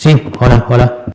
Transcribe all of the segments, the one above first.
Sí, hola, hola.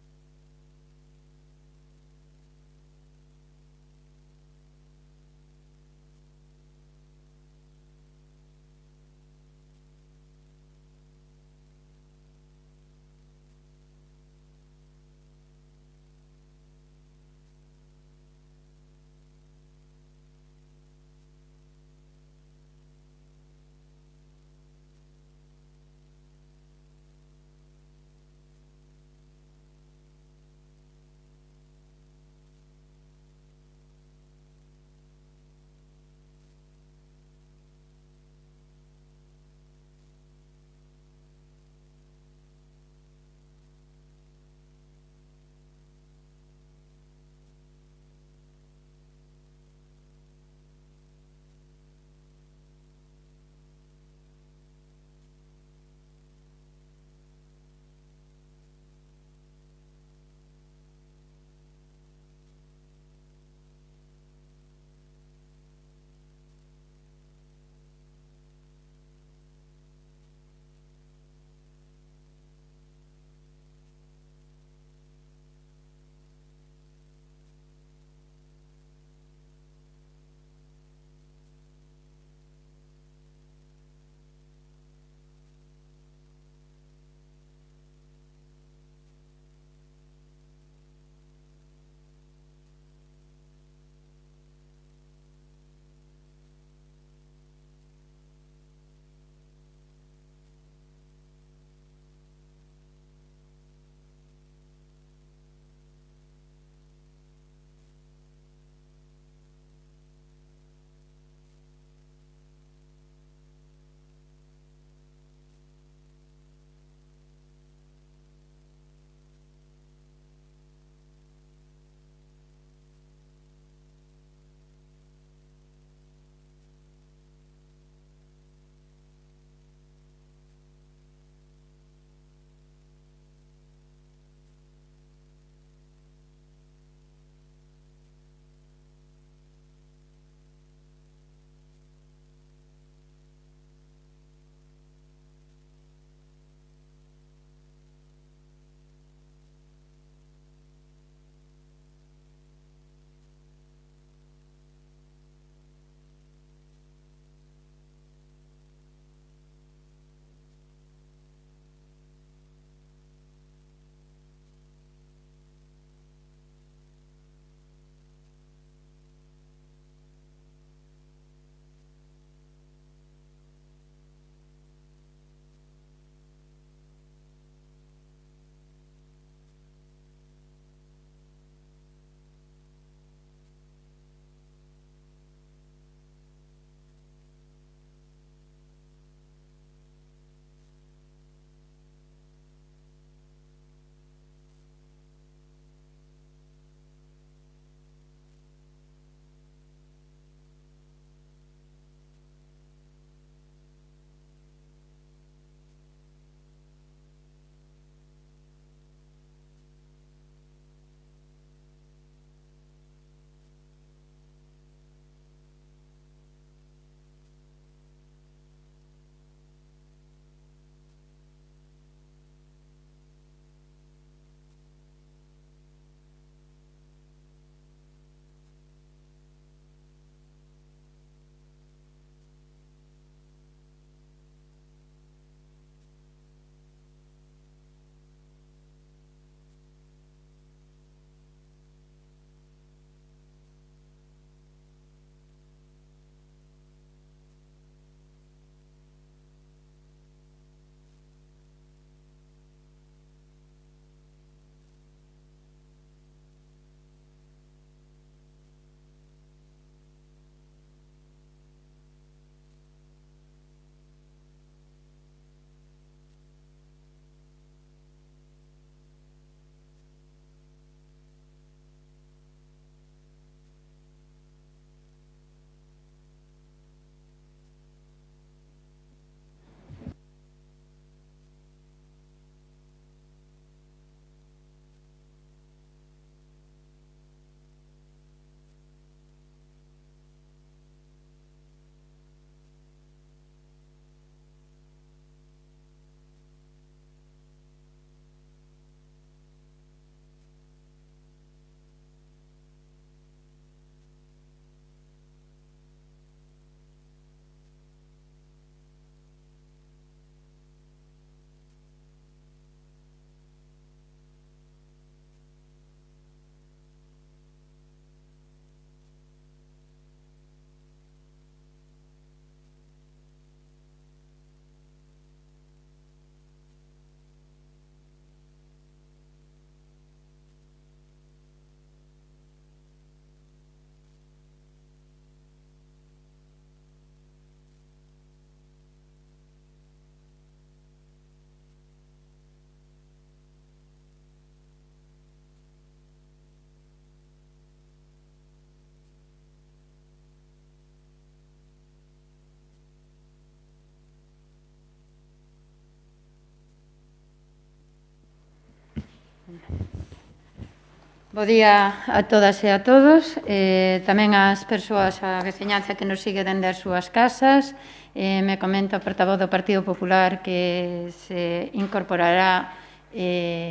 Bo día a todas e a todos, tamén ás persoas, a veciñanza que nos sigue dende as súas casas. Me comenta o portavoz do Partido Popular que se incorporará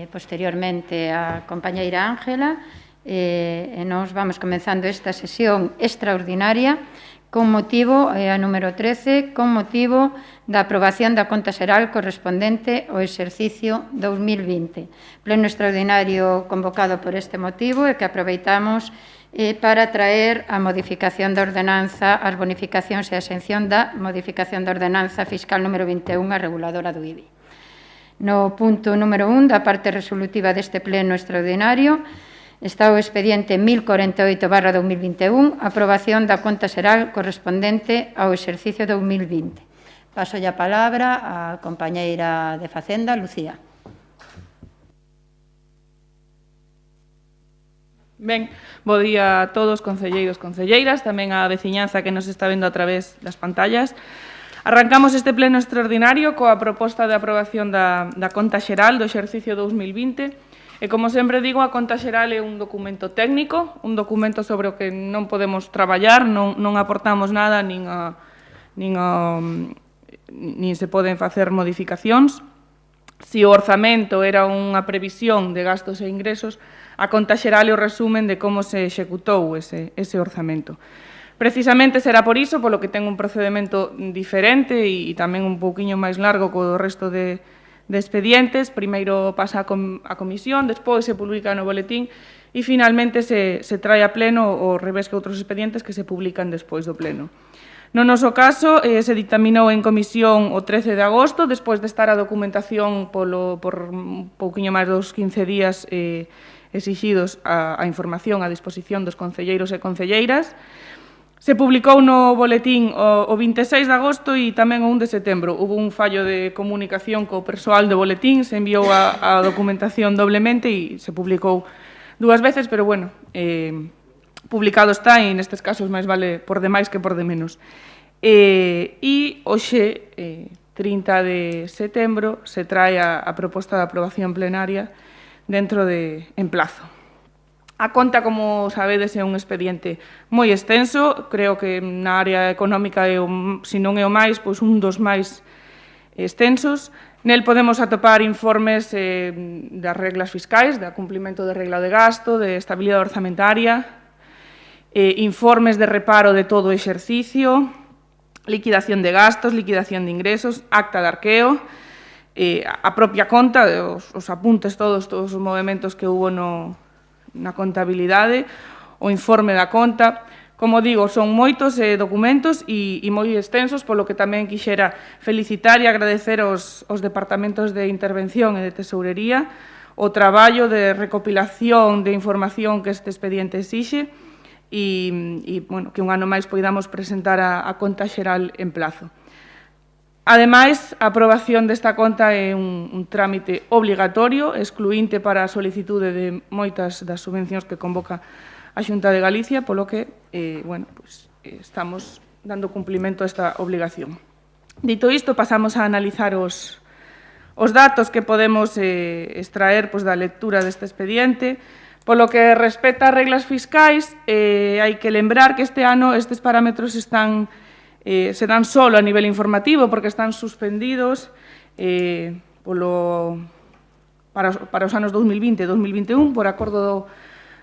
posteriormente a compañeira Ángela, e nos vamos comenzando esta sesión extraordinaria con motivo, a número 13, con motivo da aprobación da conta xeral correspondente ao exercicio 2020. Pleno extraordinario convocado por este motivo e que aproveitamos para traer a modificación da ordenanza, as bonificacións e a exención da modificación da ordenanza fiscal número 21, a reguladora do IBI. No punto número 1 da parte resolutiva deste pleno extraordinario, está o expediente 1048/2021, aprobación da conta xeral correspondente ao exercicio 2020. Paso a palabra á compañeira de Facenda, Lucía. Ben, bo día a todos, concelleiros, concelleiras, tamén á veciñanza que nos está vendo a través das pantallas. Arrancamos este pleno extraordinario coa proposta de aprobación da conta xeral do exercicio 2020. E, como sempre digo, a conta xeral é un documento técnico, un documento sobre o que non podemos traballar, non aportamos nada, nin se poden facer modificacións. Se o orzamento era unha previsión de gastos e ingresos, a conta xeral é o resumen de como se executou ese orzamento. Precisamente será por iso, polo que ten un procedimento diferente e tamén un pouquiño máis largo co do resto de expedientes. Primeiro pasa a comisión, despois se publica no boletín e finalmente se trae a pleno ao revés que outros expedientes que se publican despois do pleno. No noso caso, se dictaminou en comisión o 13 de agosto, despois de estar a documentación por un pouquiño máis dos 15 días exixidos a información a disposición dos concelleiros e concelleiras. Se publicou no boletín o 26 de agosto e tamén o 1 de setembro. Hubo un fallo de comunicación co persoal do boletín, se enviou a documentación doblemente e se publicou dúas veces, pero, bueno, publicado está e nestes casos máis vale por de máis que por de menos. E hoxe, 30 de setembro, se trae a proposta de aprobación plenaria dentro en plazo. A conta, como sabedes, é un expediente moi extenso, creo que na área económica, se non é o máis, pois un dos máis extensos. Nel podemos atopar informes das reglas fiscais, da cumplimento de regla de gasto, de estabilidade orzamentaria, informes de reparo de todo o exercicio, liquidación de gastos, liquidación de ingresos, acta de arqueo, a propia conta, os apuntes todos os movimentos que hubo na contabilidade, o informe da conta. Como digo, son moitos documentos e moi extensos, polo que tamén quixera felicitar e agradecer aos departamentos de intervención e de tesourería o traballo de recopilación de información que este expediente exixe e que un ano máis poidamos presentar a conta xeral en plazo. Ademais, a aprobación desta conta é un trámite obligatorio, excluínte para a solicitude de moitas das subvencións que convoca a Xunta de Galicia, polo que estamos dando cumplimento a esta obligación. Dito isto, pasamos a analizar os datos que podemos extraer da lectura deste expediente. Polo que respecta a reglas fiscais, hai que lembrar que este ano estes parámetros se dan solo a nivel informativo porque están suspendidos para os anos 2020 e 2021 por acordo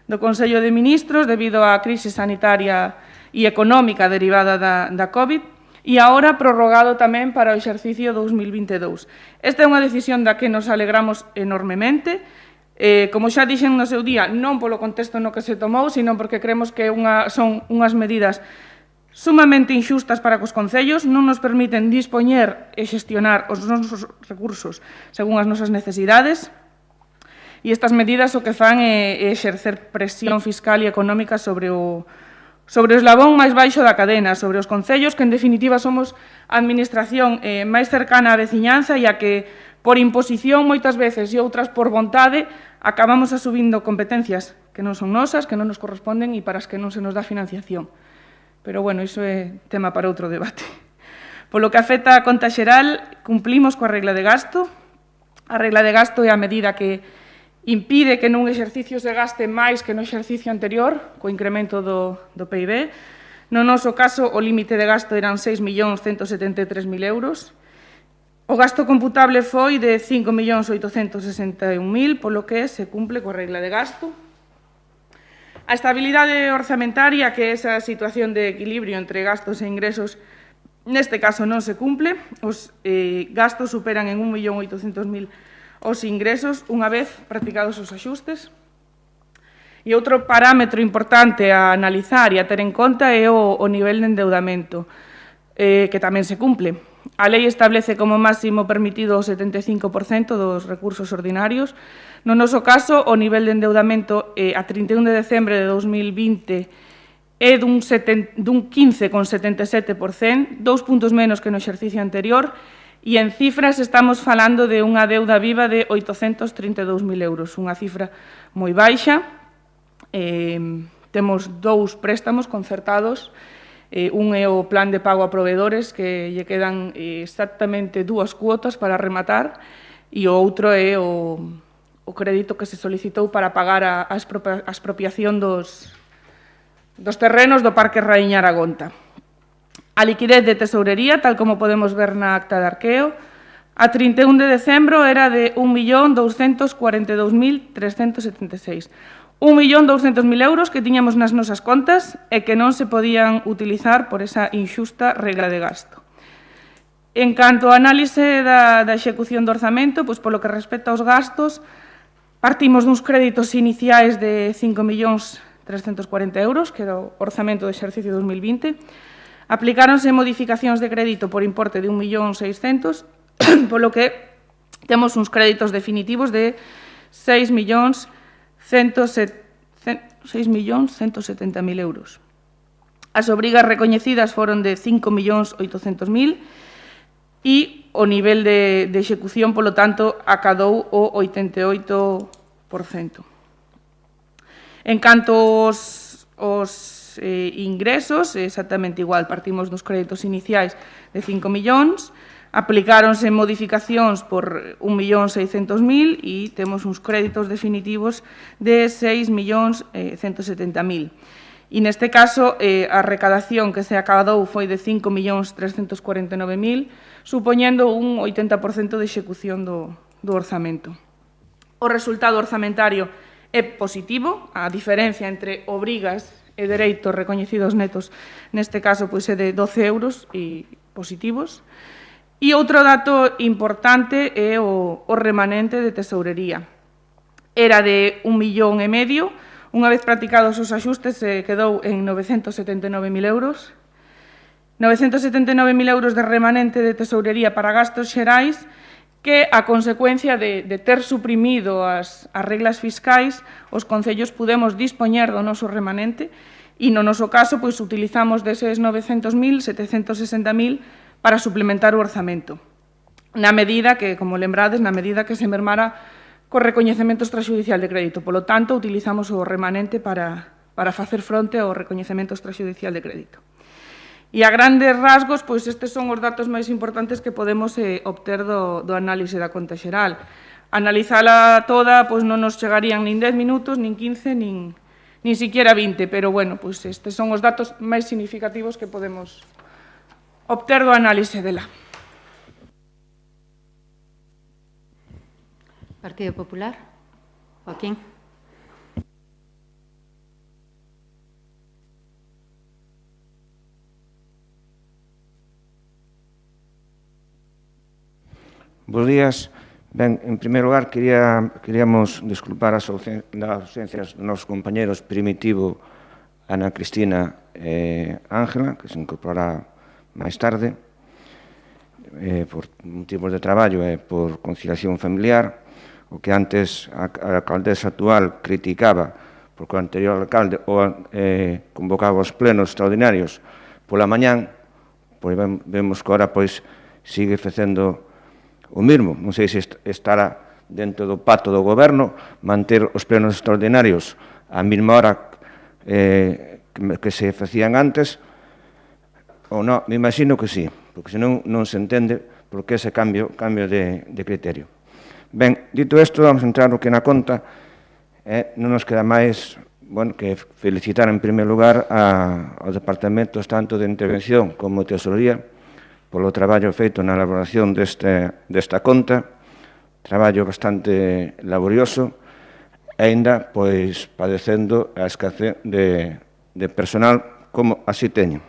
do Consello de Ministros debido á crise sanitaria e económica derivada da COVID e agora prorrogado tamén para o exercicio 2022. Esta é unha decisión da que nos alegramos enormemente. Como xa dixen no seu día, non polo contexto no que se tomou, sino porque creemos que son unhas medidas sumamente inxustas para cos concellos, non nos permiten dispoñer e xestionar os nosos recursos según as nosas necesidades, e estas medidas o que fan é exercer presión fiscal e económica sobre o eslabón máis baixo da cadena, sobre os concellos, que en definitiva somos a administración máis cercana á veciñanza e a que, por imposición moitas veces e outras por vontade, acabamos asubindo competencias que non son nosas, que non nos corresponden e para as que non se nos dá financiación. Pero, iso é tema para outro debate. Polo que afecta a conta xeral, cumplimos coa regla de gasto. A regla de gasto é a medida que impide que nun exercicio se gaste máis que no exercicio anterior, co incremento do PIB. No noso caso, o límite de gasto eran 6.173.000 euros. O gasto computable foi de 5.861.000, polo que se cumple coa regla de gasto. A estabilidade orzamentaria, que é esa situación de equilibrio entre gastos e ingresos, neste caso non se cumple. Os gastos superan en 1.800.000 os ingresos unha vez practicados os axustes. E outro parámetro importante a analizar e a ter en conta é o nivel de endeudamento, que tamén se cumple. A lei establece como máximo permitido o 75% dos recursos ordinarios. No noso caso, o nivel de endeudamento a 31 de decembre de 2020 é dun 15,77%, 2 puntos menos que no exercicio anterior, e en cifras estamos falando de unha deuda viva de 832.000 euros, unha cifra moi baixa. Temos 2 préstamos concertados, un é o plan de pago a proveedores, que lle quedan exactamente 2 cuotas para rematar, e o outro é o crédito que se solicitou para pagar a expropiación dos terrenos do Parque Raíña Aragonta. A liquidez de tesourería, tal como podemos ver na acta de arqueo, a 31 de decembro era de 1.242.376. 1.200.000 euros que tiñamos nas nosas contas e que non se podían utilizar por esa inxusta regla de gasto. En canto á análise da execución do orzamento, pois polo que respecta aos gastos, partimos duns créditos iniciais de 5.340.000 euros, que era o orzamento do exercicio 2020. Aplicáronse modificacións de crédito por importe de 1.600.000, polo que temos uns créditos definitivos de 6.170.000 euros. As obrigas recoñecidas foron de 5.800.000 e o nivel de execución, polo tanto, acadou o 88%. En canto aos ingresos, exactamente igual, partimos dos créditos iniciais de 5 millóns, aplicáronse modificacións por 1.600.000 e temos uns créditos definitivos de 6.170.000. E neste caso, a recadación que se acadou foi de 5.349.000, supoñendo un 80% de execución do orzamento. O resultado orzamentario é positivo, a diferencia entre obrigas e dereitos recoñecidos netos, neste caso, pois é de 12 euros e positivos. E outro dato importante é o remanente de tesourería. Era de 1,5 millón, unha vez practicados os axustes se quedou en 979.000 euros. 979.000 euros de remanente de tesourería para gastos xerais que, a consecuencia de ter suprimido as reglas fiscais, os concellos pudemos dispoñer do noso remanente e, no noso caso, pois utilizamos deses 900.000, 760.000 para suplementar o orzamento. Na medida que, como lembrades, na medida que se mermara co recoñecemento extrajudicial de crédito. Polo tanto, utilizamos o remanente para facer fronte ao recoñecemento extrajudicial de crédito. E a grandes rasgos, pois estes son os datos máis importantes que podemos obter do análise da conta xeral. Analizala toda, pois non nos chegarían nin 10 minutos, nin 15, nin siquiera 20, pero, bueno, pois estes son os datos máis significativos que podemos obter do análise dela. Partido Popular. Joaquín. Bos días. Ben, en primeiro lugar, queríamos disculpar as ausencias dos nosos compañeros Primitivo, Ana Cristina e Ángela, que se incorporará máis tarde, por motivos de traballo e por conciliación familiar. O que antes a alcaldesa actual criticaba, porque o anterior alcalde convocaba os plenos extraordinarios pola mañán, pois vemos que ahora sigue facendo o mesmo. Non sei se estará dentro do pacto do goberno manter os plenos extraordinarios á mesma hora que se facían antes, ou non, me imagino que sí, porque senón non se entende por que ese cambio de criterio. Ben, dito isto, vamos a entrar no que na conta. Non nos queda máis que felicitar en primeiro lugar aos departamentos tanto de intervención como de tesorería polo traballo feito na elaboración desta conta, traballo bastante laborioso, e ainda padecendo a escasez de personal como así teñen.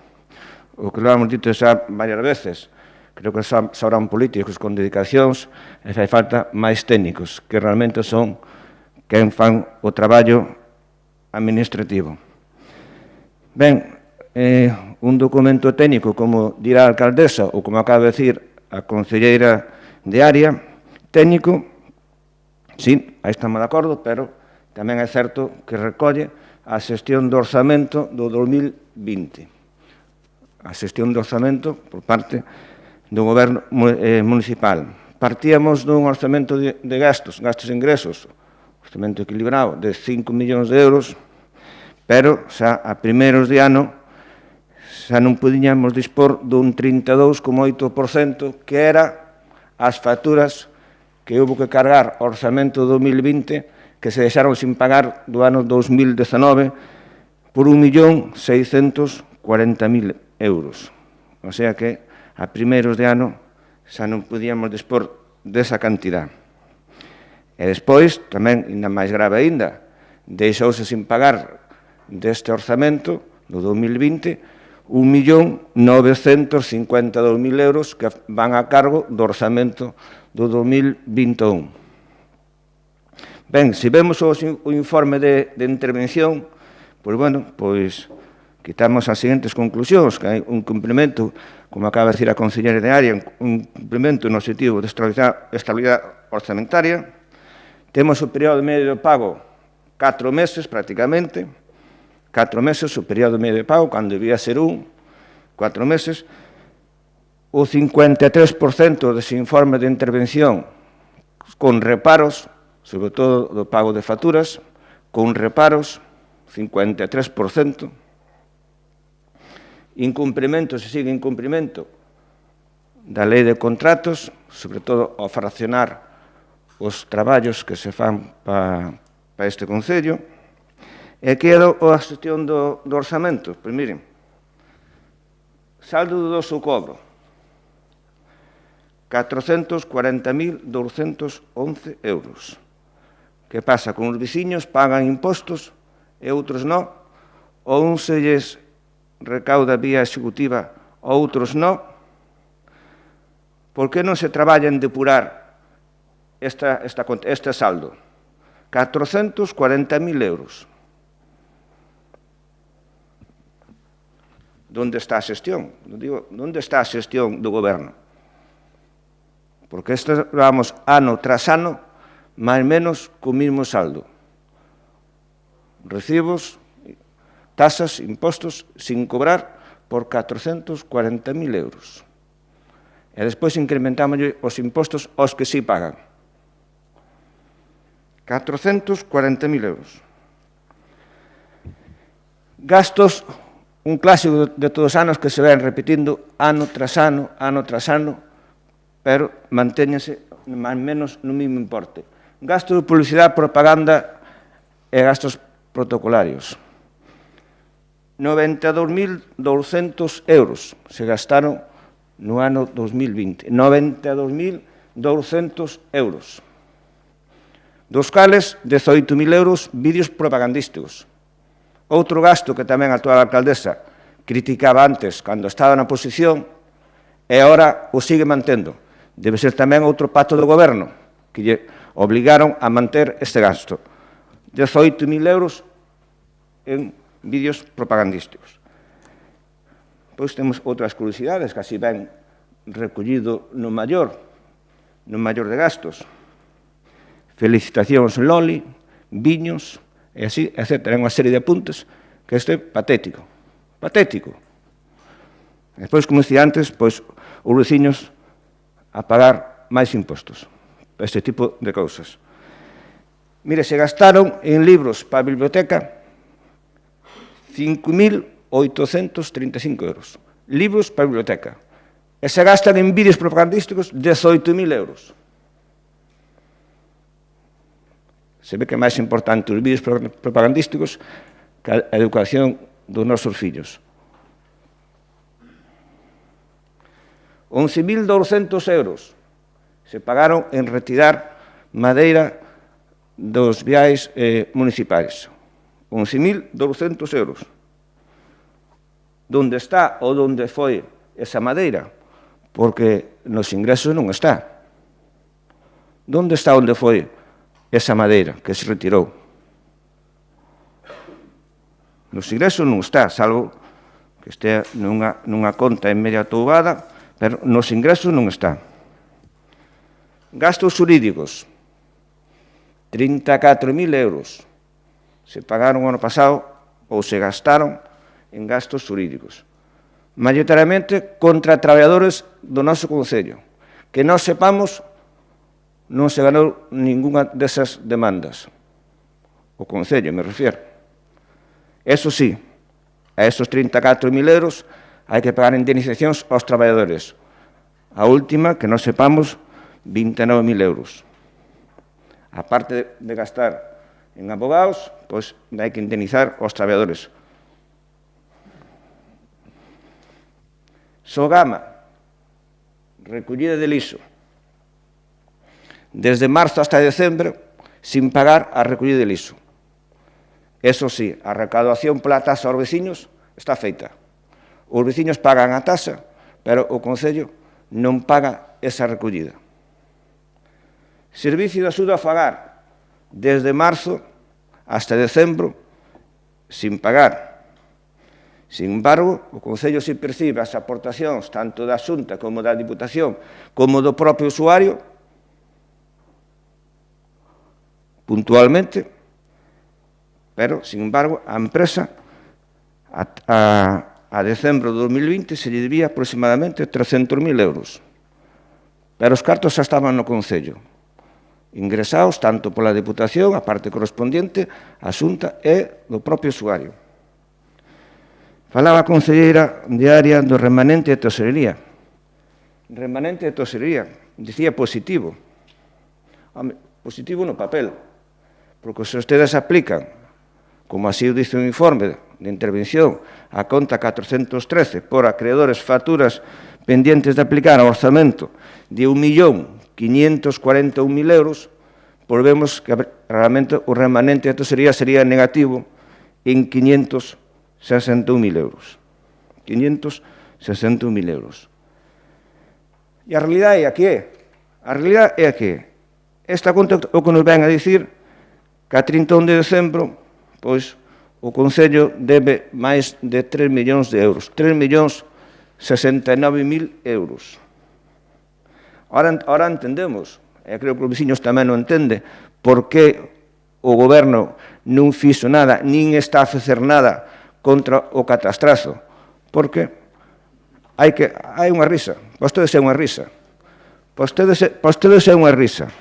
O que lo hemos dito xa varias veces, creo que sabrán políticos con dedicacións e fai falta máis técnicos, que realmente son quen fan o traballo administrativo. Ben, un documento técnico, como dirá a alcaldesa, ou como acaba de decir a concelleira de área, técnico, sí, aí estamos de acordo, pero tamén é certo que recolle a xestión do orzamento do 2020. A xestión do orzamento por parte do goberno municipal. Partíamos dun orzamento de gastos e ingresos, orzamento equilibrado de 5 millóns de euros, pero xa a primeiros de ano xa non podíamos dispor dun 32,8% que era as facturas que houve que cargar ao orzamento 2020 que se deixaron sin pagar do ano 2019 por 1.640.000 euros. O sea que a primeiros de ano xa non podíamos dispor desa cantidad. E despois, tamén, ainda máis grave aínda, deixouse sin pagar deste orzamento do 2020 1.952.000 euros que van a cargo do orzamento do 2021. Ben, se vemos o informe de intervención, pois quitamos as seguintes conclusións, que hai un cumprimento, como acaba de decir a concelleira de área, un cumprimento no objetivo de estabilidade orzamentaria. Temos o período medio de pago 4 meses, prácticamente, 4 meses o período medio de pago, cando debía ser 4 meses. O 53% dese informe de intervención con reparos, sobre todo do pago de facturas, con reparos, 53%. Incumprimento, se sigue incumprimento da lei de contratos, sobre todo ao fraccionar os traballos que se fan para este Concello. E queda a xestión do orzamento. Pois miren, saldo do doso cobro, 440.211 euros. Que pasa? Con os veciños pagan impostos e outros non, ou uns se lles recauda vía executiva, outros non. Por que non se traballa en depurar este saldo? 440.000 euros. Onde está a xestión? Onde está a xestión do goberno? Porque vamos ano tras ano, máis ou menos, co mesmo saldo. Recibos, tasas, impostos, sin cobrar, por 440.000 euros. E despois incrementamos os impostos aos que sí pagan. 440.000 euros. Gastos, un clásico de todos os anos que se ven repetindo ano tras ano, pero mantéñense máis ou menos no mesmo importe. Gasto de publicidade, propaganda e gastos protocolarios. 92.200 euros se gastaron no ano 2020. 92.200 euros. Dos cales, 18.000 euros vídeos propagandísticos. Outro gasto que tamén a actual alcaldesa criticaba antes, cando estaba na oposición, e agora o sigue mantendo. Debe ser tamén outro pacto do goberno, que lle obligaron a manter este gasto. 18.000 euros en vídeos propagandísticos. Pois temos outras curiosidades que así ven recollido no maior de gastos. Felicitacións Loli, viños, e así, etc. Ten unha serie de apuntes que este é patético. Patético. Despois, como dicía antes, pois, os veciños a pagar máis impostos. Este tipo de cousas. Mire, se gastaron en libros para a biblioteca 5.835 euros. Libros para a biblioteca. E se gastan en vídeos propagandísticos 18.000 euros. Se ve que é máis importante os vídeos propagandísticos que a educación dos nosos fillos. 11.200 euros se pagaron en retirar madeira dos viais municipais. 11.200 euros. Donde está ou donde foi esa madeira? Porque nos ingresos non está. Donde está onde foi esa madeira que se retirou? Nos ingresos non está, salvo que estea nunha conta en media toubada, pero nos ingresos non está. Gastos xurídicos, 34.000 euros se pagaron o ano pasado ou se gastaron en gastos xurídicos. Maioritariamente contra traballadores do noso Concello. Que nós sepamos, non se ganou ninguna desas demandas. O Concello, me refiero. Eso sí, a esos 34.000 euros hai que pagar indemnizacións aos traballadores. A última, que non sepamos, 29.000 euros. A parte de gastar en abogados, pois hai que indemnizar aos traballadores. Sogama, recollida de lixo. Desde marzo hasta decembro, sin pagar a recollida de lixo. Eso sí, a recaudación pola taxa aos veciños está feita. Os veciños pagan a taxa, pero o Concello non paga esa recollida. Servicio de axuda a fagar, desde marzo hasta decembro, sin pagar. Sin embargo, o Concello se percibe as aportacións tanto da Xunta como da Diputación como do propio usuario puntualmente, pero, sin embargo, a empresa a decembro de 2020 se lle debía aproximadamente 300.000 euros. Pero os cartos xa estaban no Concello, ingresados tanto pola Diputación, a parte correspondiente, a Xunta e do propio usuario. Falaba a concelleira de área do remanente de tesorería. Remanente de tesorería, dicía positivo. Positivo no papel, porque se ustedes aplican, como así o dice o informe de intervención, a conta 413 por acreedores facturas pendientes de aplicar ao orzamento de 1.541.000 euros, pois vemos que realmente o remanente de tesorería sería negativo en 561.000 euros. 561.000 euros. E a realidade é a que é. A realidade é a que é. Esta conta o que nos ven a dicir que a 31 de decembro, pois, o Concello debe máis de 3 millóns de euros. 3.069.000 euros. Ahora entendemos, e creo que os veciños tamén non entende, por que o Goberno non fixo nada, nin está a facer nada contra o catastrazo, porque hai unha risa, para vostedes é unha risa, para vostedes é unha risa,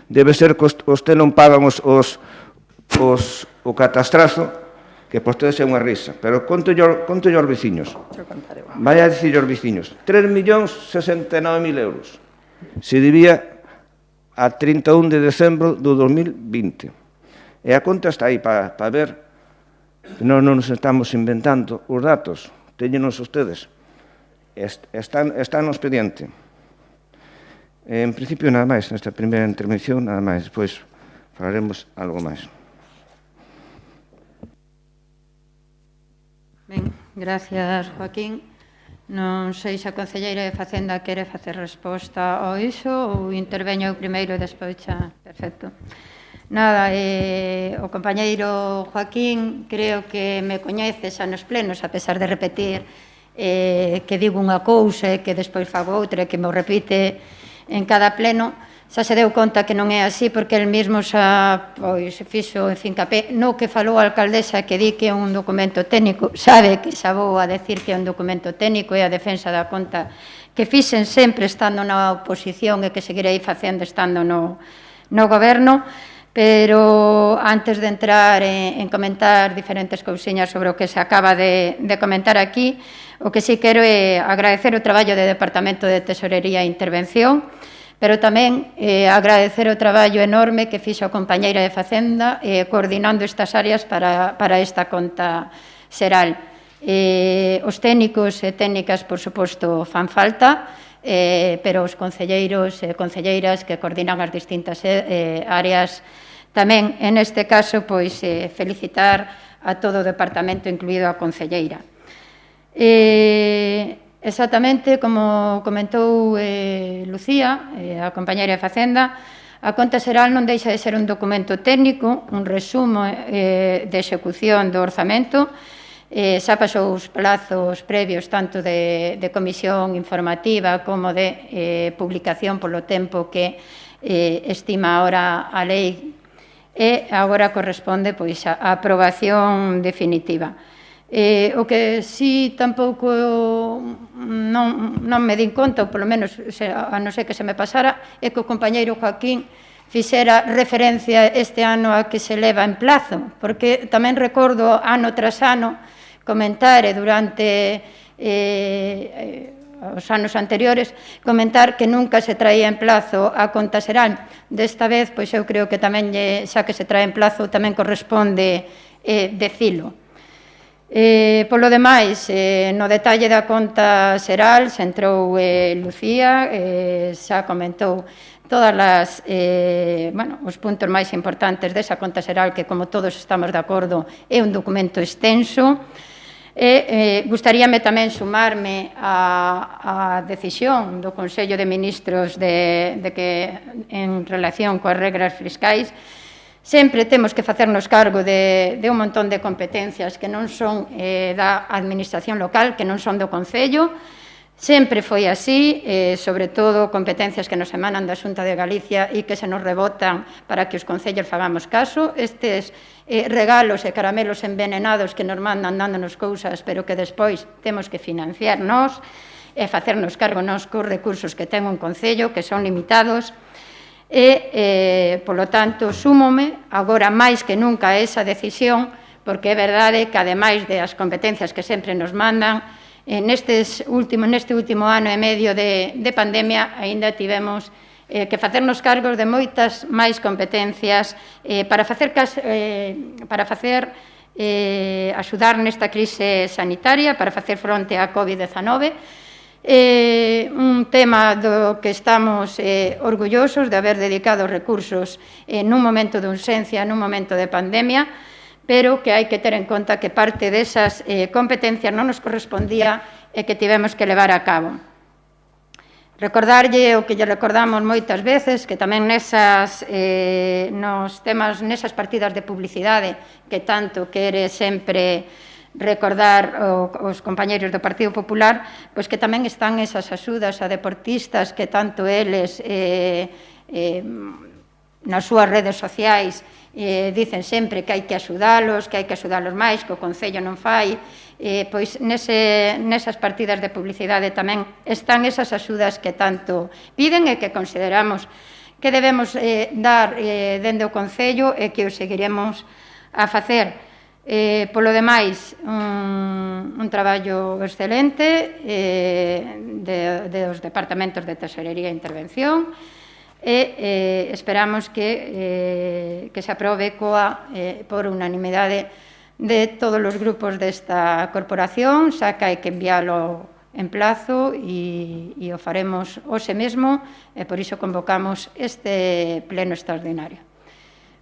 debe ser que vostedes non pagan o catastrazo, que para vostedes é unha risa, pero conto aos veciños, vai a dicir aos veciños, 3.069.000 euros, se debía a 31 de decembro do 2020, e a conta está aí para ver. Non nos estamos inventando os datos, téñenos ustedes, están no expediente. En principio, nada máis, nesta primeira intervención, nada máis, despois falaremos algo máis. Ben, gracias, Joaquín. Non sei se a concelleira de Facenda quere facer resposta ao iso ou interveño eu primeiro e despois xa. Perfecto. Nada, o compañeiro Joaquín creo que me coñece xa nos plenos, a pesar de repetir que digo unha cousa e que despois fago outra e que me repite en cada pleno, xa se deu conta que non é así porque el mismo xa fixo en fincapé no que falou a alcaldesa que di que é un documento técnico, sabe que xa vou a decir que é un documento técnico e a defensa da conta que fixen sempre estando na oposición e que seguirei facendo estando no goberno. Pero antes de entrar en comentar diferentes cousiñas sobre o que se acaba de comentar aquí, o que sí quero é agradecer o traballo do Departamento de Tesorería e Intervención, Pero tamén agradecer o traballo enorme que fixo a compañeira de Facenda coordinando estas áreas para esta conta xeral. Os técnicos e técnicas, por suposto, fan falta, pero os concelleiros e concelleiras que coordinan as distintas áreas tamén, en este caso, pois, felicitar a todo o departamento, incluído a concelleira. Exactamente, como comentou Lucía, a compañeira de Facenda, a conta xeral non deixa de ser un documento técnico, un resumo de execución do orzamento. Xa pasou os plazos previos tanto de comisión informativa como de publicación polo tempo que estima ahora a lei e agora corresponde pois a aprobación definitiva. O que si tampouco non me din conta, ou polo menos a non ser que se me pasara, é que o compañeiro Joaquín fixera referencia este ano a que se leva en plazo, porque tamén recordo ano tras ano comentar durante os anos anteriores, comentar que nunca se traía en plazo a conta xeral. Desta vez, pois eu creo que tamén, xa que se trae en plazo, tamén corresponde decilo. Polo demais, no detalle da conta xeral, se entrou Lucía, xa comentou todos os puntos máis importantes desa conta xeral, que, como todos estamos de acordo, é un documento extenso. Gustaríame tamén sumarme á decisión do Consello de Ministros de que, en relación coas regras fiscais, sempre temos que facernos cargo de un montón de competencias que non son da administración local, que non son do Concello. Sempre foi así, sobre todo competencias que nos emanan da Xunta de Galicia e que se nos rebotan para que os concellos fagamos caso. Estes regalos e caramelos envenenados que nos mandan dándonos cousas, pero que despois temos que financiar nós e facernos cargo nós cos recursos que ten un concello, que son limitados. Polo tanto, súmome agora máis que nunca a esa decisión, porque é verdade que, ademais das competencias que sempre nos mandan, neste último ano e medio de pandemia, aínda tivemos que facernos cargos de moitas máis competencias para axudar nesta crise sanitaria, para facer fronte á COVID-19. Un tema do que estamos orgullosos de haber dedicado recursos nun momento de urxencia, nun momento de pandemia, pero que hai que ter en conta que parte desas competencias non nos correspondía e que tivemos que levar a cabo. Recordarlle o que lle recordamos moitas veces, que tamén nesas partidas de publicidade que tanto quere sempre recordar os compañeiros do Partido Popular, pois que tamén están esas axudas a deportistas que tanto eles nas súas redes sociais dicen sempre que hai que axudalos máis, que o Concello non fai. Pois nesas partidas de publicidade tamén están esas axudas que tanto piden e que consideramos que debemos dar dende o Concello e que o seguiremos a facer. Polo demais, un traballo excelente dos departamentos de Tesorería e Intervención e esperamos que se aprobe por unanimidade de todos os grupos desta corporación, xa que hai que enviálo en plazo e o faremos hoxe mesmo e por iso convocamos este pleno extraordinario.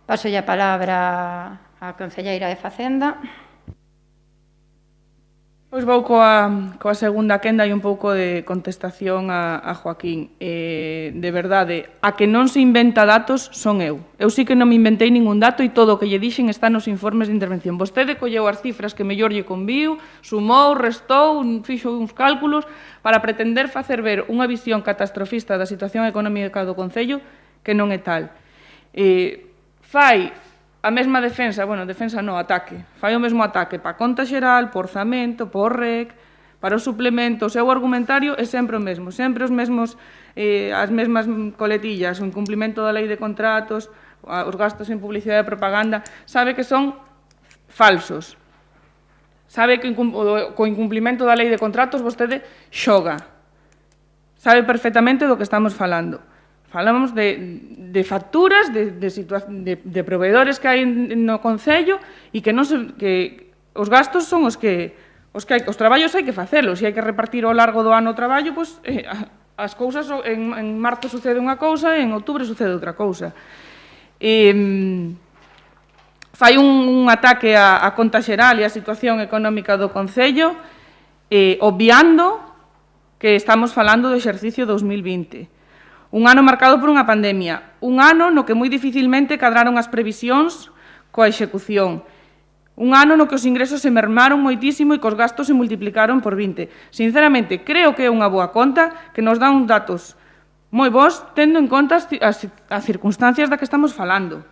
Pasolle a palabra a concelleira de Facenda. Pois vou coa segunda quenda e un pouco de contestación a Joaquín. De verdade, a que non se inventa datos son eu. Eu sí que non me inventei ningún dato e todo o que lle dixen está nos informes de intervención. Vostede colleu as cifras que mellor lle conviu, sumou, restou, fixo uns cálculos para pretender facer ver unha visión catastrofista da situación económica do Concello que non é tal. Fai a mesma defensa, defensa non, ataque. Fai o mesmo ataque para a conta xeral, por orzamento, por REC, para o suplemento. O seu argumentario é sempre o mesmo, sempre as mesmas coletillas, o incumplimento da lei de contratos, os gastos en publicidade e propaganda. Sabe que son falsos. Sabe que co incumplimento da lei de contratos vostede xoga. Sabe perfectamente do que estamos falando. falamos de facturas, de proveedores que hai no Concello e que os gastos son os traballos hai que facelos, e hai que repartir ao largo do ano o traballo, pois as cousas en marzo sucede unha cousa e en outubro sucede outra cousa. Fai un ataque á conta xeral e á situación económica do Concello, obviando que estamos falando do exercicio 2020. Un ano marcado por unha pandemia, un ano no que moi dificilmente cadraron as previsións coa execución, un ano no que os ingresos se mermaron moitísimo e que os gastos se multiplicaron por 20. Sinceramente, creo que é unha boa conta que nos dá uns datos moi bons, tendo en conta as circunstancias da que estamos falando.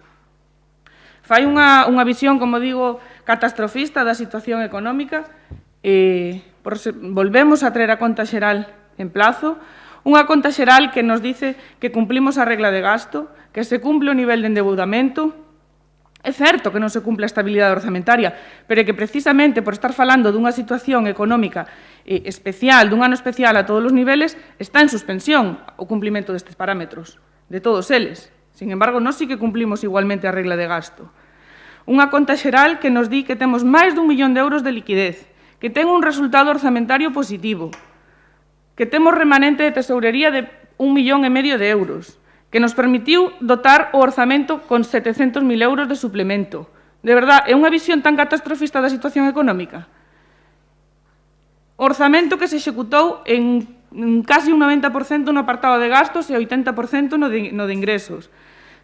Fai unha visión, como digo, catastrofista da situación económica. Volvemos a traer a conta xeral en plazo, unha conta xeral que nos dice que cumplimos a regla de gasto, que se cumple o nivel de endeudamento. É certo que non se cumple a estabilidade orzamentaria, pero é que precisamente por estar falando dunha situación económica especial, dun ano especial a todos os niveles, está en suspensión o cumplimento destes parámetros, de todos eles. Sin embargo, nós sí que cumplimos igualmente a regla de gasto. Unha conta xeral que nos di que temos máis d'1 millón de euros de liquidez, que ten un resultado orzamentario positivo, que temos remanente de tesourería de 1,5 millón de euros, que nos permitiu dotar o orzamento con 700.000 euros de suplemento. De verdad, é unha visión tan catastrofista da situación económica? Orzamento que se executou en casi un 90% no apartado de gastos e 80% no de ingresos.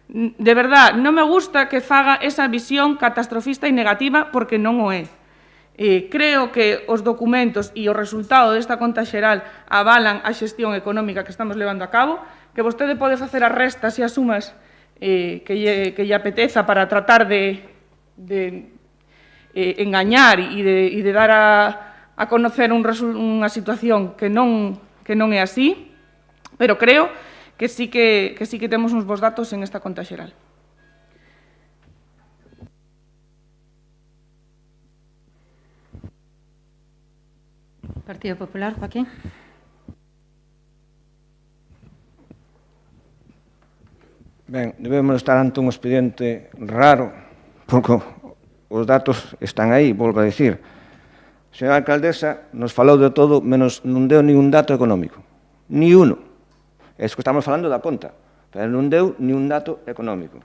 De verdad, non me gusta que faga esa visión catastrofista e negativa porque non o é. Creo que os documentos e o resultado desta conta xeral avalan a xestión económica que estamos levando a cabo, que vostede pode facer as restas e as sumas que lle apeteza para tratar de engañar e de dar a conocer unha situación que non é así, pero creo que sí que temos uns bons datos en esta conta xeral. Partido Popular, Joaquín. Ben, debemos estar ante un expediente raro, porque os datos están aí, volvo a dicir. A señora alcaldesa nos falou de todo, menos non deu ni un dato económico. Ni uno. É que estamos falando da conta, pero non deu ni un dato económico.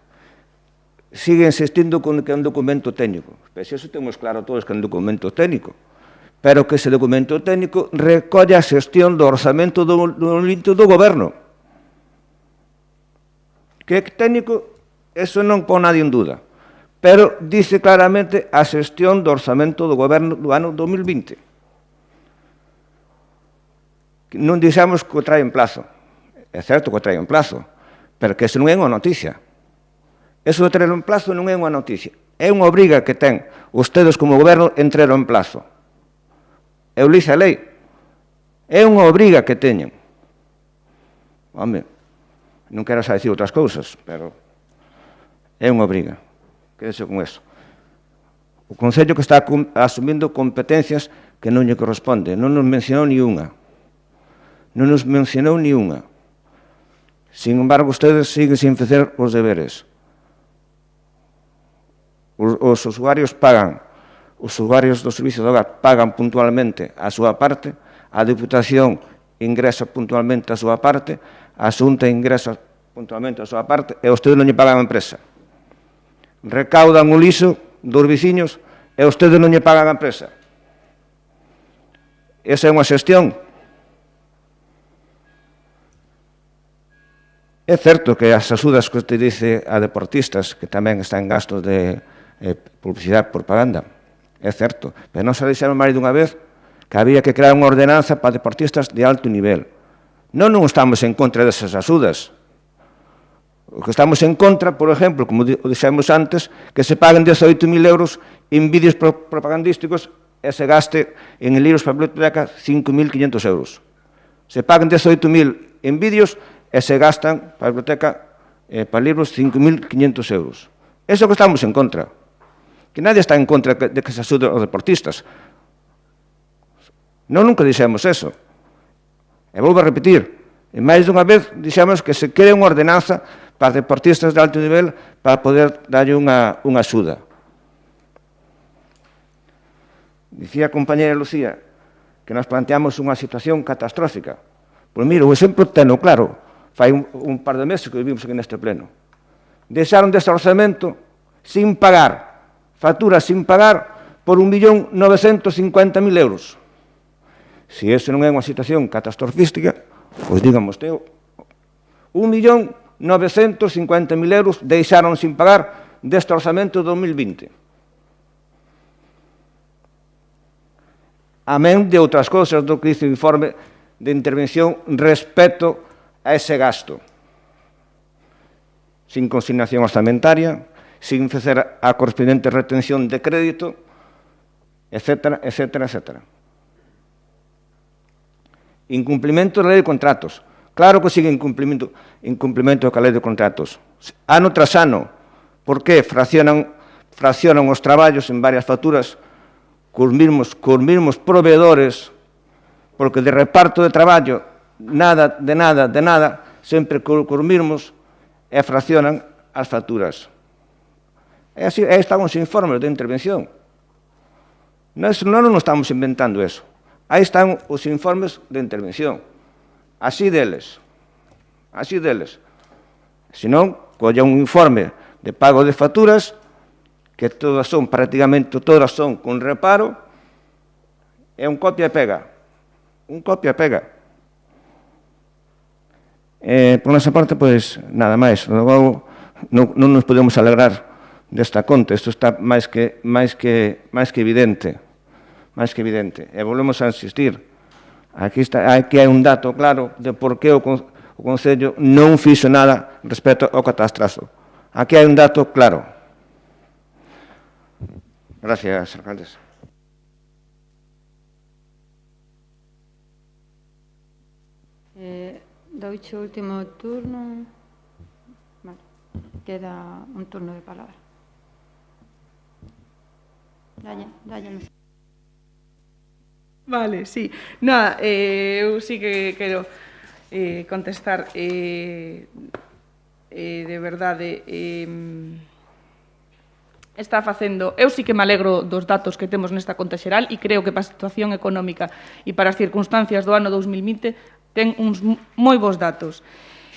Sigue insistindo con que é un documento técnico. Pero se iso temos claro todos que é un documento técnico, pero que ese documento técnico recolle a xestión do orzamento do goberno. Que é técnico, eso non pon nadie en duda, pero dice claramente a xestión do orzamento do goberno do ano 2020. Non dixemos que o trae en plazo. É certo que o trae en plazo, pero que eso non é unha noticia. Eso de traer en plazo non é unha noticia. É unha obriga que ten ustedes como goberno en traer en plazo. Eu lixe a lei. É unha obriga que teñen. Home, non quero xa dicir outras cousas, pero é unha obriga. Quédese con eso. O Concello que está asumindo competencias que non lle corresponde. Non nos mencionou ni unha. Non nos mencionou ni unha. Sin embargo, ustedes siguen sin facer os deberes. Os usuarios pagan. Os usuarios do servicio de hogar pagan puntualmente a súa parte, a Deputación ingresa puntualmente a súa parte, a Xunta ingresa puntualmente a súa parte e ustedes non lle pagan a empresa. Recaudan o lixo dos veciños e ustedes non lle pagan a empresa. Esa é unha xestión. É certo que as axudas que usted dice a deportistas, que tamén están en gastos de publicidade, propaganda, é certo, pero non se dixeron máis dunha vez que había que crear unha ordenanza para deportistas de alto nivel. Non estamos en contra desas axudas. O que estamos en contra, por exemplo, como dixemos antes, que se paguen 18.000 euros en vídeos propagandísticos e se gaste en libros para a biblioteca 5.500 euros. Se paguen 18.000 en vídeos e se gastan para a biblioteca para libros 5.500 euros. Eso é o que estamos en contra. Que nadie está en contra de que se axude aos deportistas. Non nunca dixemos eso. E volvo a repetir, E máis dunha vez dixemos que se quere unha ordenanza para deportistas de alto nivel para poder darlle unha axuda. Dicía a compañera Lucía que nos planteamos unha situación catastrófica. Pois mira, o exemplo teno claro. Fai un par de meses que vivimos aquí neste pleno. Deixaron deste orzamento sin pagar, facturas sin pagar, por 1.950.000 euros. Se iso non é unha situación catastrofística, pois dígame vostede, 1.950.000 euros deixaron sin pagar deste orzamento de 2020. Amén de outras cousas do que dice o informe de intervención respecto a ese gasto. Sin consignación orzamentaria, sin facer a correspondente retención de crédito, etcétera, etcétera, etcétera. Incumplimento da lei de contratos. Claro que sigue incumplimento ca lei de contratos. Ano tras ano. Por que fraccionan os traballos en varias facturas cos mesmos proveedores, porque de reparto de traballo nada, sempre cos mesmos, e fraccionan as facturas. E así, aí están os informes de intervención. Non nos estamos inventando eso. Aí están os informes de intervención. Así deles. Se non, colla un informe de pago de facturas, que prácticamente todas son con reparo, é un copia e pega. Por nosa parte, pois, nada máis. Logo, non nos podemos alegrar desta conta. Isto está máis que evidente. E volvemos a insistir. Aquí hai un dato claro de por que o Concello non fixo nada respecto ao catastrazo. Aquí hai un dato claro. Gracias, alcaldes. Douche o último turno. Vale. Queda un turno de palabra. Dalle. Vale, sí. Nada, eu sí que quero contestar de verdade. Está facendo... Eu sí que me alegro dos datos que temos nesta conta xeral e creo que para a situación económica e para as circunstancias do ano 2020 ten uns moi bons datos.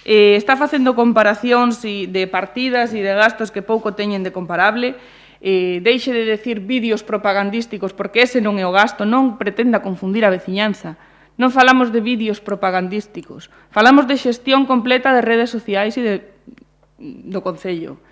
Está facendo comparacións de partidas e de gastos que pouco teñen de comparable. Deixe de decir vídeos propagandísticos, porque ese non é o gasto, non pretenda confundir a veciñanza. Non falamos de vídeos propagandísticos, falamos de xestión completa de redes sociais e do Concello.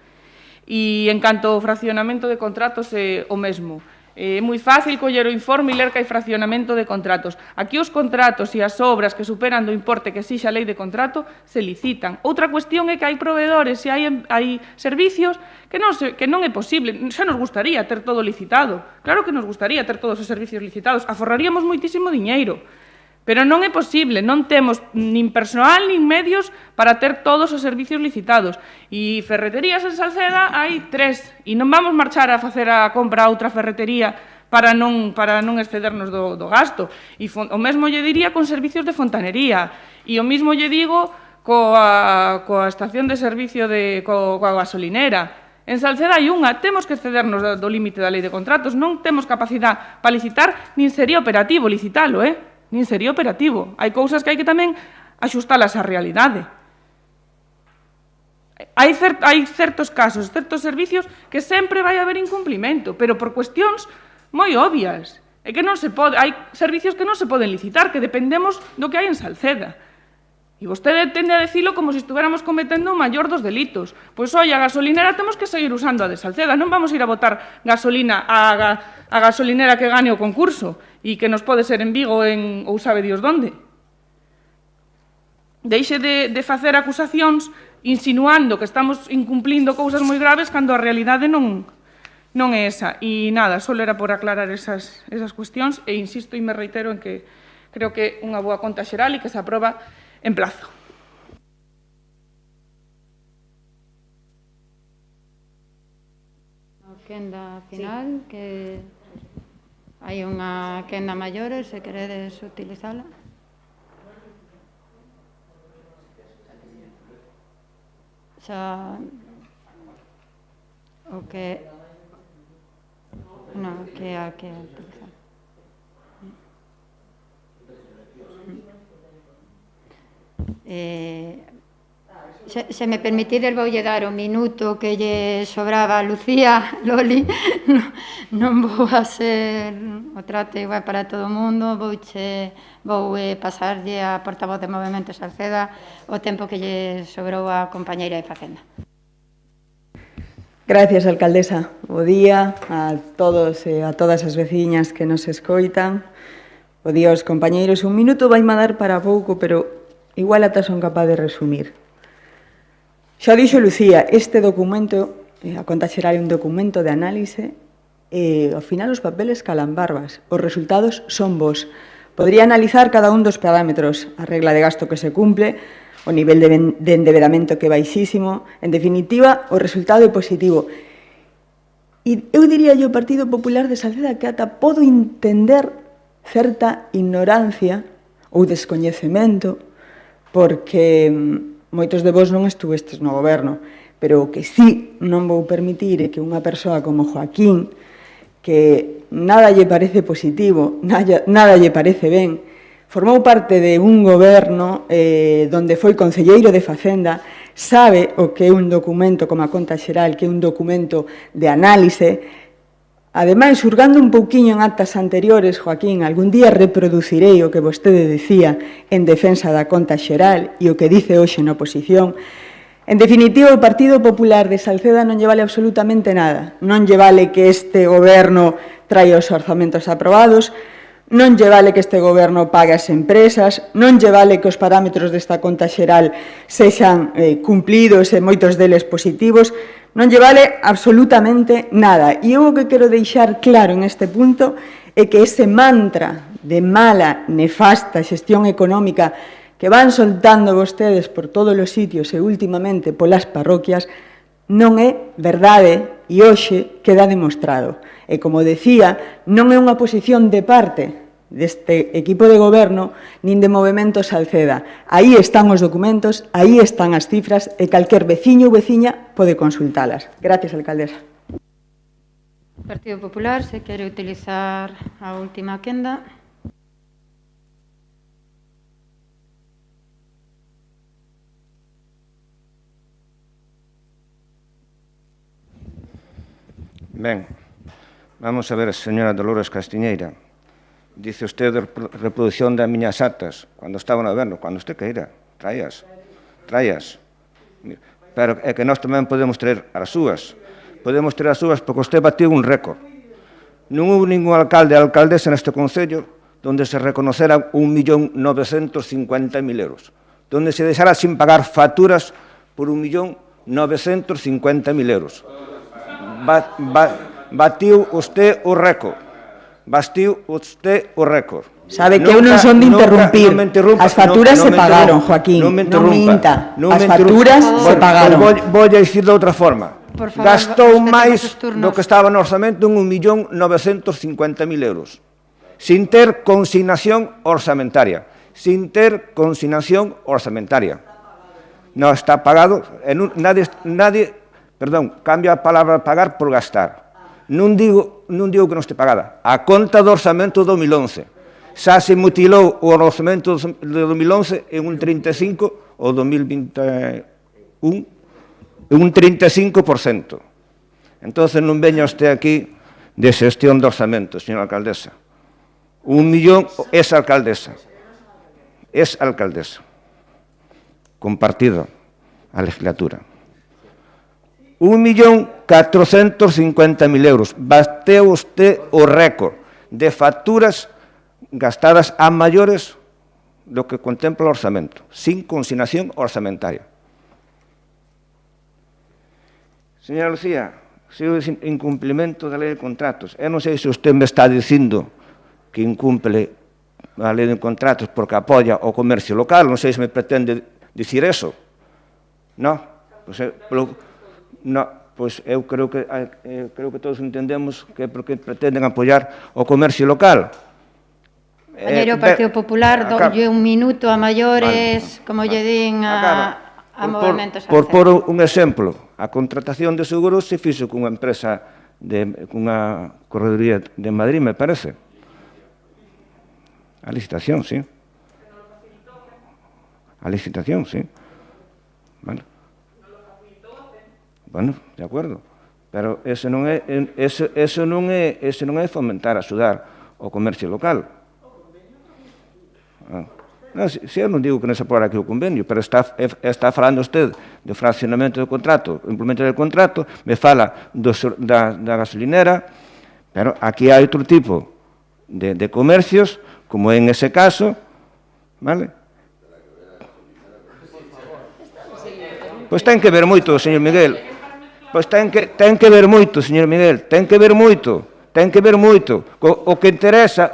E en canto ao fraccionamento de contratos é o mesmo. É moi fácil coller o informe e ler que hai fraccionamento de contratos. Aquí os contratos e as obras que superan do importe que exixe a lei de contrato se licitan. Outra cuestión é que hai proveedores e hai servicios que non é posible. Xa nos gustaría ter todo licitado. Claro que nos gustaría ter todos os servicios licitados. Aforraríamos moitísimo diñeiro. Pero non é posible, non temos nin persoal nin medios para ter todos os servicios licitados. E ferreterías en Salceda hai 3, e non vamos marchar a facer a compra a outra ferretería para non excedernos do gasto. E o mesmo lle diría con servicios de fontanería, e o mesmo lle digo coa estación de servicio coa gasolinera. En Salceda hai unha, temos que excedernos do límite da lei de contratos, non temos capacidade para licitar, nin sería operativo licitalo, nin sería operativo. Hai cousas que hai que tamén axustalas á realidade. Hai certos casos, certos servicios que sempre vai haber incumplimento, pero por cuestións moi obvias. É que non se pode, hai servicios que non se poden licitar, que dependemos do que hai en Salceda. E vostede tende a decilo como se estuviéramos cometendo o maior dos delitos. Pois, oi, a gasolinera temos que seguir usando a de Salceda. Non vamos ir a botar gasolina a gasolinera que gane o concurso e que nos pode ser en Vigo ou sabe Dios donde. Deixe de facer acusacións insinuando que estamos incumplindo cousas moi graves cando a realidade non é esa. E nada, só era por aclarar esas cuestións e insisto e me reitero en que creo que é unha boa conta xeral e que se aproba en plazo. Quenda final, que hai unha quenda maior, se queredes utilizala. xa o que non, que hai que utilizar. Se me permitides, voulle dar o minuto que lle sobraba a Lucía, Loli, non vou a ser o trato igual para todo o mundo, vou pasarlle a portavoz de Movemento Salceda o tempo que lle sobrou a compañeira de Facenda. Gracias, alcaldesa. Bo día a todos e a todas as veciñas que nos escoitan. Bo día aos compañeiros. Un minuto vai dar para pouco, pero igual ata son capaz de resumir. Xa dixo Lucía, este documento, a conta xeral é un documento de análise e, ao final, os papeles calan barbas. Os resultados son bons. Podría analizar cada un dos parámetros, a regla de gasto que se cumple, o nivel de endeudamento que é baixísimo. En definitiva, o resultado é positivo. E eu diría o Partido Popular de Salceda que ata podo entender certa ignorancia ou descoñecemento, porque moitos de vos non estuvestes no goberno, pero o que sí non vou permitir é que unha persoa como Joaquín, que nada lle parece positivo, nada lle parece ben, formou parte de un goberno donde foi concelleiro de Facenda, sabe o que é un documento como a conta xeral, que é un documento de análise. Ademais, xurgando un pouquiño en actas anteriores, Joaquín, algún día reproducirei o que vostede dicía en defensa da conta xeral e o que dice hoxe na oposición. En definitiva, o Partido Popular de Salceda non lle vale absolutamente nada. Non lle vale que este goberno traia os orzamentos aprobados, non lle vale que este goberno pague as empresas, non lle vale que os parámetros desta conta xeral sexan cumplidos e moitos deles positivos, non lle vale absolutamente nada. E eu o que quero deixar claro en este punto é que ese mantra de mala, nefasta xestión económica que van soltando vostedes por todos os sitios e últimamente polas parroquias non é verdade e hoxe queda demostrado. E, como decía, non é unha posición de parte deste equipo de goberno nin de Movemento Salceda. Aí están os documentos, aí están as cifras e calquer veciño ou veciña pode consultalas. Gracias, alcaldesa. Partido Popular, se quere utilizar a última quenda. Ben, vamos a ver, señora Dolores Castiñeira. Dice usted de reproducción das miñas actas cando estaba no goberno, cando usted queira, traías. Pero é que nós tamén podemos traer as súas. Podemos traer as súas porque usted batiu un récord. Non houve ningún alcalde ou alcaldesa neste concello donde se reconoceran 1.950.000 euros, donde se deixara sin pagar facturas por 1.950.000 euros. Batiu usted o récord. Sabe que eu non son de interrumpir. As facturas se pagaron, Joaquín. Non minta. As facturas se pagaron. Vou a dicir de outra forma. Gastou máis do que estaba no orzamento en 1.950.000 euros. Sin ter consignación orzamentaria. Non está pagado. Cambio a palabra pagar por gastar. Non digo que non este pagada. A conta do orzamento do 2011. Xa se mutilou o orzamento do 2011 en un 35%, o 2021, en un 35%. Entón, non veña usted aquí de xestión de orzamento, señora alcaldesa. 1 millón es alcaldesa. Compartido a legislatura. 1.450.000 euros. Bateu usted o récord de facturas gastadas a maiores do que contempla o orzamento, sin consignación orzamentaria. Señora Lucía, se o incumplimento da lei de contratos, eu non sei se usted me está dicindo que incumple a lei de contratos porque apoia o comercio local, non sei se me pretende dicir eso. Non? Pois eu creo que todos entendemos que é porque pretenden apoiar o comercio local. Compañeiro Partido Popular, doulle un minuto a maiores, como lle din a a movimentos Por pôr Arcela. un exemplo, a contratación de seguros se fixo cunha empresa, cunha corredoría de Madrid, me parece. A licitación, sí. A licitación, sí. Bueno, de acordo. Pero ese non é fomentar, axudar o comercio local. Non, se eu non digo que non se pode aquí o convenio, pero está falando usted do fraccionamento do contrato, o implemento do contrato, me fala da gasolinera, pero aquí hai outro tipo de comercios, como en ese caso, vale? Pois ten que ver moito, señor Miguel. Pois ten que ver moito, señor Miguel. Ten que ver moito. O que interesa,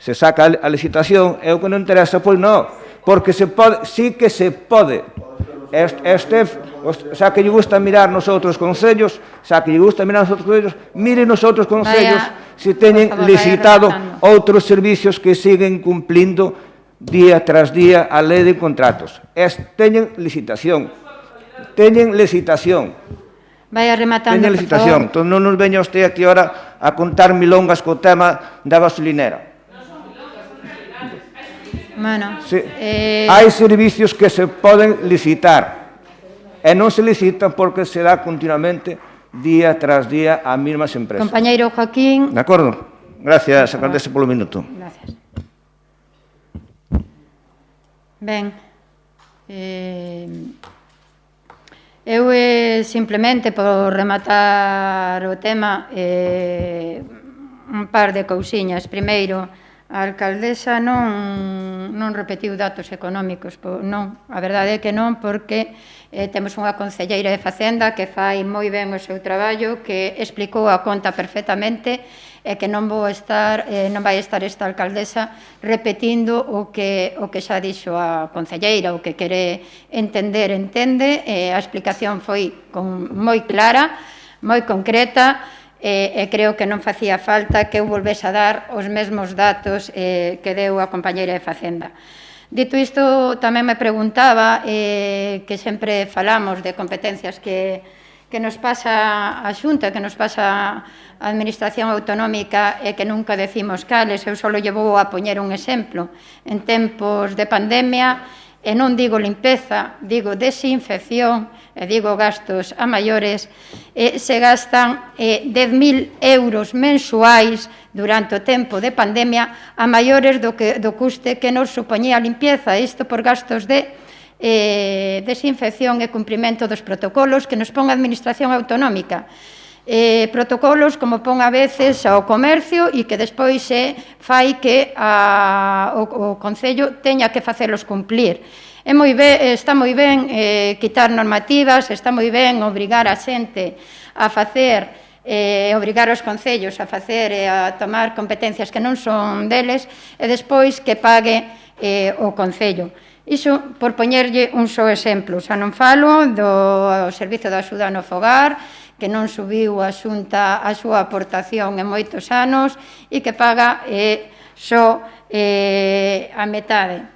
se saca a licitación, e o que non interesa, pois non. Porque sí que se pode. Xa que lle gusta mirar nos outros concellos, mire nos outros concellos se teñen licitado outros servicios que siguen cumplindo día tras día a lei de contratos. Teñen licitación. Vaya rematando, Teñen por licitación. favor. Entón non nos veña usted aquí ahora a contar milongas co tema da gasolinera. Bueno, Hai servicios que se poden licitar e non se licitan porque se dá continuamente día tras día a mesmas empresas. compañeiro Joaquín. De acordo? Gracias, alcaldesa, polo minuto. Gracias. Ben, eu simplemente por rematar o tema un par de cousiñas. Primeiro, a alcaldesa non repetiu datos económicos, non, a verdade é que non, porque temos unha concelleira de Facenda que fai moi ben o seu traballo, que explicou a conta perfectamente, e que non vai estar esta alcaldesa repetindo o que xa dixo a concelleira, o que quere entender, entende, a explicación foi moi clara, moi concreta, e creo que non facía falta que eu volvese a dar os mesmos datos que deu a compañeira de Facenda. Dito isto, tamén me preguntaba que sempre falamos de competencias que nos pasa a Xunta, que nos pasa a Administración Autonómica e que nunca decimos cales. Eu só lle vou a poñer un exemplo. En tempos de pandemia, e non digo limpeza, digo desinfección, e digo gastos a maiores, se gastan 10.000 euros mensuais durante o tempo de pandemia a maiores do custe que nos supoñía a limpeza. Isto por gastos de desinfección e cumprimento dos protocolos que nos pon a Administración Autonómica. Protocolos como pon a veces ao comercio e que despois fai que o Concello teña que facelos cumplir. Está moi ben quitar normativas, está moi ben obrigar a xente a facer, obrigar os concellos a facer e a tomar competencias que non son deles e despois que pague o Concello. Iso por poñerlle un só exemplo. Xa non falo do Servizo de Axuda no Fogar, que non subiu a Xunta a súa aportación en moitos anos e que paga só a metade.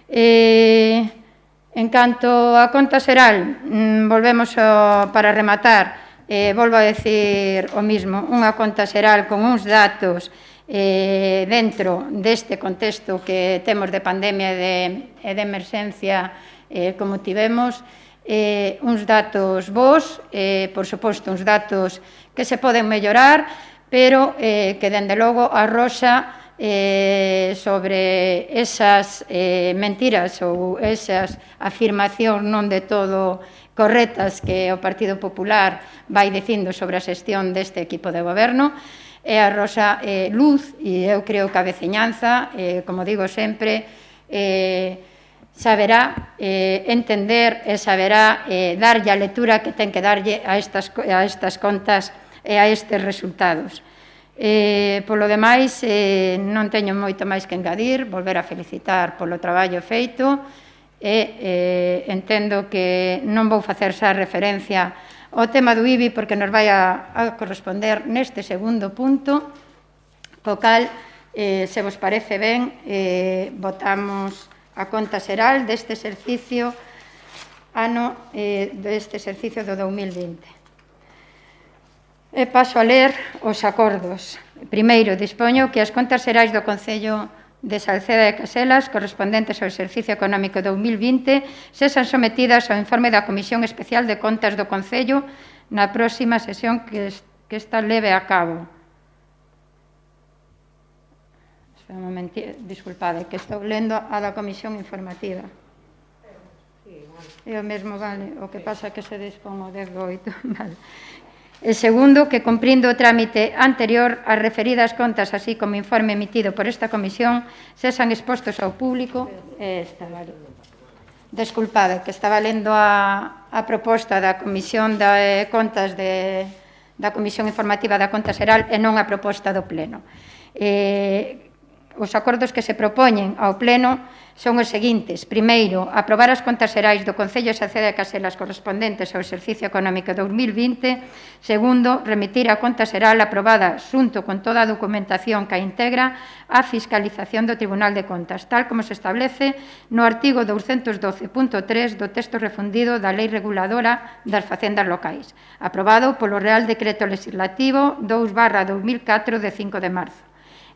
En canto a conta xeral, volvemos para rematar, volvo a decir o mismo, unha conta xeral con uns datos dentro deste contexto que temos de pandemia e de emerxencia como tivemos, uns datos bons, por suposto uns datos que se poden mellorar, pero que dende logo arroxa sobre esas mentiras ou esas afirmacións non de todo correctas que o Partido Popular vai dicindo sobre a xestión deste equipo de goberno, e arroxa luz, e eu creo que a veciñanza, como digo sempre, saberá entender e saberá darlle a lectura que ten que darlle a estas contas e a estes resultados. Polo demais, non teño moito máis que engadir, volver a felicitar polo traballo feito e entendo que non vou facer xa referencia ao tema do IBI porque nos vai a corresponder neste segundo punto, co cal, se vos parece ben, votamos a conta xeral deste exercicio ano deste exercicio do 2020. E paso a ler os acordos. Primeiro, dispoño que as contas xerais do Concello de Salceda de Caselas correspondentes ao exercicio económico 2020 sexan sometidas ao informe da Comisión Especial de Contas do Concello na próxima sesión que esta leve a cabo. Espera un momentito, disculpade, que estou lendo a da Comisión Informativa. É o mesmo, vale, o que pasa é que se dispón o 10/8, vale. E segundo, que cumprindo o trámite anterior, as referidas contas, así como informe emitido por esta comisión, sexan expostos ao público. Desculpade, que estaba lendo a proposta da Comisión de Contas da Comisión Informativa da Conta Xeral e non a proposta do Pleno. Os acordos que se propoñen ao Pleno son os seguintes. Primeiro, aprobar as contas xerais do Concello de Salceda de Caselas correspondentes ao exercicio económico 2020. Segundo, remitir a conta xeral aprobada xunto con toda a documentación que a integra a fiscalización do Tribunal de Contas, tal como se establece no artigo 212.3 do texto refundido da Lei Reguladora das Facendas Locais, aprobado polo Real Decreto Legislativo 2/2004 de 5 de marzo.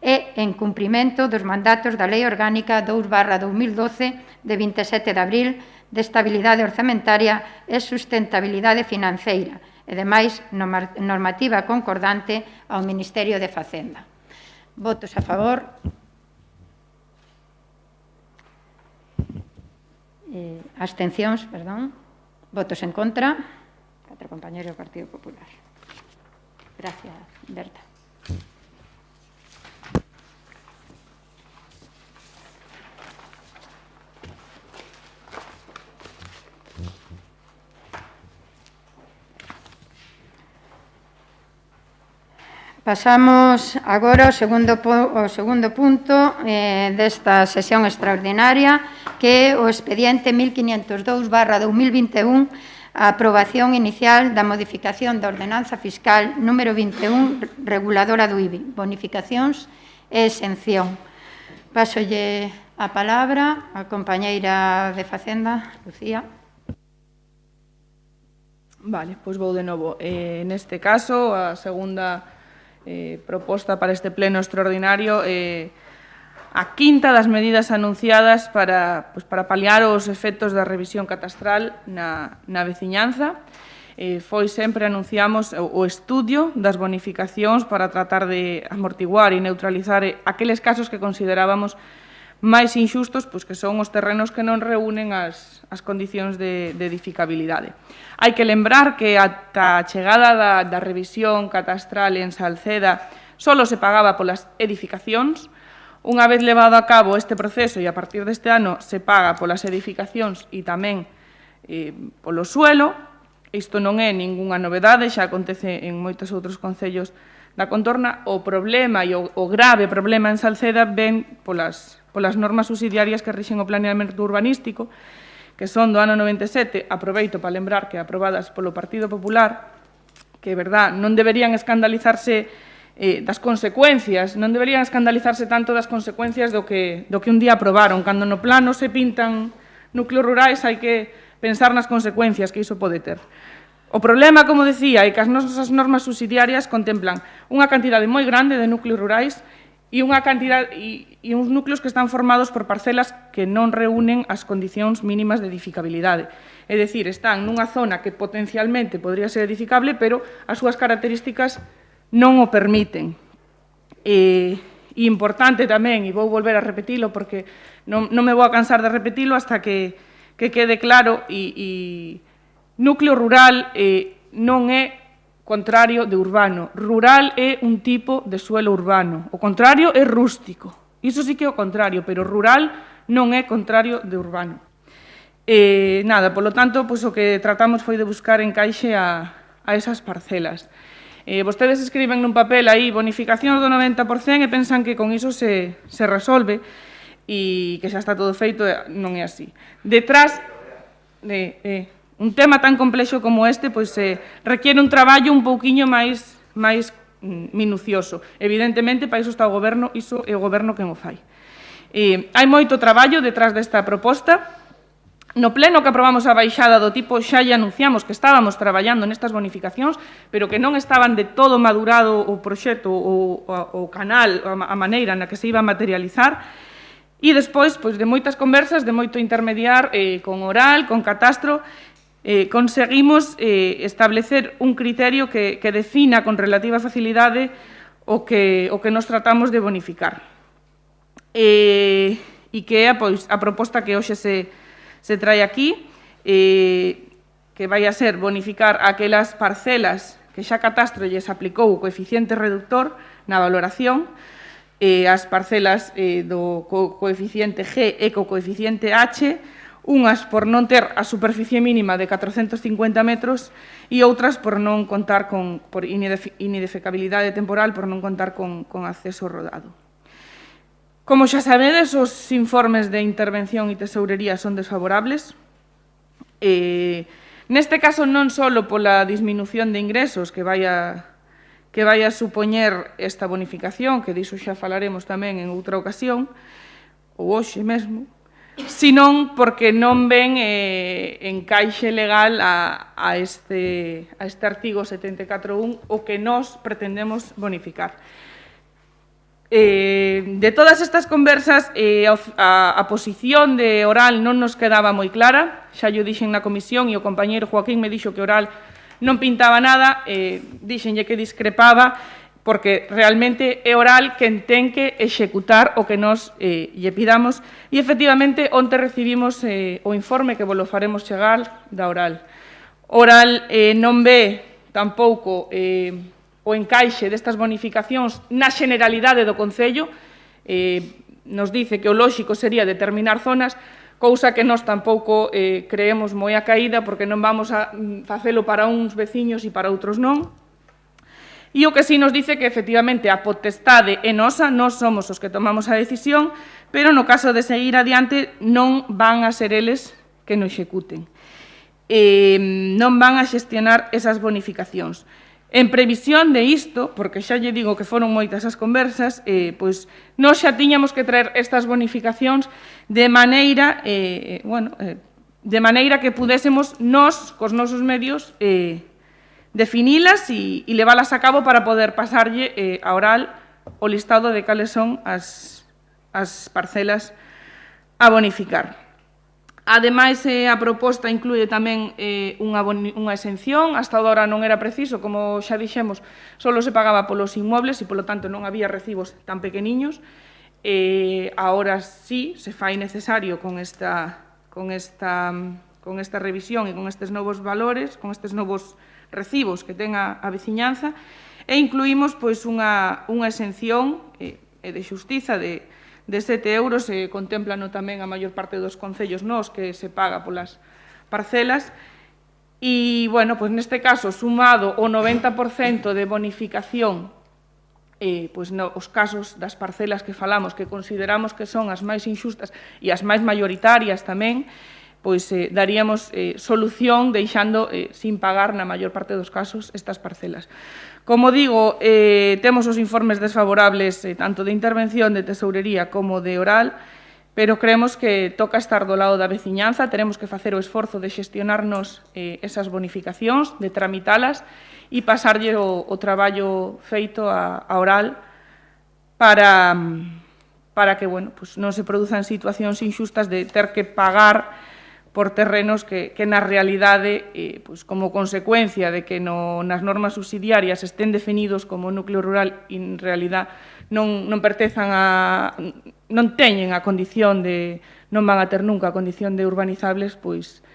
E en cumprimento dos mandatos da Lei Orgánica 2/2012 de 27 de abril de estabilidade orzamentaria e sustentabilidade financeira e, demais, normativa concordante ao Ministerio de Facenda. Votos a favor. Abstencións, perdón. Votos en contra. 4 compañeros do Partido Popular. Gracias, Berta. Pasamos agora ao segundo punto desta sesión extraordinaria, que é o expediente 1502/2021, a aprobación inicial da modificación da ordenanza fiscal número 21, reguladora do IBI, bonificacións e exención. Pasolle a palabra á compañeira de Facenda, Lucía. Vale, pois vou de novo. Neste caso, a segunda proposta para este pleno extraordinario, a quinta das medidas anunciadas para paliar os efectos da revisión catastral na veciñanza. Foi sempre anunciamos o estudio das bonificacións para tratar de amortiguar e neutralizar aqueles casos que considerábamos máis inxustos, pois que son os terrenos que non reúnen as condicións de edificabilidade. Hai que lembrar que ata a chegada da revisión catastral en Salceda só se pagaba polas edificacións. Unha vez levado a cabo este proceso e a partir deste ano se paga polas edificacións e tamén polo suelo. Isto non é ningunha novedade, xa acontece en moitos outros concellos da contorna. O problema e o grave problema en Salceda ven polas normas subsidiarias que rixen o planeamento urbanístico, que son do ano 97, aproveito para lembrar que aprobadas polo Partido Popular, que, verdad, non deberían escandalizarse das consecuencias, non deberían escandalizarse tanto das consecuencias do que un día aprobaron. Cando no plano se pintan núcleos rurais, hai que pensar nas consecuencias que iso pode ter. O problema, como decía, é que as nosas normas subsidiarias contemplan unha cantidade moi grande de núcleos rurais e uns núcleos que están formados por parcelas que non reúnen as condicións mínimas de edificabilidade. É dicir, están nunha zona que potencialmente podría ser edificable, pero as súas características non o permiten. E importante tamén, e vou volver a repetilo porque non me vou a cansar de repetilo hasta que quede claro, e núcleo rural non é contrario de urbano. Rural é un tipo de suelo urbano. O contrario é rústico. Iso sí que é o contrario, pero rural non é contrario de urbano. Nada, polo tanto, o que tratamos foi de buscar encaixe a esas parcelas. Vostedes escriben nun papel aí bonificacións do 90% e pensan que con iso se resolve e que xa está todo feito. Non é así. Detrás de un tema tan complexo como este, requiere un traballo un pouquiño máis minucioso. Evidentemente, para iso está o Goberno, iso é o Goberno quen o fai. Hai moito traballo detrás desta proposta. No pleno que aprobamos a baixada do tipo xa lle anunciamos que estábamos traballando nestas bonificacións, pero que non estaban de todo madurado o proxecto, o canal, a maneira na que se iba a materializar. E despois, pois, de moitas conversas, de moito intermediar con Oral, con Catastro, conseguimos establecer un criterio que defina con relativa facilidade o que nos tratamos de bonificar. E que é pois, a proposta que hoxe se trae aquí, que vai a ser bonificar aquelas parcelas que xa Catastro lles aplicou o coeficiente reductor na valoración, as parcelas do coeficiente G e co coeficiente H, unhas por non ter a superficie mínima de 450 metros e outras por non contar por inedefecabilidade temporal, por non contar con acceso rodado. Como xa sabedes, os informes de intervención e tesourería son desfavorables. Neste caso, non só pola disminución de ingresos que vai a supoñer esta bonificación, que diso xa falaremos tamén en outra ocasión, ou hoxe mesmo, senón porque non ven encaixe legal a este artigo 74.1 o que nós pretendemos bonificar. De todas estas conversas, a posición de Oral non nos quedaba moi clara, xa yo dixen na comisión e o compañeiro Joaquín me dixo que Oral non pintaba nada, dixenlle que discrepaba, porque realmente é Oral quen ten que executar o que nos lle pidamos, e efectivamente onte recibimos o informe que vos lo faremos chegar da Oral. Oral non ve tampouco o encaixe destas bonificacións na generalidade do Concello, nos dice que o lóxico sería determinar zonas, cousa que nós tampouco creemos moi acaída, porque non vamos a facelo para uns veciños e para outros non. E o que sí nos dice que, efectivamente, a potestade é nosa, nós somos os que tomamos a decisión, pero no caso de seguir adiante non van a ser eles que nos executen. Non van a xestionar esas bonificacións. En previsión de isto, porque xa lle digo que foron moitas as conversas, pois nós xa tiñamos que traer estas bonificacións de maneira que pudésemos nós, cos nosos medios, definilas e leválas a cabo para poder pasarlle a Oral o listado de cales son as parcelas a bonificar. Ademais, a proposta inclúe tamén unha exención. Hasta agora non era preciso, como xa dixemos, só se pagaba polos inmuebles e, polo tanto, non había recibos tan pequeniños. Agora sí se fai necesario con esta revisión e con estes novos valores, con estes novos recibos que ten a veciñanza, e incluímos unha exención de xustiza de 7 euros, contemplano tamén a maior parte dos concellos nós que se paga polas parcelas, e, bueno, pois neste caso, sumado o 90% de bonificación, pois os casos das parcelas que falamos, que consideramos que son as máis inxustas e as máis maioritarias tamén, pois daríamos solución deixando sin pagar na maior parte dos casos estas parcelas. Como digo, temos os informes desfavorables tanto de intervención, de tesourería como de Oral, pero creemos que toca estar do lado da veciñanza, teremos que facer o esforzo de xestionarnos esas bonificacións, de tramitalas e pasarlle o traballo feito a Oral para que non se produzan situacións inxustas de ter que pagar por terrenos que na realidade, como consecuencia de que nas normas subsidiarias estén definidos como núcleo rural e en realidad non teñen a condición de, non van a ter nunca a condición de urbanizables, pois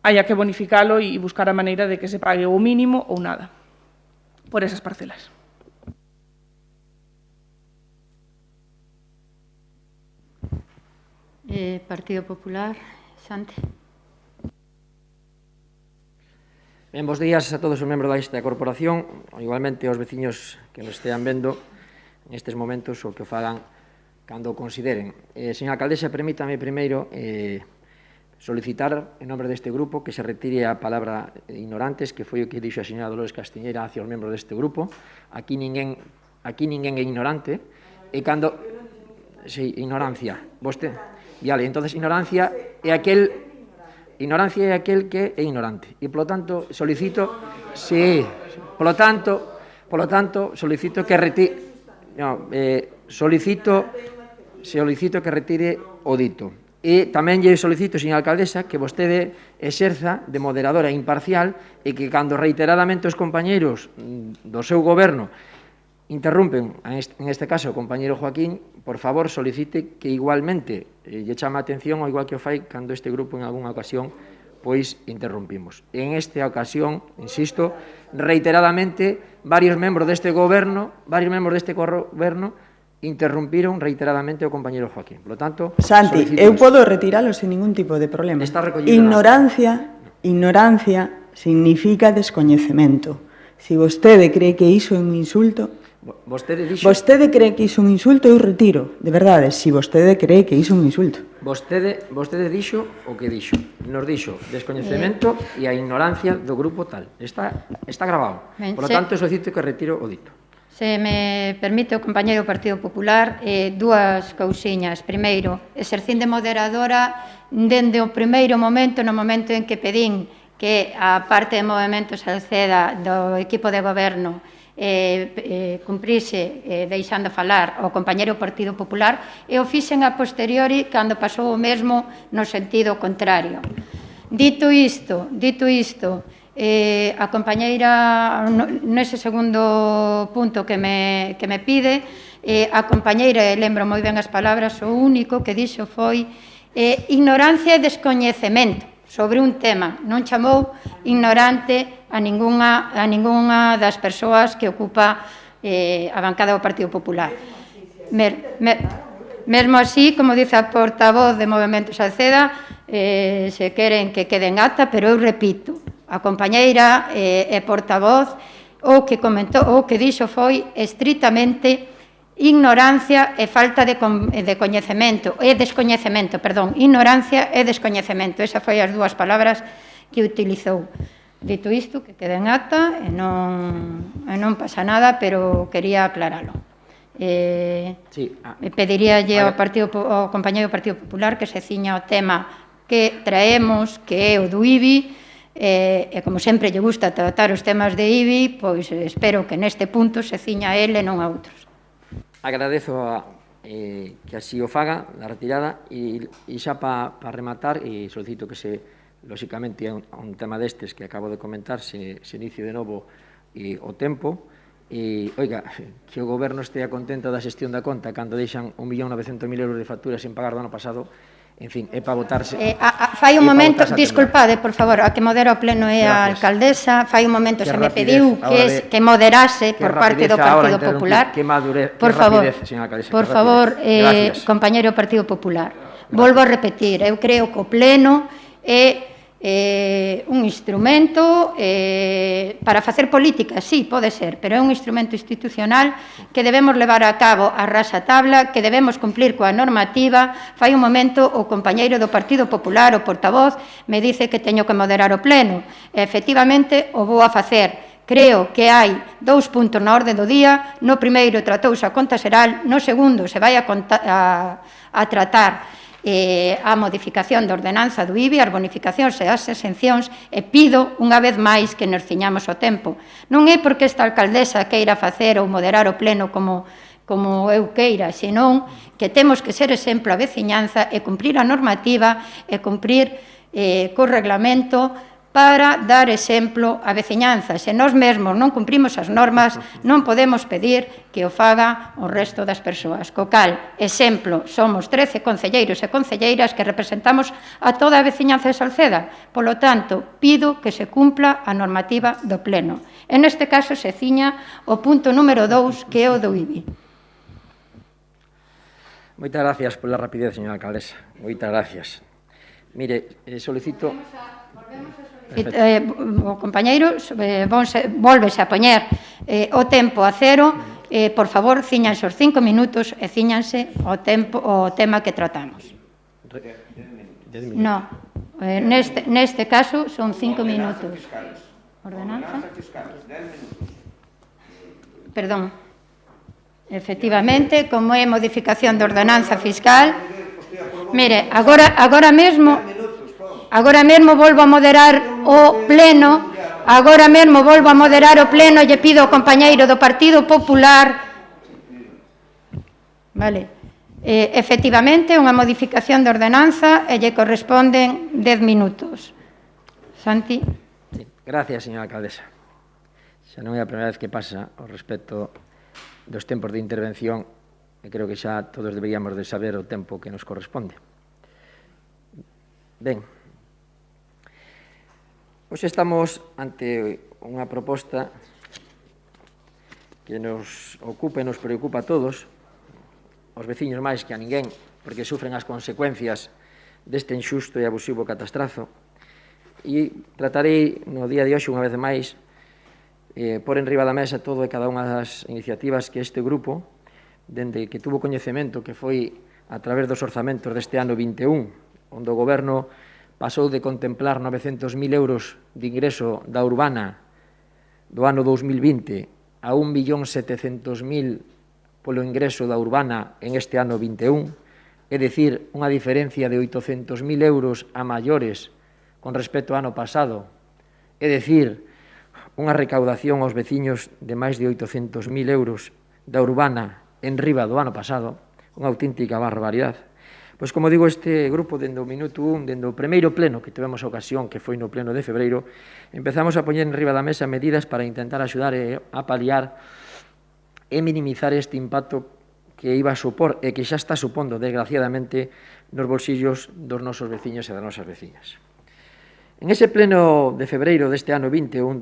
haya que bonificalo e buscar a maneira de que se pague o mínimo ou nada por esas parcelas. Partido Popular. Santi. Ben, bos días a todos os membros desta corporación, igualmente aos veciños que nos estean vendo nestes momentos o que o fagan cando o consideren. Señora alcaldesa, permítame primeiro solicitar en nombre deste grupo que se retire a palabra ignorantes, que foi o que dixo a señora Dolores Castiñeira hacia os membros deste grupo. Aquí ninguén é ignorante, e cando... Sí, ignorancia. Vostede... Vale, entonces ignorancia é aquel ignorancia é aquel que é ignorante. E, polo tanto, solicito... Sí, polo tanto, solicito que retire... No, solicito que retire o dito. E tamén lle solicito, señora alcaldesa, que vostede exerza de moderadora imparcial e que cando reiteradamente os compañeiros do seu goberno interrumpen, en este caso o compañeiro Joaquín, por favor solicite que igualmente lle chama a atención, ao igual que o fai cando este grupo en algunha ocasión pois interrumpimos. En esta ocasión, insisto, reiteradamente varios membros deste goberno interrumpiron reiteradamente o compañeiro Joaquín. Por lo tanto, Santi, eu podo retiralo sin ningún tipo de problema. Ignorancia significa descoñecemento. Si vostede cree que iso é un insulto, vostede cree que iso é un insulto, eu retiro, de verdade, si vostede cree que iso é un insulto. Vostede dixo o que dixo. Nos dixo descoñecemento e a ignorancia do grupo tal. Está grabado. Por lo tanto, solicito que retiro o dito. Se me permite o compañeiro do Partido Popular, dúas cousiñas. Primeiro, exercín de moderadora dende o primeiro momento, no momento en que pedín que a parte de Movemento Salceda do equipo de goberno cumprise deixando falar o compañeiro do Partido Popular, e o fixen a posteriori cando pasou o mesmo no sentido contrario. Dito isto, a compañeira, nese segundo punto que me pide, a compañeira, e lembro moi ben as palabras, o único que dixo foi ignorancia e descoñecemento sobre un tema. Non chamou ignorante a ningunha das persoas que ocupa a bancada do Partido Popular. Mesmo así, como dice a portavoz de Movemento Salceda, se queren que quede en acta, pero eu repito, a compañeira e portavoz o que comentou, o que dixo foi estritamente ignorancia e falta de coñecemento, descoñecemento, perdón, ignorancia e descoñecemento. Esas foi as dúas palabras que utilizou. Dito isto, que quede en acta e non pasa nada, pero quería aclaralo. Pediríalle ao compañeiro do Partido Popular que se ciña o tema que traemos, que é o do IBI, e como sempre lle gusta tratar os temas de IBI, pois espero que neste punto se ciña a ele e non a outros. Agradezo que así o faga, a retirada, e xa para rematar, e solicito que lóxicamente, un tema destes que acabo de comentar, se inicie de novo o tempo, e, oiga, que o goberno estea contento da xestión da conta cando deixan 1.900.000 euros de facturas sin pagar do ano pasado. En fin, é para votarse... Fai un momento, disculpade, por favor, a que modera o pleno é a alcaldesa, fai un momento se me pediu que moderase por parte do Partido Popular. Por favor, compañeiro do Partido Popular, volvo a repetir, eu creo que o pleno é un instrumento para facer política, sí, pode ser, pero é un instrumento institucional que debemos levar a cabo a raxatabla, que debemos cumplir coa normativa. Fai un momento o compañeiro do Partido Popular, o portavoz, me dice que teño que moderar o pleno. Efectivamente, o vou a facer. Creo que hai 2 puntos na orde do día. No primeiro tratouse a conta xeral, no segundo se vai a tratar a modificación da ordenanza do IBI, as bonificacións e as exencións, e pido unha vez máis que nos ciñamos o tempo. Non é porque esta alcaldesa queira facer ou moderar o pleno como eu queira, senón que temos que ser exemplo a veciñanza e cumprir a normativa e cumprir co reglamento para dar exemplo á veciñanza. Se nós mesmos non cumprimos as normas, non podemos pedir que o faga o resto das persoas. Co cal, exemplo, somos 13 concelleiros e concelleiras que representamos a toda a veciñanza de Salceda. Polo tanto, pido que se cumpla a normativa do pleno. En este caso, se ciña o punto número 2, que é o do IBI. Moitas gracias pola rapidez, señora alcaldesa. Moitas gracias. Mire, solicito... O compañeiro volvese a poñer o tempo a cero. Por favor, ciñanse os 5 minutos e ciñanse o tema que tratamos. No, neste caso son 5 minutos. Ordenanza? Perdón. Efectivamente, como é modificación de ordenanza fiscal, mire, agora mesmo... agora mesmo volvo a moderar o pleno, e lle pido ao compañeiro do Partido Popular, vale, efectivamente, unha modificación de ordenanza e lle corresponden 10 minutos. Santi. Sí, gracias, señora alcaldesa. Xa non é a primeira vez que pasa ao respecto dos tempos de intervención e creo que xa todos deberíamos de saber o tempo que nos corresponde. Ben, hoxe estamos ante unha proposta que nos ocupa e nos preocupa a todos, os veciños máis que a ninguén, porque sufren as consecuencias deste injusto e abusivo catastrazo. E tratarei no día de hoxe, unha vez máis, por enriba da mesa todo e cada unha das iniciativas que este grupo, dende que tuvo coñecemento, que foi a través dos orzamentos deste ano 21, onde o Goberno pasou de contemplar 900.000 euros de ingreso da urbana do ano 2020 a 1.700.000 polo ingreso da urbana en este ano 21, é dicir, unha diferencia de 800.000 euros a maiores con respecto ao ano pasado, é dicir, unha recaudación aos veciños de máis de 800.000 euros da urbana en riba do ano pasado, unha auténtica barbaridade. Pois, como digo, este grupo, dende o minuto 1, dende o primeiro pleno que tivemos a ocasión, que foi no pleno de febreiro, empezamos a poñer en riba da mesa medidas para intentar axudar a paliar e minimizar este impacto que iba a supor e que xa está supondo, desgraciadamente, nos bolsillos dos nosos veciños e das nosas veciñas. En ese pleno de febreiro deste ano 21,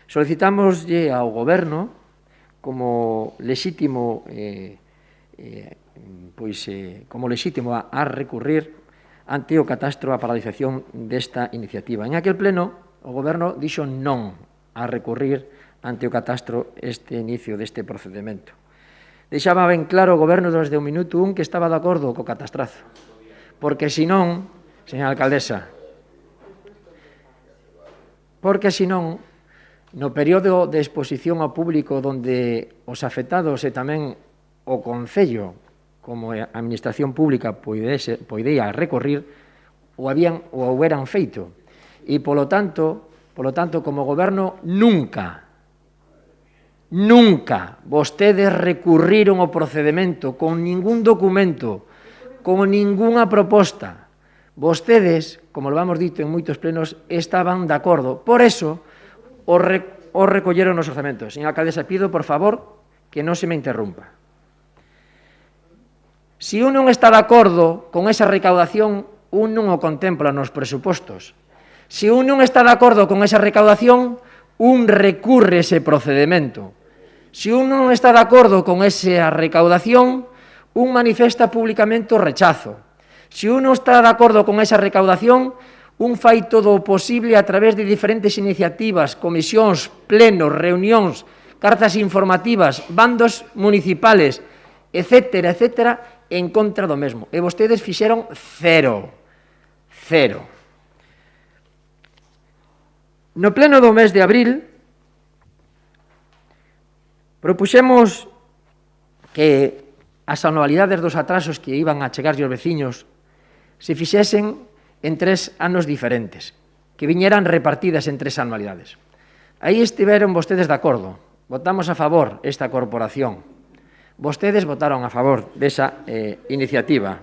solicitámoslle ao Goberno como lexítimo a recurrir ante o catastro a paralización desta iniciativa. En aquel pleno, o Goberno dixo non a recurrir ante o catastro este inicio deste procedimento. Deixaba ben claro o Goberno desde o minuto 1 que estaba de acordo co catastrazo, porque senón, señora alcaldesa, no período de exposición ao público onde os afectados e tamén o Concello, como a Administración Pública poidea recorrer, o houberan feito. E, polo tanto, como Goberno, nunca vostedes recurriron ao procedimento con ningún documento, con ningunha proposta. Vostedes, como lo hemos dito en moitos plenos, estaban de acordo. Por eso, os recolleron nos orzamentos. Señora alcaldesa, pido, por favor, que non se me interrumpa. Se un non está de acordo con esa recaudación, un non o contempla nos presupostos. Se un non está de acordo con esa recaudación, un recurre ese procedimento. Se un non está de acordo con esa recaudación, un manifesta públicamente o rechazo. Se un non está de acordo con esa recaudación, un fai todo o posible a través de diferentes iniciativas, comisións, plenos, reunións, cartas informativas, bandos municipales, etcétera, etcétera, en contra do mesmo. E vostedes fixeron cero. No pleno do mes de abril, propuxemos que as anualidades dos atrasos que iban a chegar aos veciños se fixesen en 3 anos diferentes, que viñeran repartidas en 3 anualidades. Aí estiveron vostedes de acordo. Votamos a favor esta corporación. Vostedes votaron a favor desa iniciativa.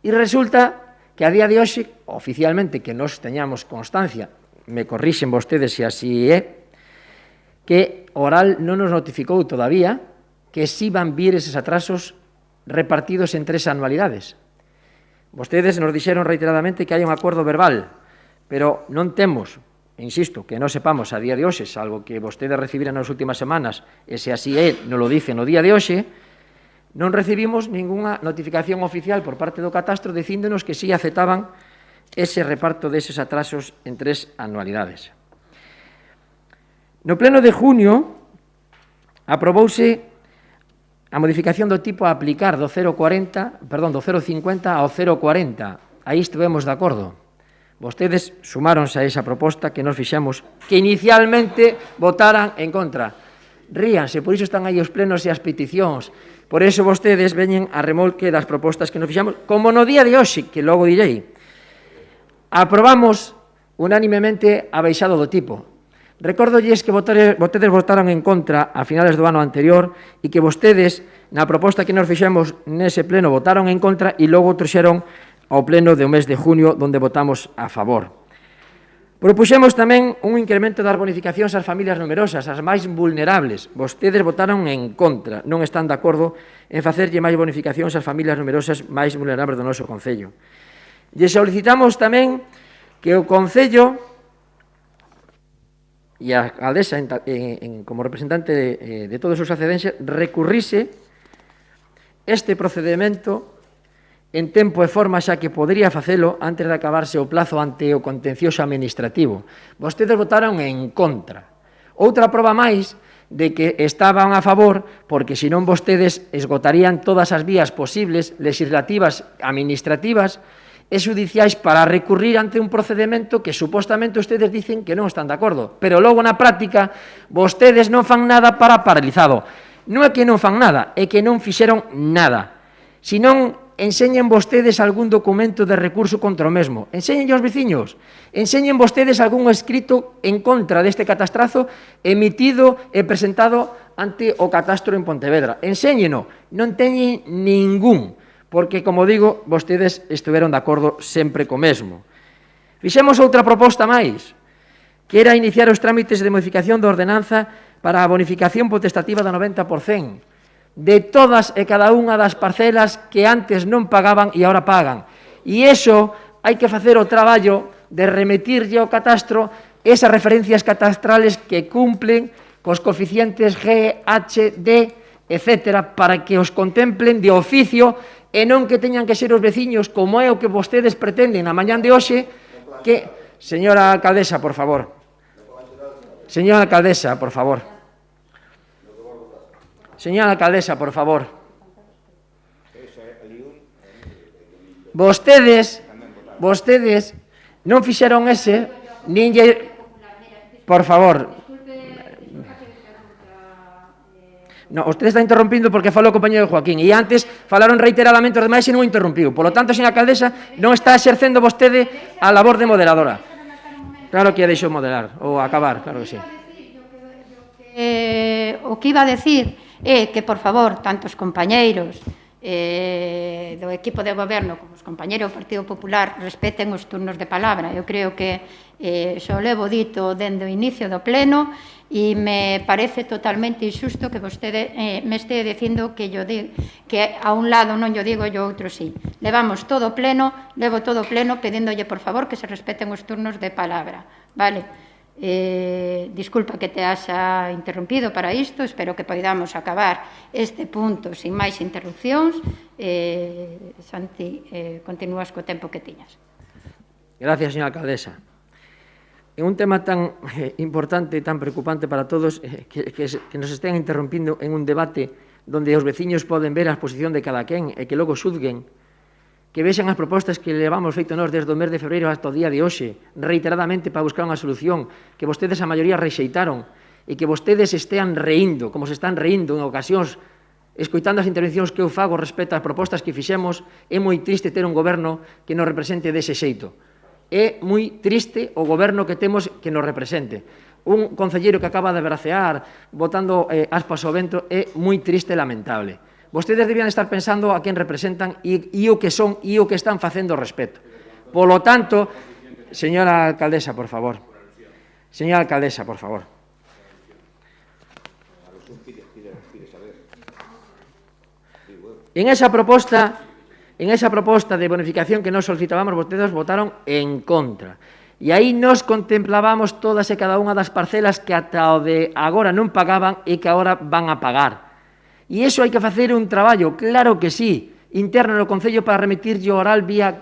E resulta que a día de hoxe, oficialmente, que nos teñamos constancia, me corrixen vostedes se así é, que Oral non nos notificou todavía que si van vir eses atrasos repartidos en 3 anualidades. Vostedes nos dixeron reiteradamente que hai un acordo verbal, pero non temos, insisto, que non sepamos a día de hoxe, salvo que vostedes recibiran nas últimas semanas, e se así é, non lo dicen no día de hoxe, non recibimos ninguna notificación oficial por parte do catastro dicíndonos que sí aceptaban ese reparto deses atrasos en 3 anualidades. No pleno de junio aprobouse a modificación do tipo a aplicar do 0,50 ao 0,40. Aí estivemos de acordo. Vostedes sumáronse a esa proposta que nos fixemos, que inicialmente votaran en contra. Ríanse, por iso están aí os plenos e as peticións. Por iso vostedes veñen a remolque das propostas que nos fixamos, como no día de hoxe, que logo direi. Aprobamos unánimemente a baixado do tipo. Recórdolles que vostedes votaron en contra a finales do ano anterior e que vostedes, na proposta que nos fixemos nese pleno, votaron en contra e logo trouxeron ao pleno do mes de junio, onde votamos a favor. Propuxemos tamén un incremento das bonificacións ás familias numerosas, as máis vulnerables. Vostedes votaron en contra, non están de acordo en facerlle máis bonificacións ás familias numerosas máis vulnerables do noso Concello. Lle solicitamos tamén que o Concello e a alcaldesa como representante de todos os acedentes recurrise este procedimento en tempo e forma, xa que podría facelo antes de acabarse o plazo ante o contencioso administrativo. Vostedes votaron en contra. Outra proba máis de que estaban a favor, porque senón vostedes esgotarían todas as vías posibles, legislativas, administrativas e xudiciais para recurrir ante un procedimento que supostamente ustedes dicen que non están de acordo, pero logo na práctica vostedes non fan nada para paralizado. Non é que non fan nada, é que non fixeron nada. Se non enseñen vostedes algún documento de recurso contra o mesmo, enseñen aos veciños, enseñen vostedes algún escrito en contra deste catastrazo emitido e presentado ante o catastro en Pontevedra. Enséñeno, non teñen ningún, porque, como digo, vostedes estiveron de acordo sempre co mesmo. Fixemos outra proposta máis, que era iniciar os trámites de modificación da ordenanza para a bonificación potestativa do 90% de todas e cada unha das parcelas que antes non pagaban e agora pagan. E iso hai que facer o traballo de remitirlle ao catastro esas referencias catastrales que cumplen cos coeficientes G, H, D, etc., para que os contemplen de oficio e non que teñan que ser os veciños, como é o que vostedes pretenden na mañán de hoxe, que... Señora alcaldesa, por favor. Señora alcaldesa, por favor. Señora alcaldesa, por favor. Vostedes non fixeron ese, nin lle... Por favor. No, usted está interrompindo porque falou o compañero Joaquín e antes falaron reiteradamente os demais e non interrompiu. Por lo tanto, señora alcaldesa, non está exercendo vostede a labor de moderadora. Claro que a deixou moderar ou acabar, claro que sí. O que iba a decir é que, por favor, tanto os compañeiros do equipo de goberno como os compañeros do Partido Popular respeten os turnos de palabra. Eu creo que xo levo dito dende o inicio do pleno e me parece totalmente injusto que vostede me este dicindo que a un lado non yo digo e o outro sí. Levo todo o pleno pedíndolle, por favor, que se respeten os turnos de palabra. Vale? Disculpa que te haxa interrompido para isto, espero que podamos acabar este punto sin máis interrupcións. Santi, continúas co tempo que tiñas. Gracias, señora alcaldesa. É un tema tan importante e tan preocupante para todos que nos estén interrompindo en un debate donde os veciños poden ver a exposición de cada quen e que logo xudguen, que vexan as propostas que levamos feito nós desde o mes de febreiro hasta o día de hoxe, reiteradamente para buscar unha solución, que vostedes a maioría rexeitaron e que vostedes estean reindo, como se están reindo en ocasións, escoitando as intervencións que eu fago respecto ás propostas que fixemos. É moi triste ter un goberno que nos represente dese xeito. É moi triste o goberno que temos que nos represente. Un concelleiro que acaba de bracear, botando aspas ao vento, é moi triste e lamentable. Vostedes debían estar pensando a quen representan e o que son e o que están facendo ao respecto. Polo tanto, señora alcaldesa, por favor. Señora alcaldesa, por favor. En esa proposta de bonificación que nos solicitábamos, vostedes votaron en contra. E aí nos contemplábamos todas e cada unha das parcelas que ata o de agora non pagaban e que agora van a pagar. E iso hai que facer un traballo, claro que sí, interno no Concello para remitirlle oral vía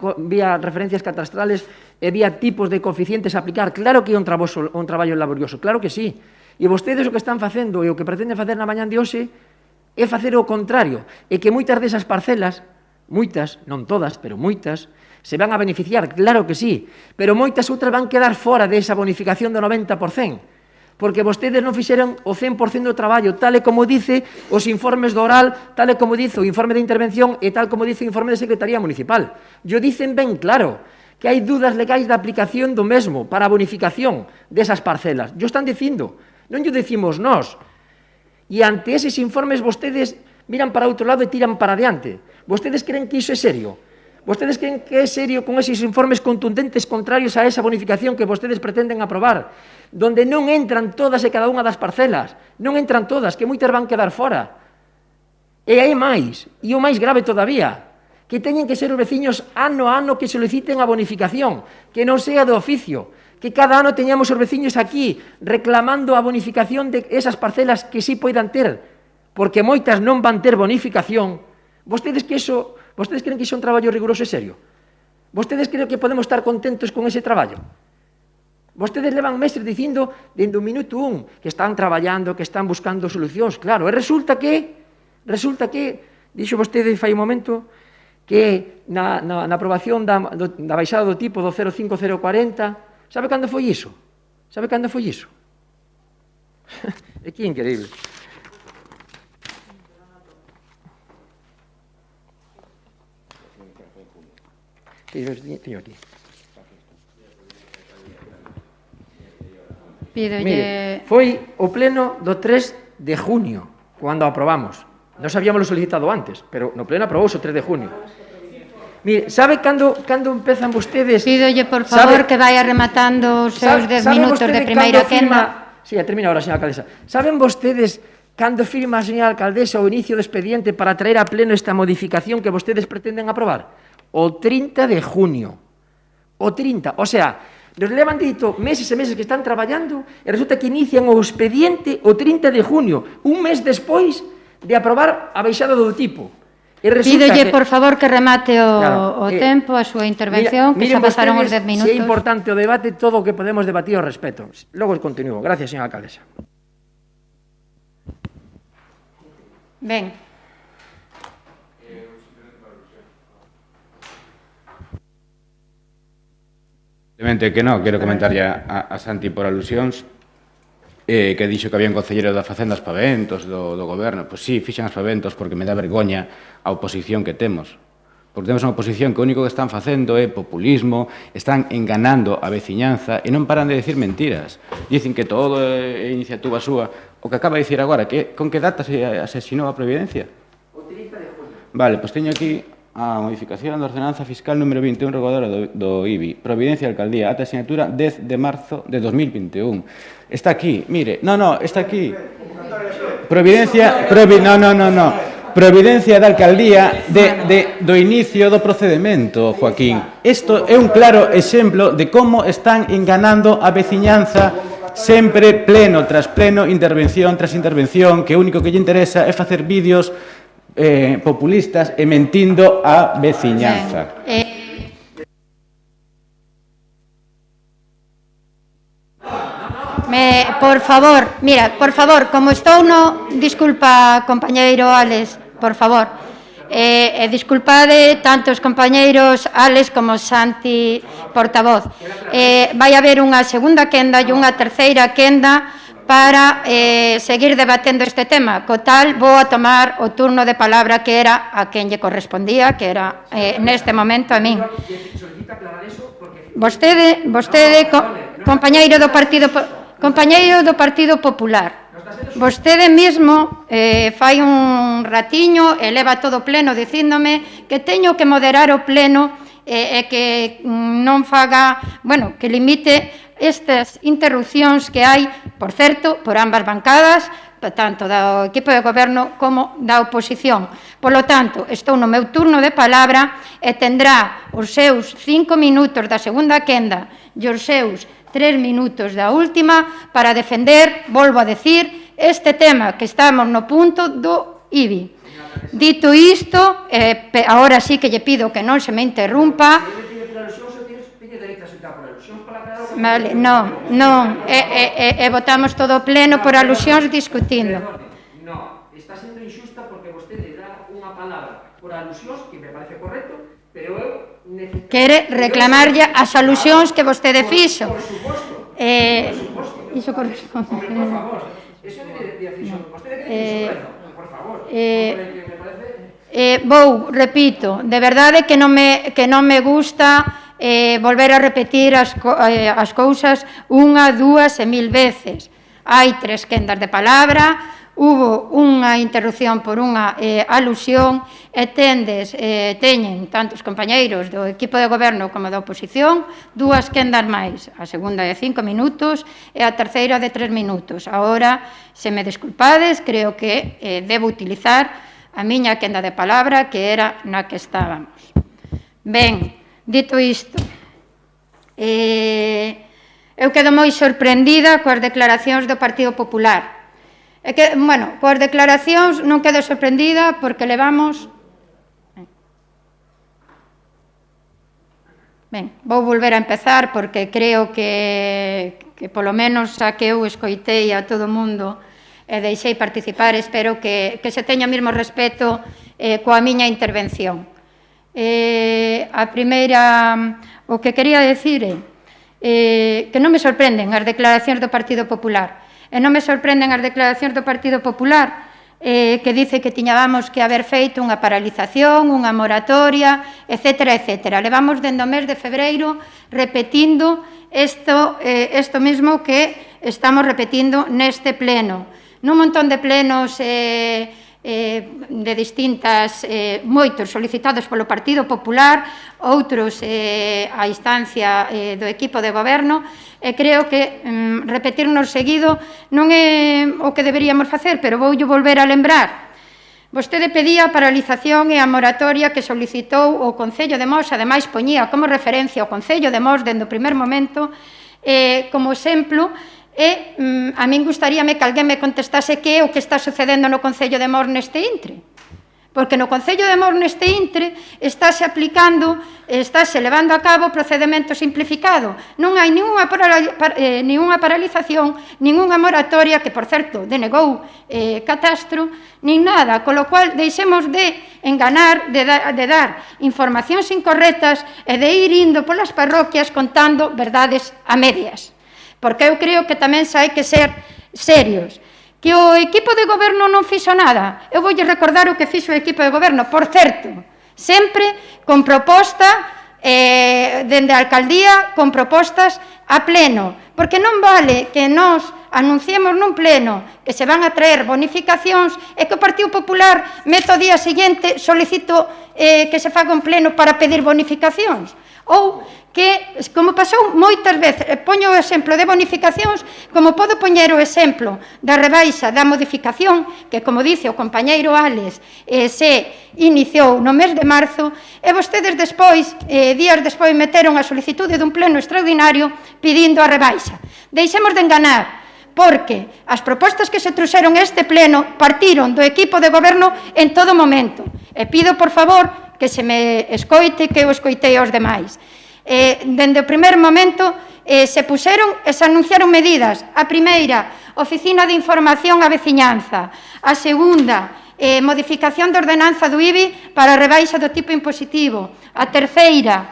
referencias catastrales e vía tipos de coeficientes a aplicar. Claro que é un traballo laborioso, claro que sí. E vostedes o que están facendo e o que pretenden facer na mañán de hoxe é facer o contrario, e que moitas desas parcelas, moitas, non todas, pero moitas, se van a beneficiar, claro que sí, pero moitas outras van quedar fora desa bonificación do 90%, porque vostedes non fixeron o 100% do traballo, tal e como dice os informes do oral, tal e como dice o informe de intervención e tal como dice o informe de Secretaría Municipal. Yo dicen ben claro, que hai dudas legais da aplicación do mesmo para a bonificación desas parcelas. Yo están dicindo, non yo decimos nós. E ante eses informes vostedes miran para outro lado e tiran para adiante. Vostedes creen que iso é serio? Vostedes creen que é serio con eses informes contundentes contrarios a esa bonificación que vostedes pretenden aprobar, donde non entran todas e cada unha das parcelas, non entran todas, que moitas van quedar fora. E hai máis, e o máis grave todavía, que teñen que ser os veciños ano a ano que soliciten a bonificación, que non sea de oficio, que cada ano teñamos os veciños aquí reclamando a bonificación de esas parcelas que sí poidan ter, porque moitas non van ter bonificación. Vostedes creen que iso é un traballo riguroso e serio? Vostedes creen que podemos estar contentos con ese traballo? Vostedes levan meses dicindo, dende o minuto 1, que están traballando, que están buscando solucións, claro, e resulta que, dixo vostede fai un momento, que na aprobación da baixada do tipo do 05040, sabe cando foi iso? Sabe cando foi iso? É que é increíble. Teño aquí. Mire, foi o pleno do 3 de junio, cando aprobamos. Non sabíamos solicitado antes, pero no pleno aprobouse o 3 de junio. Mire, sabe cando empezan vostedes... Pídolle, por favor, que vaya rematando os seus 10 minutos de primeira quenda. Sí, termina ahora, señora alcaldesa. Saben vostedes cando firma a señora alcaldesa o inicio do expediente para traer a pleno esta modificación que vostedes pretenden aprobar? O 30 de junio. O 30, o sea, nos levan dito meses e meses que están traballando e resulta que inician o expediente o 30 de junio, un mes despois de aprobar a baixada do tipo. Pídolle, por favor, que remate o tempo, a súa intervención, que xa pasaron os 10 minutos. Se é importante o debate, todo o que podemos debatir ao respecto. Logo continúo. Gracias, señora alcaldesa. Ben. Simplemente que non, quero comentarlle a Santi por alusións, que dixo que había un concelleiro da Facenda aos paventos do goberno. Pois sí, fixen os paventos porque me dá vergoña a oposición que temos. Porque temos unha oposición que o único que están facendo é populismo, están enganando a veciñanza e non paran de decir mentiras. Dicen que todo é iniciativa súa. O que acaba de dicir agora, con que data se asesinou a Providencia? O 30 de junio. Vale, pois teño aquí a modificación da ordenanza fiscal número 21 reguladora do IBI. Providencia de Alcaldía, ata asignatura 10 de marzo de 2021. Está aquí, mire, está aquí. Providencia da Alcaldía do inicio do procedimento, Joaquín. Isto é un claro exemplo de como están enganando a veciñanza sempre pleno tras pleno, intervención tras intervención, que o único que lle interesa é facer vídeos populistas e mentindo a veciñanza. Por favor, como estou no... Disculpa, compañeiro Alex, por favor. Disculpade tanto os compañeiros Alex como Santi, portavoz. Vai haber unha segunda quenda e unha terceira quenda para seguir debatendo este tema. Co tal, vou a tomar o turno de palabra que era a quen lle correspondía, que era neste momento a min. Vostede, compañeiro do Partido Popular, vostede mesmo fai un ratiño e leva todo o pleno dicíndome que teño que moderar o pleno e que non faga, que limite estas interrupcións que hai, por certo, por ambas bancadas, tanto do equipo de goberno como da oposición. Por lo tanto, estou no meu turno de palabra e tendrá os seus 5 minutos da segunda quenda e os seus 3 minutos da última para defender, volvo a decir, este tema que estamos no punto do IBI. Dito isto, agora sí que lle pido que non se me interrumpa. Vale, non, votamos todo o pleno por alusións discutindo. No, está sendo injusta porque vostede dá unha palabra por alusións que me parece correcto, pero eu necesito... Quere reclamarlle as alusións que vostede fixo. Por suposto. Iso corresponde. Por favor, eso debe decir, vostede quere dicir, por favor. Repito, de verdade que non me gusta volver a repetir as cousas unha, dúas e 1000 veces. Hai 3 quendas de palabra, hubo unha interrupción por unha alusión e teñen tanto os compañeiros do equipo de goberno como da oposición 2 quendas máis, a segunda de 5 minutos e a terceira de 3 minutos. Agora, se me desculpades, creo que debo utilizar a miña quenda de palabra que era na que estábamos. Ben, dito isto, eu quedo moi sorprendida coas declaracións do Partido Popular. Coas declaracións non quedo sorprendida porque levamos... Ben, vou volver a empezar porque creo que polo menos a que eu escoitei a todo o mundo e deixei participar, espero que se teña o mesmo respeto coa miña intervención. A primeira, o que quería decir é que non me sorprenden as declaracións do Partido Popular. E non me sorprenden as declaracións do Partido Popular que dice que tiñamos que haber feito unha paralización, unha moratoria, etcétera, etcétera. Levamos dende o mes de febreiro repetindo isto mesmo que estamos repetindo neste pleno. Nun montón de plenos de distintas, moitos solicitados polo Partido Popular, outros a instancia do equipo de goberno, e creo que repetirnos seguido non é o que deberíamos facer, pero voulle volver a lembrar. Vostede pedía a paralización e a moratoria que solicitou o Concello de Mos, ademais poñía como referencia o Concello de Mos dende o primer momento, como exemplo, e a min gustaríame que alguén me contestase que é o que está sucedendo no Concello de Mos neste intre. Porque no Concello de Mos neste intre estáse aplicando, estáse levando a cabo o procedemento simplificado. Non hai ninguna paralización, ninguna moratoria, que, por certo, denegou Catastro, nin nada, con lo cual deixemos de enganar, de dar informacións incorrectas e de ir indo polas parroquias contando verdades a medias. Porque eu creo que tamén hai que ser serios. Que o equipo de goberno non fixo nada. Eu voulle recordar o que fixo o equipo de goberno. Por certo, sempre con proposta dende a alcaldía, con propostas a pleno. Porque non vale que nós anunciemos nun pleno que se van a traer bonificacións e que o Partido Popular meta o día seguinte solicito que se faga un pleno para pedir bonificacións. Ou que, como pasou moitas veces, poño o exemplo de bonificacións, como podo poñer o exemplo da rebaixa da modificación, que, como dice o compañeiro Alex, se iniciou no mes de marzo, e vostedes despois, días despois, meteron a solicitude dun pleno extraordinario pedindo a rebaixa. Deixemos de enganar, porque as propostas que se trouxeron este pleno partiron do equipo de goberno en todo momento. E pido, por favor, que se me escoite, que eu escoitei aos demais. Dende o primer momento se puxeron e se anunciaron medidas. A primeira, Oficina de Información á Veciñanza. A segunda, modificación da ordenanza do IBI para a rebaixa do tipo impositivo. A terceira,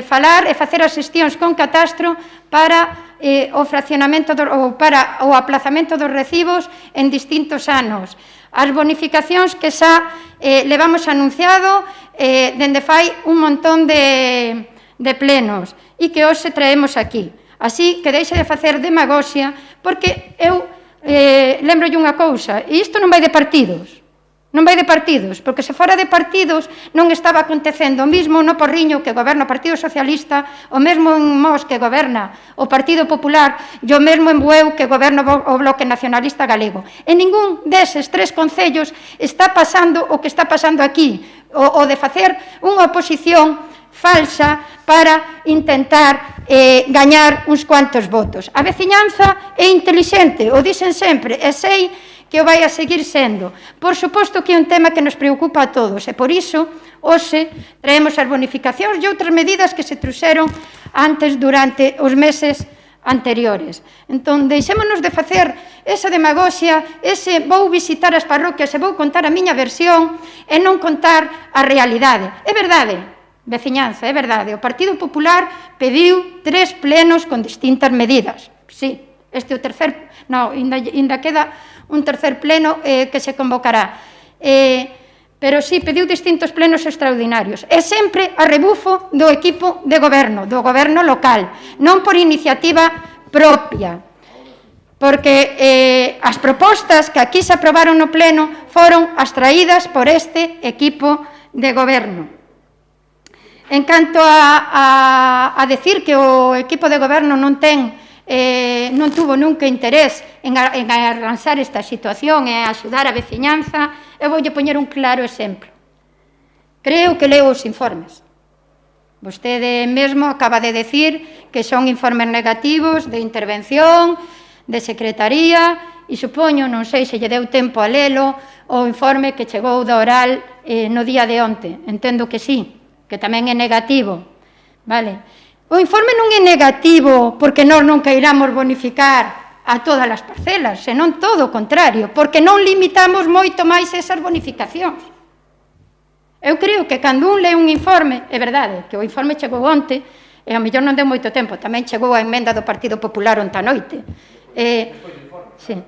falar e facer as xestións con Catastro para o fraccionamento ou para o aplazamento dos recibos en distintos anos. As bonificacións que xa levamos anunciado dende fai un montón de plenos e que hoxe traemos aquí. Así que deixe de facer demagoxia, porque eu lembrolle unha cousa, e isto non vai de partidos. Non vai de partidos, porque se fora de partidos non estaba acontecendo o mesmo no Porriño que goberna o Partido Socialista, o mesmo en Mos que goberna o Partido Popular e o mesmo en Bueu que goberna o Bloque Nacionalista Galego. En ningún deses 3 concellos está pasando o que está pasando aquí, o de facer unha oposición falsa para intentar gañar uns cuantos votos. A veciñanza é intelixente, o dicen sempre, e sei que o vai a seguir sendo. Por suposto que é un tema que nos preocupa a todos, e por iso, hoxe, traemos as bonificacións e outras medidas que se trouxeron antes durante os meses anteriores. Entón, deixémonos de facer esa demagoxia, ese vou visitar as parroquias e vou contar a miña versión e non contar a realidade. É verdade, veciñanza, é verdade. O Partido Popular pediu 3 plenos con distintas medidas. Sí, este é o tercer... Non, ainda queda un tercer pleno que se convocará. pero sí pediu distintos plenos extraordinarios, e sempre a rebufo do equipo de goberno local, non por iniciativa propia, porque as propostas que aquí se aprobaron no pleno foron as traídas por este equipo de goberno. En canto a decir que o equipo de goberno non tuvo nunca interés en arranxar esta situación e axudar a veciñanza, eu voulle poñer un claro exemplo. Creo que leo os informes. Vostede mesmo acaba de decir que son informes negativos de intervención, de secretaría, e supoño, non sei se lle deu tempo a lelo, o informe que chegou da oral no día de onte. Entendo que sí, que tamén é negativo. Vale. O informe non é negativo porque nós non queiramos bonificar a todas as parcelas, senón todo o contrario, porque non limitamos moito máis esas bonificacións. Eu creo que cando un lee un informe, é verdade, que o informe chegou onte, e ao mellor non deu moito tempo, tamén chegou a emenda do Partido Popular onte a noite. Sí.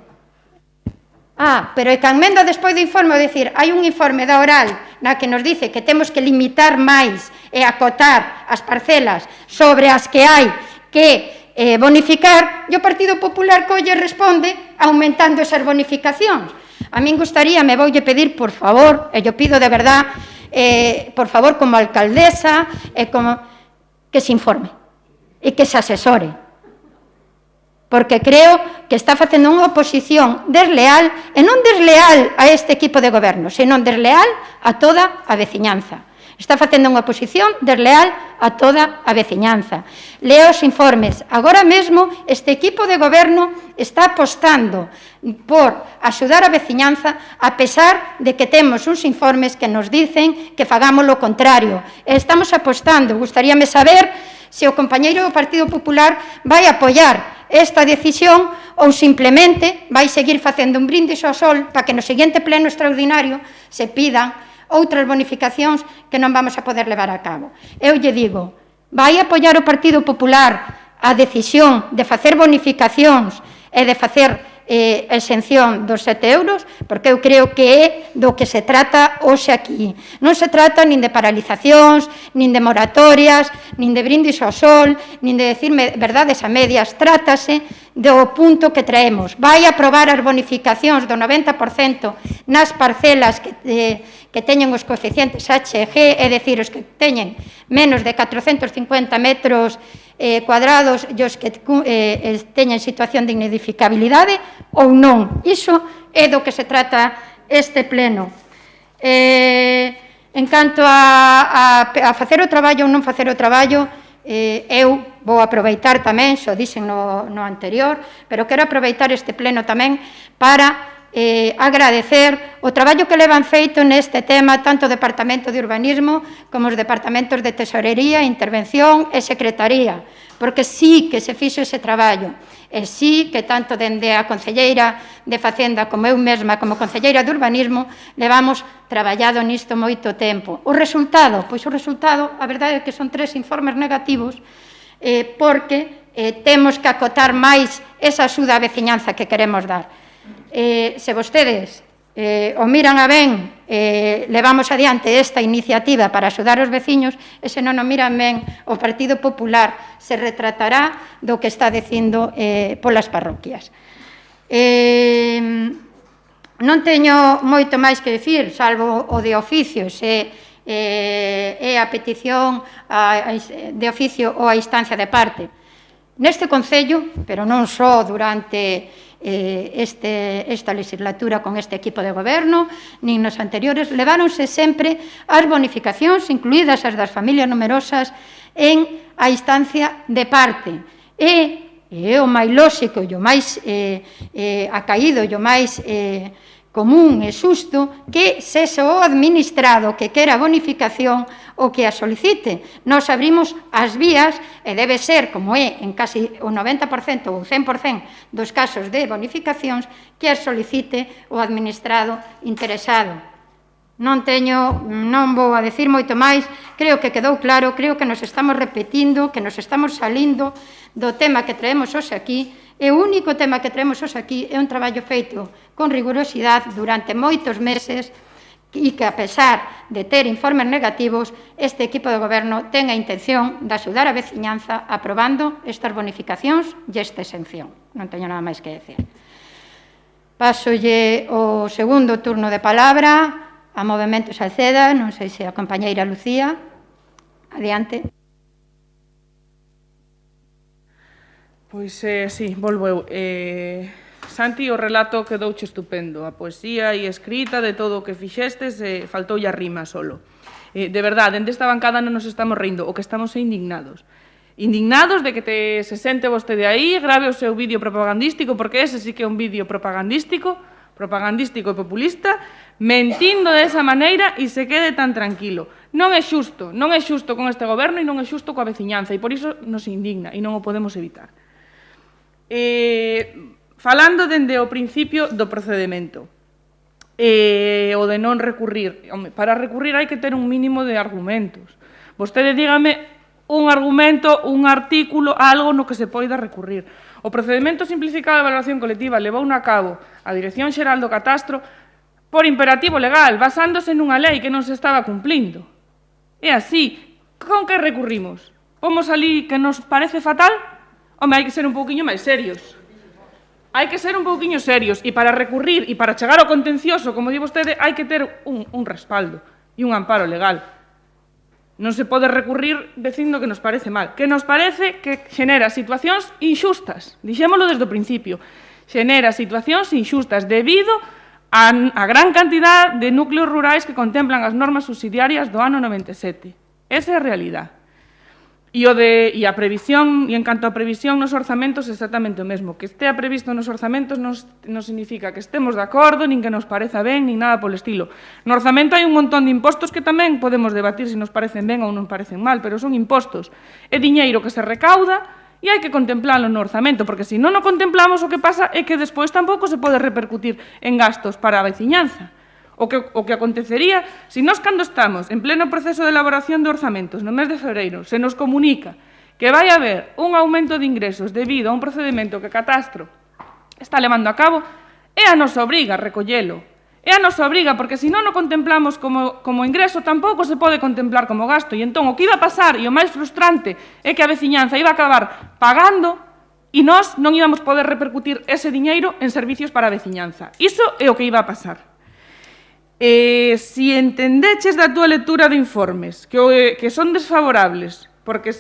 Pero é que a emenda despois do informe, é dicir, hai un informe da oral na que nos dice que temos que limitar máis e acotar as parcelas sobre as que hai que bonificar, e o Partido Popular colle e responde aumentando esas bonificacións. A min gustaría, me voulle pedir, por favor, e yo pido de verdad, por favor, como alcaldesa, que se informe e que se asesore, porque creo que está facendo unha oposición desleal, e non desleal a este equipo de goberno, senón desleal a toda a veciñanza. Está facendo unha oposición desleal a toda a veciñanza. Lea os informes. Agora mesmo, este equipo de goberno está apostando por axudar a veciñanza, a pesar de que temos uns informes que nos dicen que fagamos lo contrario. Estamos apostando. Gustaríame saber se o compañeiro do Partido Popular vai apoiar esta decisión ou simplemente vai seguir facendo un brindis ao sol para que no seguinte pleno extraordinario se pidan outras bonificacións que non vamos a poder levar a cabo. Eu lle digo, vai apoiar o Partido Popular a decisión de facer bonificacións e de facer exención dos 7 euros, porque eu creo que é do que se trata hoxe aquí. Non se trata nin de paralizacións, nin de moratorias, nin de brindis ao sol, nin de decirme verdades a medias. Trátase do punto que traemos. Vai aprobar as bonificacións do 90% nas parcelas que teñen os coeficientes HG, é dicir, os que teñen menos de 450 metros cuadrados e os que teñen situación de inedificabilidade ou non. Iso é do que se trata este pleno. En canto a facer o traballo ou non facer o traballo, eu vou aproveitar tamén, xo dixen no anterior, pero quero aproveitar este pleno tamén para agradecer o traballo que levan feito neste tema tanto o Departamento de Urbanismo como os Departamentos de Tesorería, Intervención e Secretaría, porque sí que se fixo ese traballo, e sí que tanto dende a Concelleira de Facenda como eu mesma, como Concelleira de Urbanismo, levamos traballado nisto moito tempo. O resultado? Pois o resultado, a verdade é que son 3 informes negativos, porque temos que acotar máis esa axuda á veciñanza que queremos dar. Se vostedes o miran a ben, levamos adiante esta iniciativa para axudar os veciños, e se non o miran ben, o Partido Popular se retratará do que está dicindo polas parroquias. Non teño moito máis que dicir, salvo o de oficios, e a petición de oficio ou a instancia de parte. Neste Concello, pero non só durante esta legislatura con este equipo de goberno, nin nos anteriores, leváronse sempre as bonificacións, incluídas as das familias numerosas, en a instancia de parte. E o máis lóxico, e o máis acaído, e o máis común e xusto que sexa o administrado que quera bonificación o que a solicite. Nos abrimos as vías e debe ser, como é en casi o 90% ou 100% dos casos de bonificacións, que a solicite o administrado interesado. Non vou a decir moito máis, creo que quedou claro, creo que nos estamos repetindo, que nos estamos salindo do tema que traemos hoxe aquí. E o único tema que traemos hoxe aquí é un traballo feito con rigurosidade durante moitos meses, e que, a pesar de ter informes negativos, este equipo de goberno ten a intención de axudar a veciñanza aprobando estas bonificacións e esta exención. Non teño nada máis que decir. Pasolle o segundo turno de palabra a Movemento Salceda, non sei se a compañeira Lucía. Adiante. Pois, sí, volvo eu. Santi, o relato quedouche estupendo. A poesía e escrita de todo o que fixestes, faltoulle a rima solo. De verdade, dende esta bancada non nos estamos rindo, o que estamos é indignados. Indignados de que se sente vostede aí, grave o seu vídeo propagandístico, porque ese sí que é un vídeo propagandístico e populista, mentindo desa maneira e se quede tan tranquilo. Non é xusto con este goberno e non é xusto coa veciñanza, e por iso nos indigna e non o podemos evitar. Falando dende o principio do procedimento, o de non recurrir. Para recurrir hai que ter un mínimo de argumentos. Vostede dígame un argumento, un artículo, algo no que se poida recurrir. O procedimento simplificado de evaluación colectiva levou a cabo a Dirección Xeral do Catastro por imperativo legal, basándose nunha lei que non se estaba cumplindo. É así. Con que recurrimos? Pomos ali que nos parece fatal? Home, hai que ser un pouquiño máis serios. Hai que ser un pouquiño serios, e para recurrir e para chegar ao contencioso, como di vostede, hai que ter un respaldo e un amparo legal. Non se pode recurrir dicindo que nos parece mal, que nos parece que xenera situacións inxustas, dixémolo desde o principio, xenera situacións inxustas debido a gran cantidad de núcleos rurais que contemplan as normas subsidiarias do ano 97. Esa é a realidade. E a previsión, e en canto a previsión nos orzamentos, exactamente o mesmo. Que estea previsto nos orzamentos non significa que estemos de acordo, nin que nos pareza ben, nin nada polo estilo. No orzamento hai un montón de impostos que tamén podemos debatir se nos parecen ben ou non parecen mal, pero son impostos. É diñeiro que se recauda e hai que contemplalo no orzamento, porque se non o contemplamos, o que pasa é que despois tampouco se pode repercutir en gastos para a veciñanza. O que acontecería se nós, cando estamos en pleno proceso de elaboración de orzamentos no mes de febreiro, se nos comunica que vai haber un aumento de ingresos debido a un procedimento que Catastro está levando a cabo, é a nosa obriga recollelo. É a nosa obriga, porque se non o contemplamos como ingreso, tampouco se pode contemplar como gasto. E entón, o que iba a pasar, e o máis frustrante, é que a veciñanza iba a acabar pagando e nós non íbamos poder repercutir ese diñeiro en servicios para a veciñanza. Iso é o que iba a pasar. Si entendeches da túa lectura de informes que son desfavorables porque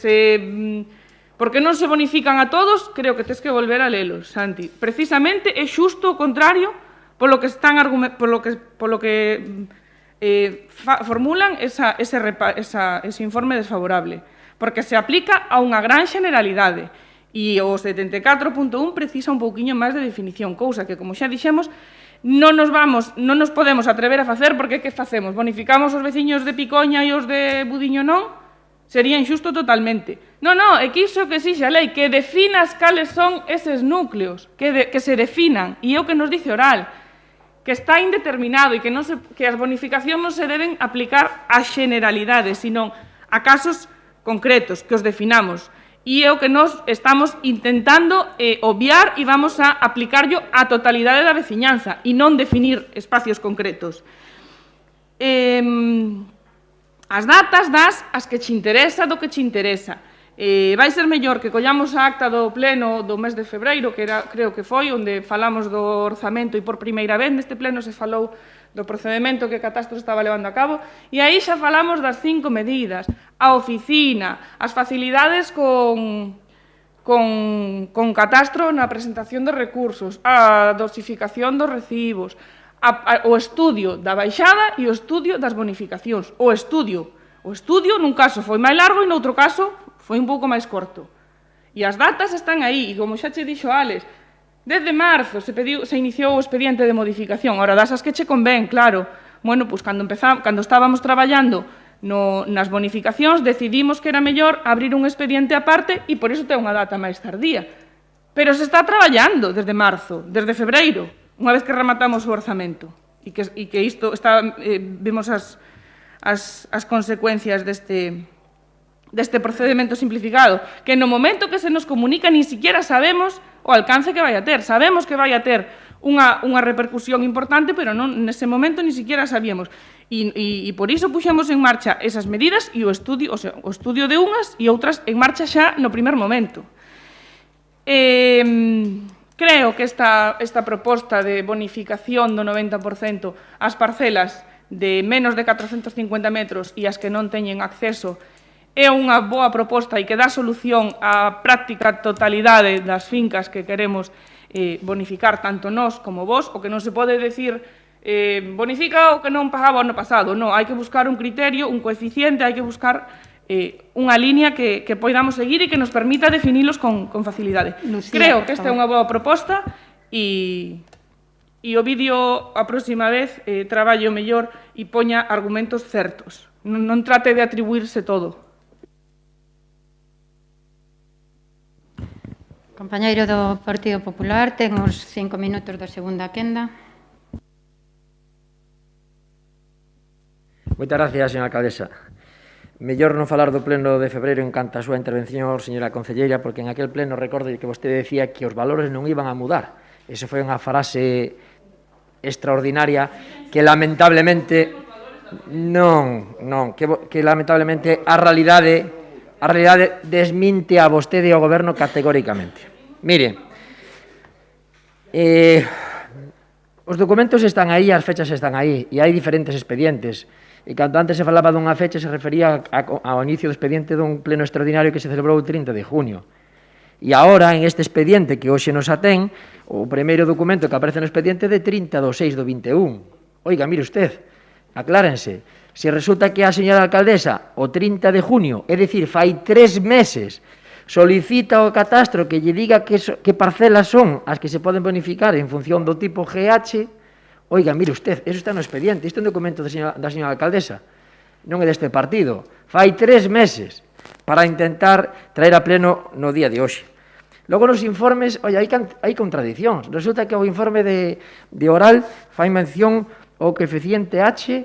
non se bonifican a todos, creo que tes que volver a lelos, Santi. Precisamente é xusto o contrario polo que formulan ese informe desfavorable, porque se aplica a unha gran generalidade. E o 74.1 precisa un pouquiño máis de definición, cousa que, como xa dixemos, non nos podemos atrever a facer, porque que facemos? Bonificamos os veciños de Picoña e os de Budiño non? Sería injusto totalmente. Non, é que iso que exixe a lei, que definas cales son eses núcleos, que se definan, e é o que nos dice oral, que está indeterminado e que as bonificacións non se deben aplicar a generalidades, sino a casos concretos, que os definamos. E é o que nós estamos intentando obviar e vamos a aplicarlo á totalidade da veciñanza e non definir espacios concretos. As datas das as que che interesa do que che interesa. Vai ser mellor que collamos a acta do pleno do mes de febreiro, que creo que foi, onde falamos do orzamento e por primeira vez neste pleno se falou do procedimento que Catastro estaba levando a cabo, e aí xa falamos das 5 medidas, a oficina, as facilidades con Catastro na presentación de recursos, a dosificación dos recibos, o estudio da baixada e o estudio das bonificacións. O estudio nun caso foi máis largo e noutro caso foi un pouco máis corto. E as datas están aí, e como xa che dixo Alex, desde marzo se iniciou o expediente de modificación. Ora, das as que che convén, claro. Bueno, pois cando estábamos traballando nas bonificacións, decidimos que era mellor abrir un expediente aparte e por iso ten unha data máis tardía. Pero se está traballando desde marzo, desde febreiro, unha vez que rematamos o orzamento. E que isto vemos as consecuencias deste procedimento simplificado, que no momento que se nos comunica ni siquiera sabemos o alcance que vai a ter. Sabemos que vai a ter unha repercusión importante, pero non nese momento ni siquiera sabíamos. E por iso puxemos en marcha esas medidas e o estudio de unhas e outras en marcha xa no primer momento. Creo que esta proposta de bonificación do 90% ás parcelas de menos de 450 metros e as que non teñen acceso é unha boa proposta e que dá solución á práctica totalidade das fincas que queremos bonificar tanto nós como vos, o que non se pode decir bonifica o que non pagaba o ano pasado. Non, hai que buscar un criterio, un coeficiente, hai que buscar unha línea que poidamos seguir e que nos permita definilos con facilidade. Lucía, creo que esta é unha boa proposta e o vídeo a próxima vez traballe o mellor e poña argumentos certos. Non trate de atribuirse todo. Compañeiro do Partido Popular, ten os 5 minutos da segunda quenda. Moitas gracias, señora alcaldesa. Mellor non falar do pleno de febreiro en canto a súa intervención, señora concelleira, porque en aquel pleno recordo que vostede decía que os valores non iban a mudar. Esa foi unha frase extraordinaria que lamentablemente que lamentablemente a realidade desminte a vostede e ao goberno categóricamente. Mire, os documentos están aí, as fechas están aí, e hai diferentes expedientes. E cando antes se falaba dunha fecha, se refería ao inicio do expediente dun pleno extraordinario que se celebrou o 30 de junio. E agora, en este expediente que hoxe nos atén, o primeiro documento que aparece no expediente é de 30 de 6 do 21. Oiga, mire usted, aclárense, se resulta que a señora alcaldesa o 30 de junio, é dicir, fai 3 meses, solicita ao catastro que lle diga que parcelas son as que se poden bonificar en función do tipo GH. Oiga, mire usted, eso está no expediente, isto é un documento da señora alcaldesa, non é deste partido. Fai 3 meses para intentar traer a pleno no día de hoxe. Logo nos informes, oi, hai contradicións. Resulta que o informe de oral fai mención ao coeficiente H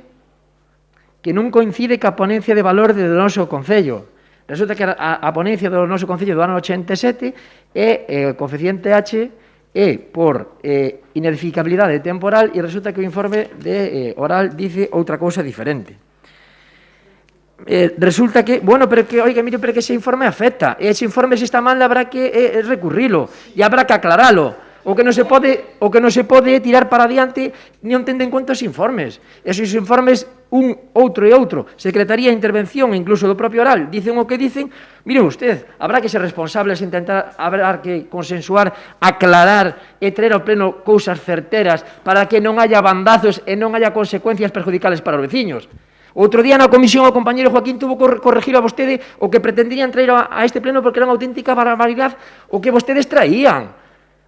que non coincide ca ponencia de valor do noso Concello. Resulta que a ponencia do noso Concello do ano 87 é o coeficiente H é por inedificabilidade temporal e resulta que o informe de oral dice outra cousa diferente. Resulta que, bueno, pero que, oiga, mire, pero que ese informe afecta, e ese informe se está mal, habrá que recurrilo e habrá que aclaralo. O que non se pode tirar para adiante non tendo en conta os informes. Esos informes, un, outro e outro, Secretaría de Intervención, incluso do propio oral, dicen o que dicen. Mire usted, habrá que ser responsables, habrá que consensuar, aclarar e traer ao pleno cousas certeras para que non haya bandazos e non haya consecuencias perjudicales para os veciños. Outro día na comisión o compañeiro Joaquín tuvo que corregir a vostede o que pretendían traer a este pleno porque era unha auténtica barbaridade o que vostedes traían.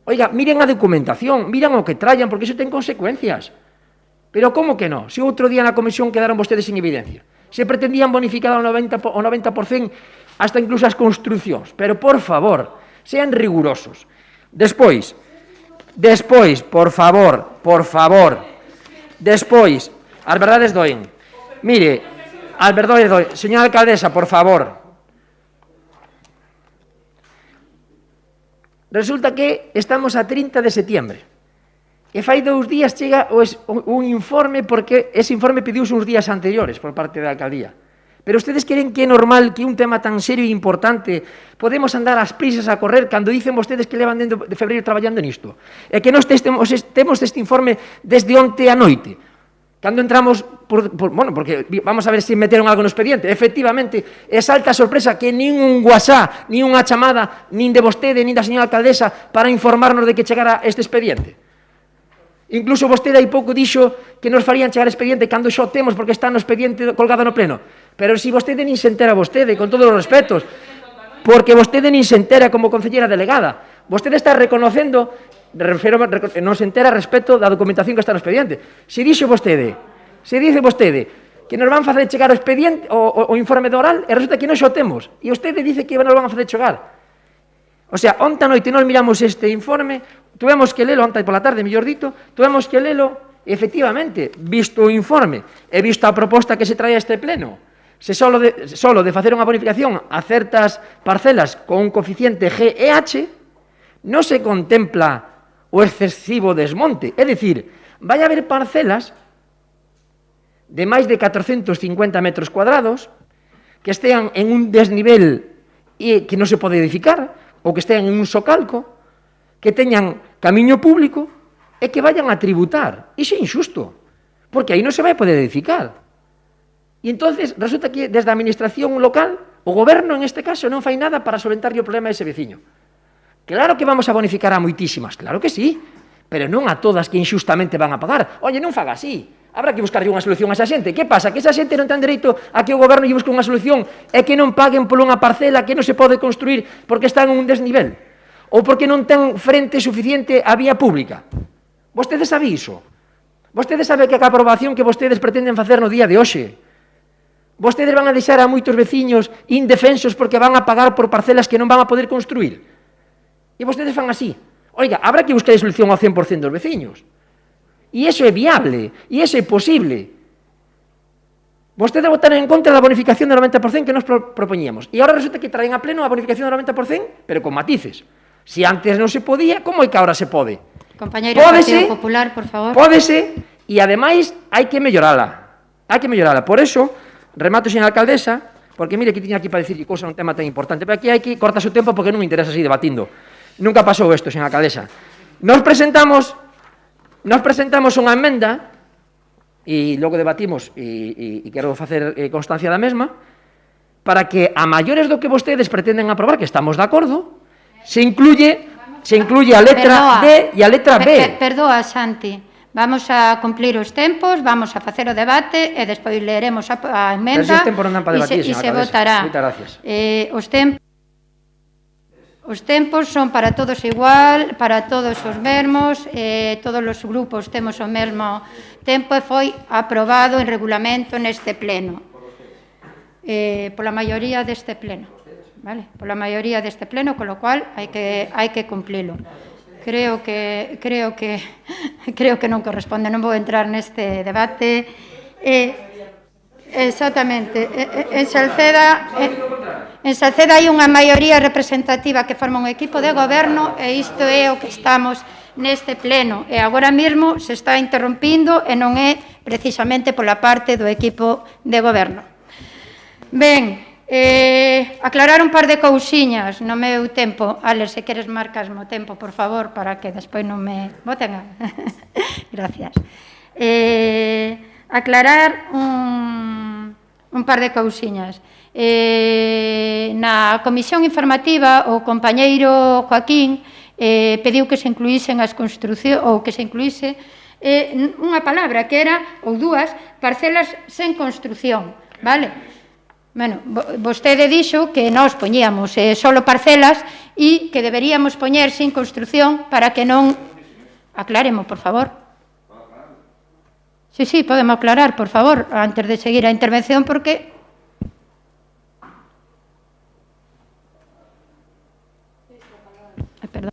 Oiga, miren a documentación, miren o que traían, porque iso ten consecuencias. Pero como que non? Se outro día na comisión quedaron vostedes en evidencia. Se pretendían bonificar o 90%, hasta incluso as construcións. Pero, por favor, sean rigurosos. Despois, por favor, despois, as verdades doen. Mire, as verdades doen. Señora alcaldesa, por favor. Resulta que estamos a 30 de setiembre e fai 2 días chega un informe porque ese informe pediuse uns días anteriores por parte da alcaldía. Pero ustedes creen que é normal que un tema tan serio e importante podemos andar ás prisas a correr cando dicen vostedes que levan dentro de febreiro traballando nisto? E que nós temos este informe desde onte a noite. Cando entramos, bueno, porque vamos a ver se meteron algo no expediente. Efectivamente, é salta a sorpresa que nin un WhatsApp, nin unha chamada, nin de vostede, nin da señora alcaldesa para informarnos de que chegara este expediente. Incluso vostede hai pouco dixo que nos farían chegar expediente cando xo temos porque está no expediente colgado no pleno. Pero se vostede nin se entera vostede, con todos os respetos, porque vostede nin se entera como concelleira delegada. Vostede está reconocendo, non se entera respecto da documentación que está no expediente. Se dice vostede que nos van facer chegar o expediente, o informe de oral, e resulta que non xo temos. E vostede dice que nos van a facer chegar. O sea, onta noite nós miramos este informe, tuvemos que lelo, onta pola tarde, mellor dito, tuvemos que lelo, e efectivamente, visto o informe e visto a proposta que se trae a este pleno, se solo de facer unha bonificación a certas parcelas con un coeficiente GEH, non se contempla o excesivo desmonte. É dicir, vai haber parcelas de máis de 450 metros cuadrados, que estean en un desnivel que non se pode edificar, ou que estean en un socalco, que teñan camiño público e que vayan a tributar. Iso é injusto, porque aí non se vai poder edificar. E entonces resulta que desde a administración local, o goberno en este caso non fai nada para solventarlle o problema a ese veciño. Claro que vamos a bonificar a moitísimas, claro que sí, pero non a todas que injustamente van a pagar. Oye, non faga así, habrá que buscarlle unha solución a esa xente. Que pasa? Que esa xente non ten dereito a que o goberno lle busque unha solución e que non paguen por unha parcela que non se pode construir porque está en un desnivel ou porque non ten frente suficiente á vía pública. Vostede sabe iso. Vostede sabe que a aprobación que vostedes pretenden facer no día de hoxe, vostedes van a deixar a moitos veciños indefensos porque van a pagar por parcelas que non van a poder construir. E vostedes fan así. Oiga, habrá que buscar a solución ao 100% dos veciños. E iso é viable, e iso é posible. Vostedes votaron en contra da bonificación do 90% que nos propoñíamos. E agora resulta que traen a pleno a bonificación do 90%, pero con matices. Se antes non se podía, como é que agora se pode? Compañeiro do Partido Popular, por favor. Pódese, e ademais hai que mellorala. Hai que mellorala. Por eso, remato, señora alcaldesa, porque mire que tiña aquí para decir cousa un tema tan importante, pero aquí hai que cortar o tempo porque non me interesa así debatindo. Nunca pasou isto, señora alcaldesa. Nos presentamos unha emenda e logo debatimos e quero facer constancia da mesma para que a maiores do que vostedes pretenden aprobar, que estamos de acordo, se incluye a letra D e a letra B. Perdoa, Santi. Vamos a cumplir os tempos, vamos a facer o debate e despois leeremos a emenda Pero se os tempos non dan para debatir, e se votará. Moitas gracias. Os tempos son para todos igual, para todos os mesmos, todos os grupos temos o mesmo tempo e foi aprobado en regulamento neste pleno. Pola maioría deste pleno. Vale? Pola maioría deste pleno, con lo cual hai que cumplilo. Creo que non corresponde, non vou entrar neste debate. Exactamente. En Salceda hai unha maioría representativa que forma un equipo de goberno e isto é o que estamos neste pleno. E agora mesmo se está interrompindo e non é precisamente pola parte do equipo de goberno. Ben, aclarar un par de cousiñas no meu tempo. Alex, se queres marcasme o tempo, por favor, para que despois non me boten a... Gracias. Aclarar un par de cousiñas. Na comisión informativa, o compañeiro Joaquín pediu que se incluísen as construcións, ou que se incluíse unha palabra que era, ou dúas, parcelas sen construción, vale? Bueno, vostede dixo que nós poñíamos solo parcelas e que deberíamos poñer sin construción para que non... Acláremo, por favor. Sí, podemos aclarar, por favor, antes de seguir a intervención, porque... Perdón.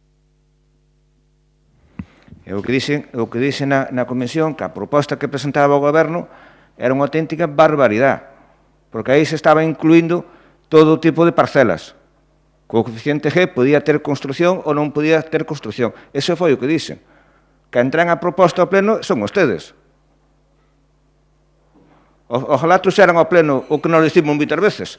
O que dixen na comisión que a proposta que presentaba o goberno era unha auténtica barbaridade, porque aí se estaba incluindo todo tipo de parcelas. Co coeficiente G podía ter construción ou non podía ter construción. Eso foi o que dixen. Que entran a proposta ao pleno son ustedes. Ojalá trouxeran ao pleno o que nos dicimos moitas veces.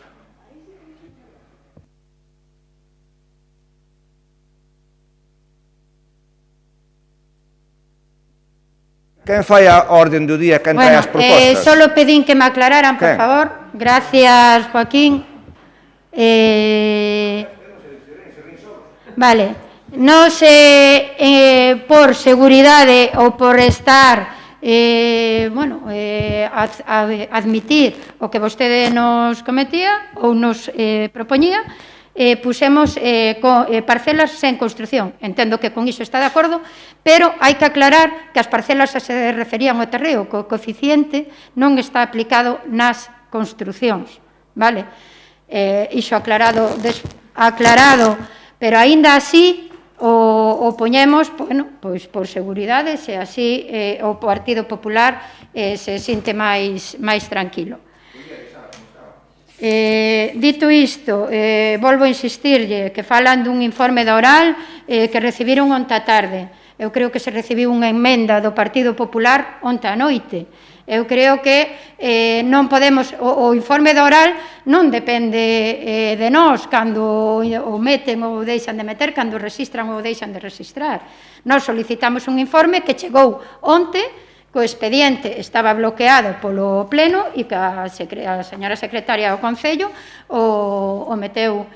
Quen fai a orden do día, quen trae as propostas? Solo pedín que me aclararan, por favor. Gracias, Joaquín. Vale. Non se, por seguridade ou por estar, admitir o que vostede nos cometía ou nos propoñía, pusemos parcelas sen construción. Entendo que con iso está de acordo, pero hai que aclarar que as parcelas se referían ao terreo, que o coeficiente non está aplicado nas construcións. Vale? Iso aclarado, pero aínda así o poñemos, pois por seguridade, se así o Partido Popular se sinte máis tranquilo. Dito isto, volvo a insistirlle que falan dun informe da oral que recibiron onte a tarde. Eu creo que se recibiu unha emenda do Partido Popular onte a noite. Eu creo que non podemos, o informe de oral non depende de nós cando o meten ou deixan de meter, cando registran ou deixan de registrar. Nós solicitamos un informe que chegou onte, que o expediente estaba bloqueado polo Pleno e que a señora secretaria do Concello o meteu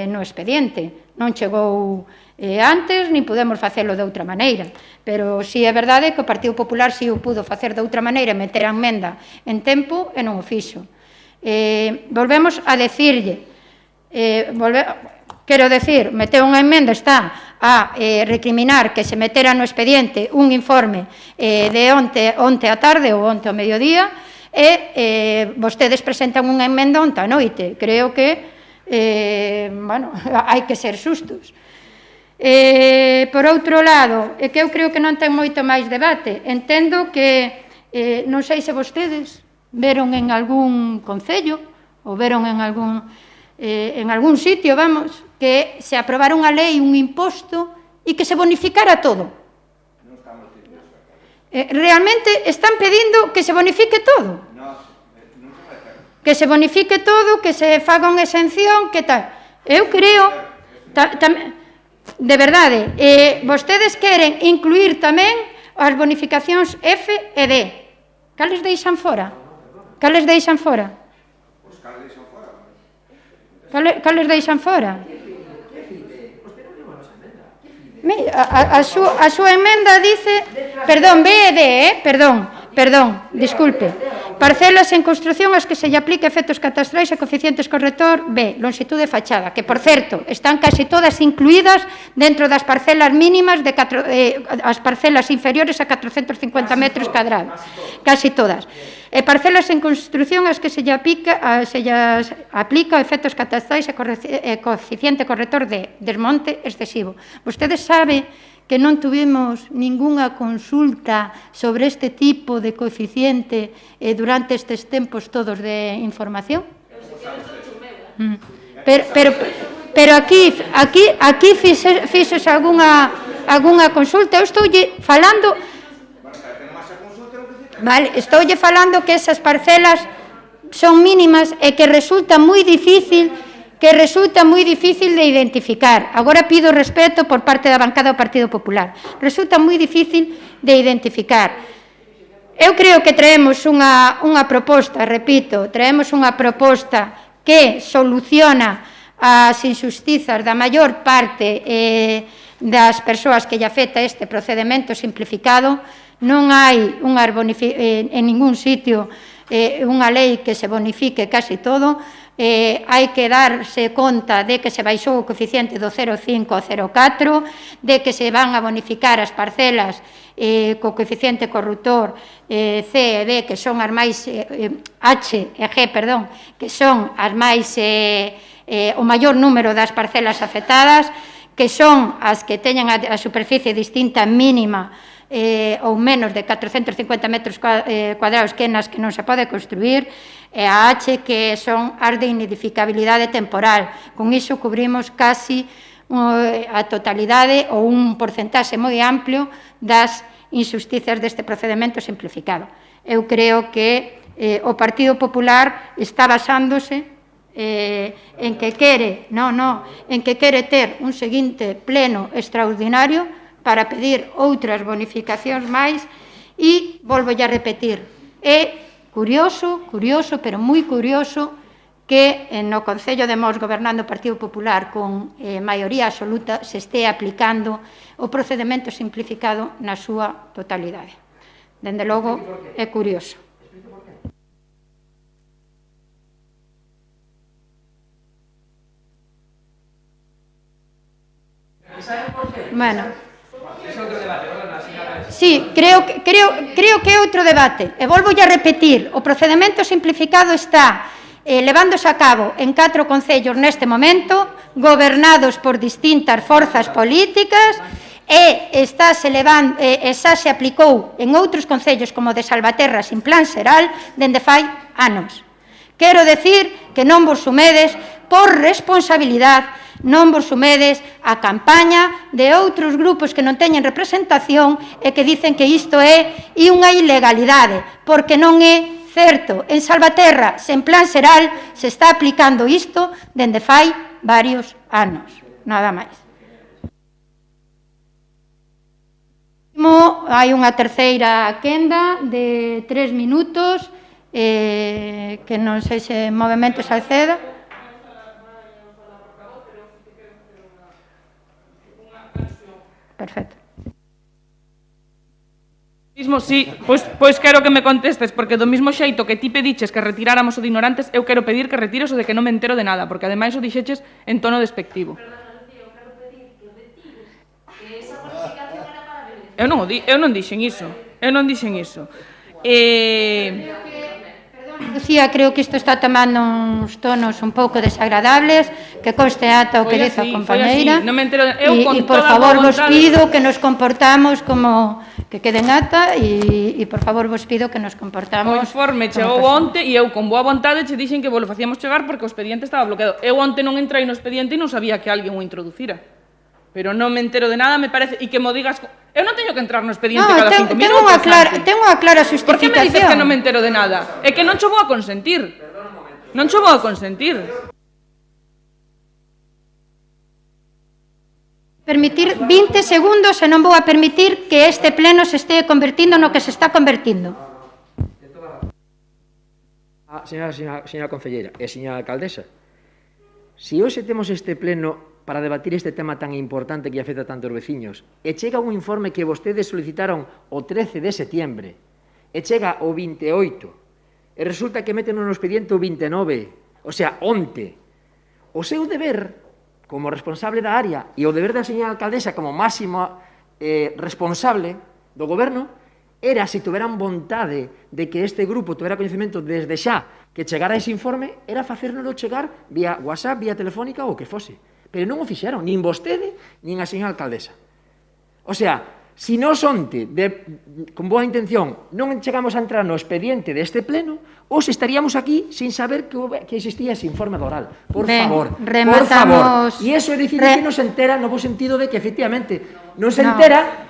no expediente. Non chegou antes, nin podemos facelo de outra maneira. Pero si é verdade que o Partido Popular si o pudo facer de outra maneira e meter a emenda en tempo e non o fixo. Volvemos a decirlle, quero decir, meteu unha emenda, está a recriminar que se metera no expediente un informe de onte a tarde ou onte ao mediodía e vostedes presentan unha emenda onte a noite. Creo que, bueno, hai que ser xustos. Por outro lado, é que eu creo que non ten moito máis debate. Entendo que, non sei se vostedes veron en algún concello ou veron en algún sitio, vamos, que se aprobara unha lei, un imposto, e que se bonificara todo. Realmente están pedindo que se bonifique todo. Que se bonifique todo, que se faga unha exención, que tal. Eu creo, de verdade, vostedes queren incluir tamén as bonificacións F e D. Cales deixan fora? Cales deixan fora? Cales deixan fora? A súa emenda dice, perdón, B e D, perdón, disculpe. Parcelas en construción as que se lle aplique efectos catastrais e coeficientes corrector B, longitude de fachada, que, por certo, están casi todas incluídas dentro das parcelas mínimas, as parcelas inferiores a 450 metros cadrados, casi todas. E parcelas en construción as que se lle aplica efectos catastrais e coeficiente corrector D, desmonte excesivo. Vostedes saben que non tuvimos ningunha consulta sobre este tipo de coeficiente durante estes tempos todos de información? Pero aquí fixes algunha consulta. Eu estoulle falando... Vale, estoulle falando que esas parcelas son mínimas e que resulta moi difícil de identificar. Agora pido respeto por parte da bancada do Partido Popular. Resulta moi difícil de identificar. Eu creo que traemos unha proposta, repito, traemos unha proposta que soluciona as injustizas da maior parte das persoas que lle afecta este procedemento simplificado. Non hai en ningún sitio unha lei que se bonifique casi todo. Hai que darse conta de que se baixou o coeficiente do 0,5 ao 0,4, de que se van a bonificar as parcelas co coeficiente corruptor C e D, que son as máis H e G, perdón, que son as máis o maior número das parcelas afectadas, que son as que teñen a superficie distinta mínima ou menos de 450 metros cuadrados, que nas que non se pode construir, e a H, que son as de inedificabilidade temporal. Con iso cubrimos casi a totalidade ou un porcentaxe moi amplio das injusticias deste procedemento simplificado. Eu creo que o Partido Popular está basándose en que quere ter un seguinte pleno extraordinario para pedir outras bonificacións máis e, volvolle a repetir, é curioso, pero moi curioso, que no Concello de Mos, gobernando o Partido Popular con maioría absoluta, se este aplicando o procedemento simplificado na súa totalidade. Dende logo, é curioso. Bueno, sí, creo que é outro debate. E volvo a repetir, o procedemento simplificado está levándose a cabo en 4 concellos neste momento, gobernados por distintas forzas políticas, e xa se aplicou en outros concellos como de Salvaterra sin plan xeral dende fai anos. Quero decir que non vos sumedes por responsabilidade, non vos sumedes a campaña de outros grupos que non teñen representación e que dicen que isto é unha ilegalidade, porque non é certo. En Salvaterra, sen plan xeral, se está aplicando isto dende fai varios anos. Nada máis. Hai unha terceira quenda de 3 minutos, que non sei se Movemento Salceda. Perfecto. Mismo, sí, pois quero que me contestes, porque do mismo xeito que ti pediches que retiráramos o de ignorantes, eu quero pedir que retires o de que non me entero de nada, porque ademais o dixeches en tono despectivo. Eu non dixen iso. Lucía, creo que isto está tomando uns tonos un pouco desagradables, que conste ata o que dice a compañeira. Non me entero. E por favor vos pido que nos comportamos como que queden ata e por favor vos pido que nos comportamos. O informe chegou onte e eu con boa vontade che dixen que vos lo facíamos chegar porque o expediente estaba bloqueado. Eu onte non entrei no expediente e non sabía que alguén o introducira. Pero non me entero de nada, me parece, e que mo digas... Eu non teño que entrar no expediente cada 5 minutos, Tengo unha clara justificación. Por que me dices que non me entero de nada? É que non cho vou a consentir. Non cho vou a consentir. Permitir 20 segundos e non vou a permitir que este pleno se estea convertindo no que se está convertindo. Señora concelleira e señora alcaldesa, se hoxe temos este pleno para debatir este tema tan importante que afecta tanto aos veciños, e chega un informe que vostedes solicitaron o 13 de setiembre, e chega o 28, e resulta que meten no expediente o 29, o sea, onte. O seu deber, como responsable da área, e o deber da señora alcaldesa como máxima responsable do goberno, era, se tuveran vontade de que este grupo tuvera coñecemento desde xa que chegara ese informe, era facérnoslo chegar vía WhatsApp, vía telefónica ou que fose. Pero non o fixeron, nin vostede, nin a señora alcaldesa. O sea, se nós onte, con boa intención, non chegamos a entrar no expediente deste pleno, os estaríamos aquí sin saber que existía ese informe oral. Por favor, por favor. E iso é dicir que non se entera no bo sentido de que, efectivamente, non se entera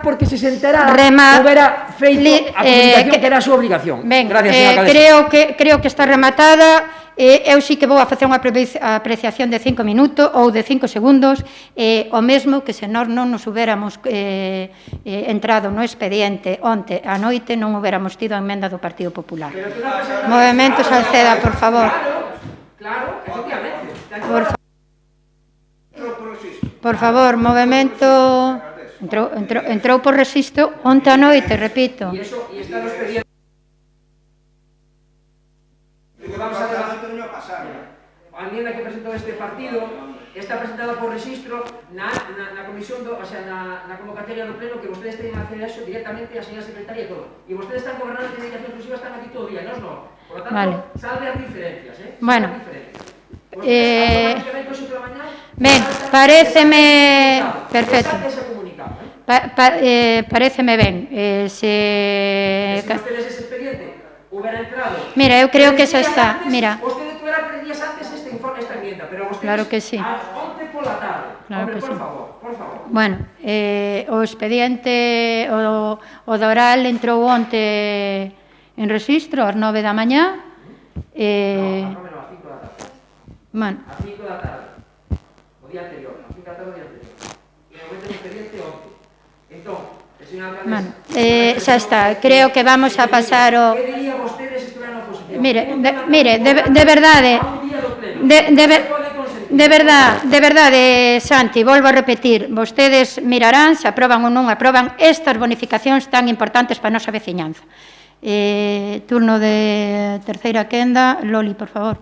porque se enterara houbera feito a comunicación que era a súa obrigación. Gracias, señora alcaldesa. Creo que está rematada. Eu sí que vou a facer unha apreciación de 5 minutos ou de 5 segundos, o mesmo que se nós non nos huberamos entrado no expediente onte a noite, non huberamos tido a emenda do Partido Popular. Movemento Salceda, por favor. Claro, efectivamente. Por favor, movemento... Entrou por resisto onte a noite, repito. E está no expediente. Vamos a debatir a enmienda que presentou este partido está presentada por registro na comisión, o sea, na convocatoria do pleno, que vostedes teñen acceso directamente a señora secretaria e todo. E vostedes están gobernando en dedicación exclusiva, están aquí todo o día, nós non. Por lo tanto, salve as diferencias, Bueno. Ben, pareceme... Perfecto. Pareceme ben. Se vostedes ese expediente hubiera entrado... Mira, eu creo que xa está. Mira. Vostede tuviera 3 días antes esta enmienda, pero vostedes... Claro que sí. Onte pola tarde. Claro que sí. Por favor. Bueno, o expediente, o da oral entrou onte en registro ás 9 da mañá. No, a 9 no, a 5 da tarde. Bueno. A 5 da tarde. O día anterior, a 5 da tarde o día anterior. E no momento do expediente onte. Entón, bueno, xa está, creo que vamos a pasar o... Que diría vostedes se estuveran na oposición? Mire, de verdade, de verdade, Santi, volvo a repetir, vostedes mirarán se aproban ou non aproban estas bonificacións tan importantes para a nosa veciñanza. Turno de terceira quenda, Loli, por favor.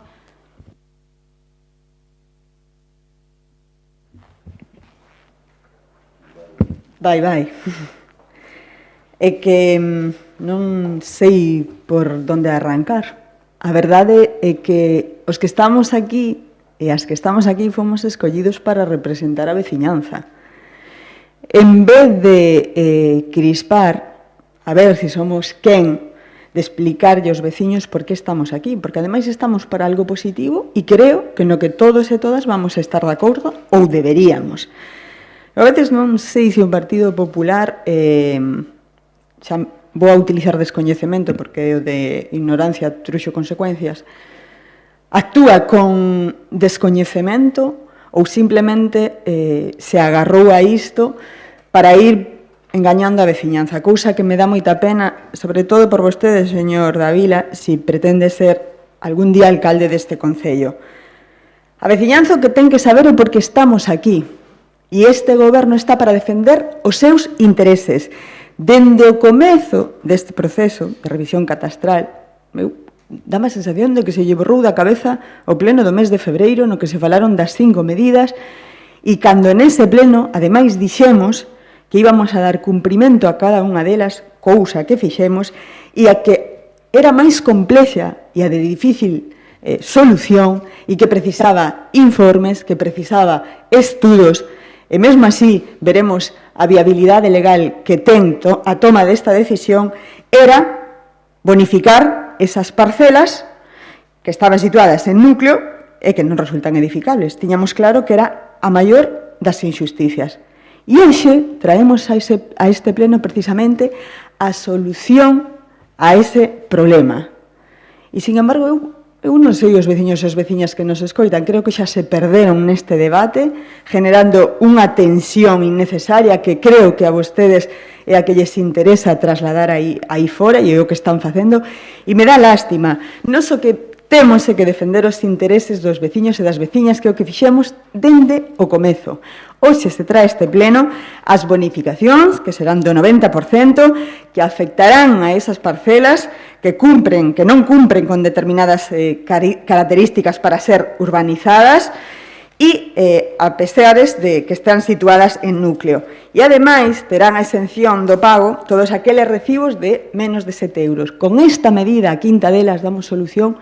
Vai. É que non sei por onde arrancar. A verdade é que os que estamos aquí e as que estamos aquí fomos escollidos para representar a veciñanza. En vez de crispar, a ver se somos quen, de explicarlle aos veciños por que estamos aquí, porque ademais estamos para algo positivo e creo que no que todos e todas vamos a estar de acordo ou deberíamos. A veces non sei se o Partido Popular, xa vou a utilizar descoñecemento porque o de ignorancia truxo consecuencias, actúa con descoñecemento ou simplemente se agarrou a isto para ir engañando a veciñanza, cousa que me dá moita pena, sobre todo por vostede, señor Davila, si pretende ser algún día alcalde deste concello. A veciñanza que ten que saber o por que estamos aquí, e este goberno está para defender os seus intereses. Dende o comezo deste proceso de revisión catastral, dá a sensación de que se lle borrou da cabeza o pleno do mes de febreiro no que se falaron das 5 medidas e cando nese pleno, ademais, dixemos que íbamos a dar cumprimento a cada unha delas, cousa que fixemos, e a que era máis complexa e a de difícil solución e que precisaba informes, que precisaba estudos, e mesmo así veremos a viabilidade legal que ten a toma desta decisión, era bonificar esas parcelas que estaban situadas en núcleo e que non resultan edificables. Tiñamos claro que era a maior das injusticias. E hoxe traemos a este pleno precisamente a solución a ese problema. E, sin embargo, eu non sei os veciños e as veciñas que nos escoitan, creo que xa se perderon neste debate, generando unha tensión innecesaria que creo que a vostedes é a que lles interesa trasladar aí fora, e é o que están facendo, e me dá lástima. Non só que temos que defender os intereses dos veciños e das veciñas, que é o que fixemos dende o comezo. Hoxe se trae este pleno as bonificacións, que serán do 90%, que afectarán a esas parcelas que non cumpren con determinadas características para ser urbanizadas e a pesar de que están situadas en núcleo. E, ademais, terán a exención do pago todos aqueles recibos de menos de 7 euros. Con esta medida, a quinta delas, damos solución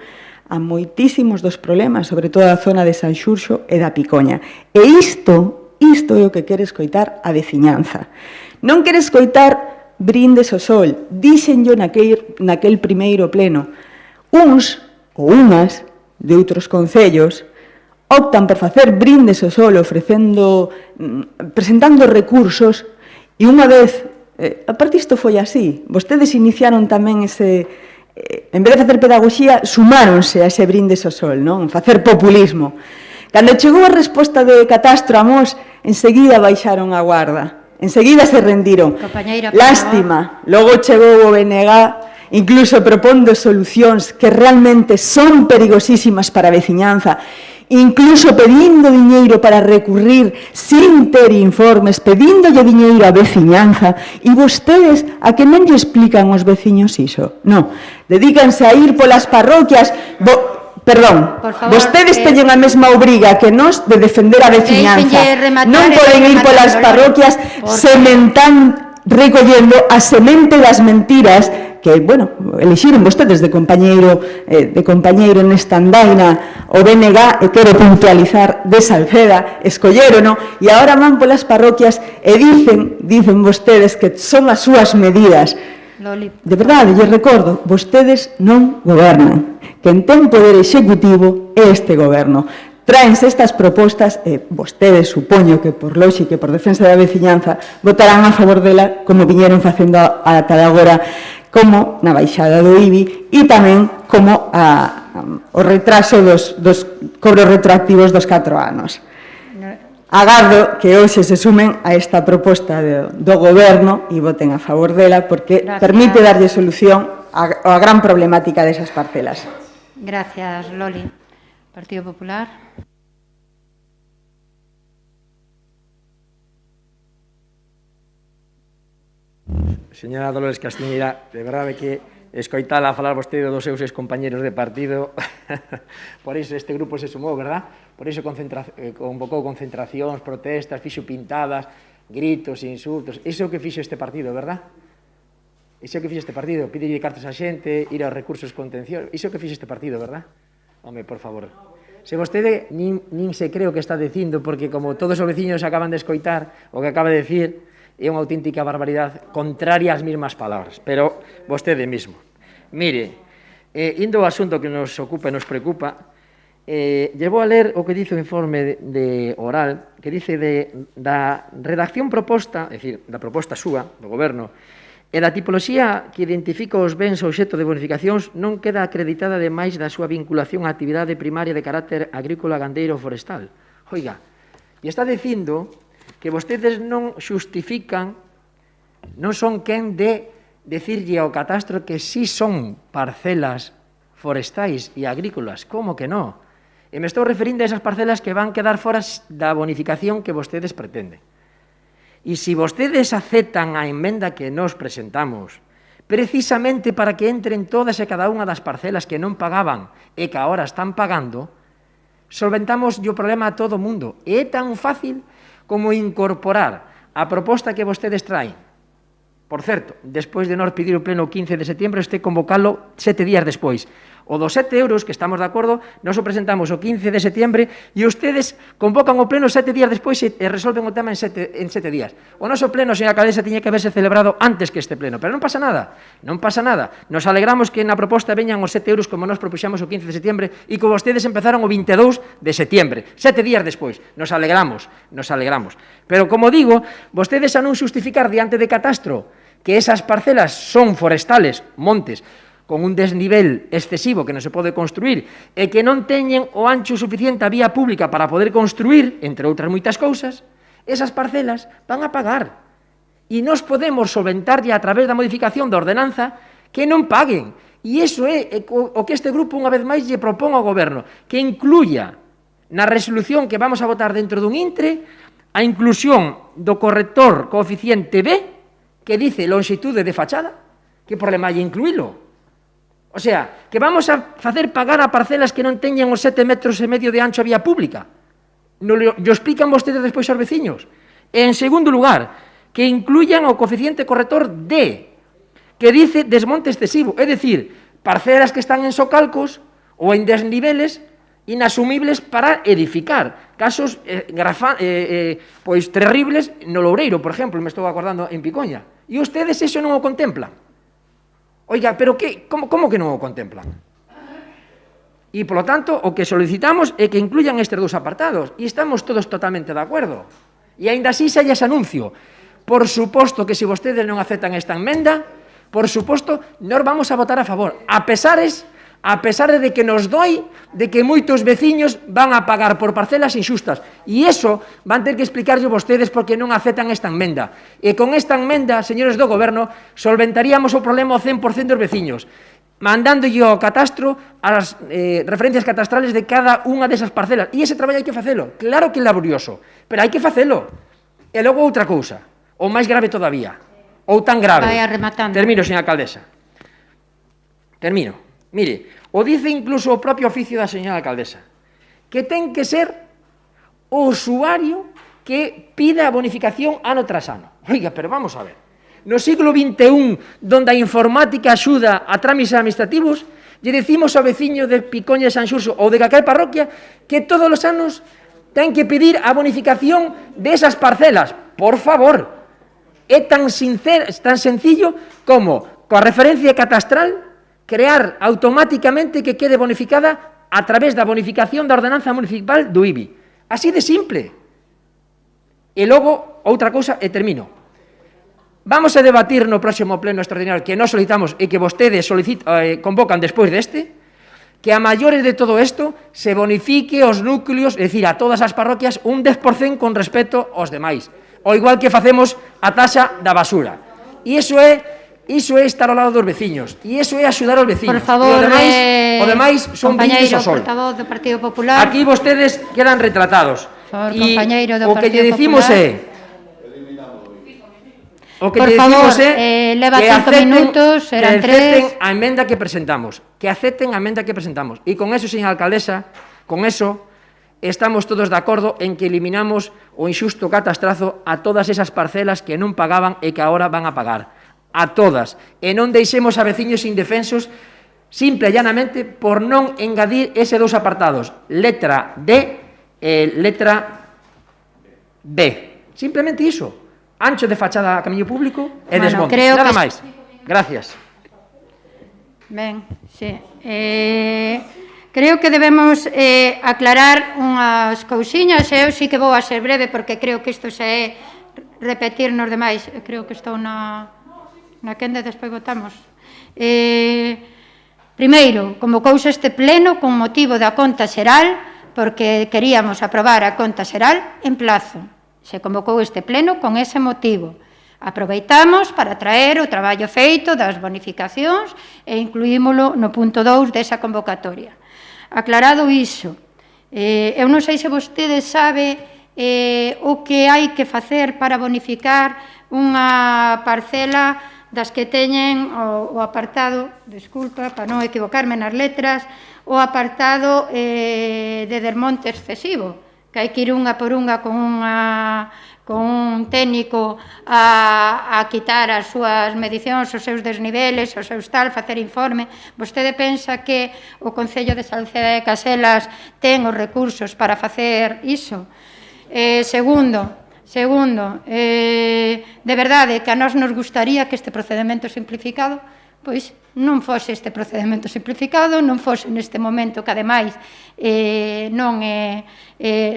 a moitísimos dos problemas, sobre todo a zona de San Xurxo e da Picoña. E isto é o que quere escoitar a veciñanza. Non quere escoitar brindes ao sol. Díxenllo naquel primeiro pleno. Uns ou unhas de outros concellos optan por facer brindes ao sol presentando recursos e unha vez, aparte isto foi así, vostedes iniciaron tamén en vez de facer pedagogía, sumáronse a ese brindes ao sol, non? Facer populismo. Cando chegou a resposta de catastro a Mos, enseguida baixaron a guarda, enseguida se rendiron. Lástima, logo chegou o BNG, incluso propondo solucións que realmente son perigosísimas para a veciñanza, incluso pedindo diñeiro para recurrir sin ter informes, pedíndolle diñeiro á veciñanza, e vostedes a que non lle explican aos veciños iso? Non, dedícanse a ir polas parroquias, vostedes teñen a mesma obriga que nós de defender a veciñanza. Non poden ir polas parroquias recollendo a semente das mentiras que, bueno, elixiron vostedes de compañeiro nesta andaina o BNG, e quero puntualizar de Salceda, escollerono, e agora van polas parroquias e dicen vostedes que son as súas medidas. De verdade, lles recordo, vostedes non gobernan. Quen ten poder executivo é este goberno. Traense estas propostas e vostedes, supoño que por lóxica e por defensa da veciñanza, votarán a favor dela como viñeron facendo ata agora, como na baixada do IBI e tamén como o retraso dos cobros retroactivos dos 4 anos. Agardo que hoxe se sumen a esta proposta do goberno e voten a favor dela porque permite darlle solución á gran problemática desas parcelas. Gracias, Loli. Partido Popular. Señora Dolores Castiñeira, de verdade que escoitala falar vostede dos seus excompañeros de partido, por iso este grupo se sumou, verdad? Por iso convocou concentracións, protestas, fixo pintadas, gritos, insultos. Iso é o que fixo este partido, verdad? Iso é o que fixo este partido, pídelle cartas a xente, ir aos recursos contenciosos. Iso é o que fixo este partido, verdad? Home, por favor. Se vostede nin se cree o que está dicindo, porque como todos os veciños acaban de escoitar o que acaba de decir, é unha auténtica barbaridade contraria ás mesmas palabras, pero vostede mesmo. Mire, indo ao asunto que nos ocupa e nos preocupa, llevo a ler o que dice o informe de oral, que dice da redacción proposta, é dicir, da proposta súa, do Goberno, e da tipoloxía que identifica os bens obxecto de bonificacións non queda acreditada ademais da súa vinculación á actividade primaria de carácter agrícola, gandeiro ou forestal. Oiga, e está dicindo que vostedes non xustifican, non son quen de decirlle ao catastro que sí son parcelas forestais e agrícolas. Como que non? E me estou referindo a esas parcelas que van quedar fora da bonificación que vostedes pretenden. E se vostedes aceptan a emenda que nos presentamos, precisamente para que entren todas e cada unha das parcelas que non pagaban e que agora están pagando, solventamos o problema a todo o mundo. E é tan fácil como incorporar a proposta que vostedes traen. Por certo, despois de nos pedir o pleno 15 de setembro, este convocalo 7 días despois. O dos 7 euros, que estamos de acordo, nos o presentamos o 15 de setembro e ustedes convocan o pleno 7 días despois e resolven o tema en 7 días. O noso pleno, señora alcaldesa, tiña que haberse celebrado antes que este pleno, pero non pasa nada, non pasa nada. Nos alegramos que na proposta veñan os 7 euros como nos propuxamos o 15 de setembro e que vostedes empezaron o 22 de setembro, 7 días despois. Nos alegramos. Pero, como digo, vostedes a non xustificar diante de catastro que esas parcelas son forestales, montes, con un desnivel excesivo que non se pode construir e que non teñen o ancho suficiente a vía pública para poder construir, entre outras moitas cousas, esas parcelas van a pagar. E nos podemos solventarlle a través da modificación da ordenanza que non paguen. E iso é o que este grupo unha vez máis lle propón ao Goberno, que incluya na resolución que vamos a votar dentro dun intre a inclusión do corrector coeficiente B que dice longitude de fachada. Que problema hai incluílo? O sea, que vamos a facer pagar a parcelas que non teñan os 7,5 metros de ancho a vía pública. Non lo explican vostedes despois aos veciños. E, en segundo lugar, que incluyan o coeficiente corrector D, que dice desmonte excesivo, é dicir, parcelas que están en socalcos ou en desniveles inasumibles para edificar. Casos pois terribles no Loureiro, por exemplo, me estou acordando en Picoña. E ustedes iso non o contemplan. Oiga, pero como que non o contemplan? E, polo tanto, o que solicitamos é que incluyan estes dous apartados. E estamos todos totalmente de acordo. E aínda así se lles anuncio. Por suposto que se vostedes non aceptan esta emenda, por suposto, nós vamos a votar a favor. A pesar de que nos doi de que moitos veciños van a pagar por parcelas inxustas. E iso van ter que explicarlle vostedes porque non aceptan esta emenda. E con esta emenda, señores do Goberno, solventaríamos o problema ao 100% dos veciños, mandándolle ao catastro as referencias catastrales de cada unha desas parcelas. E ese traballo hai que facelo. Claro que é laborioso, pero hai que facelo. E logo outra cousa, ou máis grave todavía, ou tan grave. Vai rematando. Termino, señora alcaldesa. Termino. Mire, o dice incluso o propio oficio da señora alcaldesa, que ten que ser o usuario que pida a bonificación ano tras ano. Oiga, pero vamos a ver, no siglo XXI, donde a informática axuda a trámites administrativos, lle decimos ao veciño de Picoña de San Xurxo ou de calquera parroquia que todos os anos ten que pedir a bonificación desas parcelas. Por favor, é tan sencillo como, coa referencia catastral, crear automáticamente que quede bonificada a través da bonificación da ordenanza municipal do IBI. Así de simple. E logo, outra cousa, e termino. Vamos a debatir no próximo pleno extraordinario que nós solicitamos e que vostedes convocan despois deste, que a maiores de todo isto se bonifique os núcleos, é dicir, a todas as parroquias, un 10% con respecto aos demais. O igual que facemos a taxa da basura. E iso é estar ao lado dos veciños. E iso é axudar aos veciños. Por favor, o demais son brindis ao sol. Portavoz do Partido Popular. Aquí vostedes quedan retratados. Por favor, compañeiro do Partido Popular. O que lle decimos é... Por favor, leva 5 minutos, eran 3. Que acepten a emenda que presentamos. Que acepten a emenda que presentamos. E con eso, señora alcaldesa, con eso, estamos todos de acordo en que eliminamos o inxusto catastrazo a todas esas parcelas que non pagaban e que agora van a pagar. A todas, e non deixemos a veciños indefensos simple e llanamente por non engadir ese dous apartados, letra D e letra B. Simplemente iso, ancho de fachada a camiño público e desmonte, nada máis. Gracias. Ben, sí. Creo que debemos aclarar unhas cousiñas, e eu sí que vou a ser breve, porque creo que isto xa é repetir nos demais. Creo que estou na quenda e despois votamos. Primeiro, convocouse este pleno con motivo da conta xeral, porque queríamos aprobar a conta xeral en plazo. Se convocou este pleno con ese motivo. Aproveitamos para traer o traballo feito das bonificacións e incluímolo no punto 2 desa convocatoria. Aclarado iso, eu non sei se vostede sabe o que hai que facer para bonificar unha parcela das que teñen o apartado, desculpa, para non equivocarme nas letras, o apartado de desmonte excesivo, que hai que ir unha por unha con un técnico a quitar as súas medicións, os seus desniveles, os seus tal, facer informe. Vostede pensa que o Concello de Salceda de Caselas ten os recursos para facer iso? Segundo, de verdade que a nós nos gustaría que este procedimento simplificado pois non fose este procedimento simplificado, non fose neste momento que, ademais, non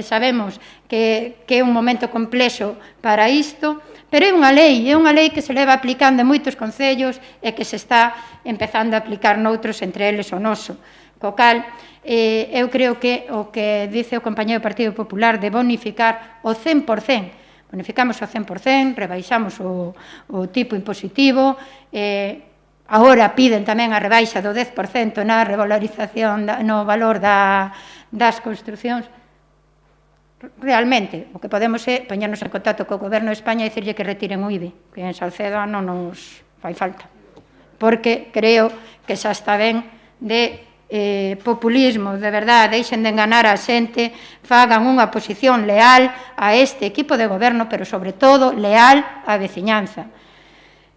sabemos que é un momento complexo para isto, pero é unha lei que se leva aplicando en moitos concellos e que se está empezando a aplicar noutros, entre eles o noso. Co cal, eu creo que o que dice o compañeiro do Partido Popular de bonificar o 100%, bonificamos o 100%, rebaixamos o tipo impositivo, agora piden tamén a rebaixa do 10% na revalorización, no valor das construcións. Realmente, o que podemos é poñernos en contacto co Goberno de España e dicirlle que retiren o IBI, que en Salceda non nos fai falta. Porque creo que xa está ben de populismo, de verdade, deixen de enganar a xente, fagan unha posición leal a este equipo de goberno, pero sobre todo leal á veciñanza.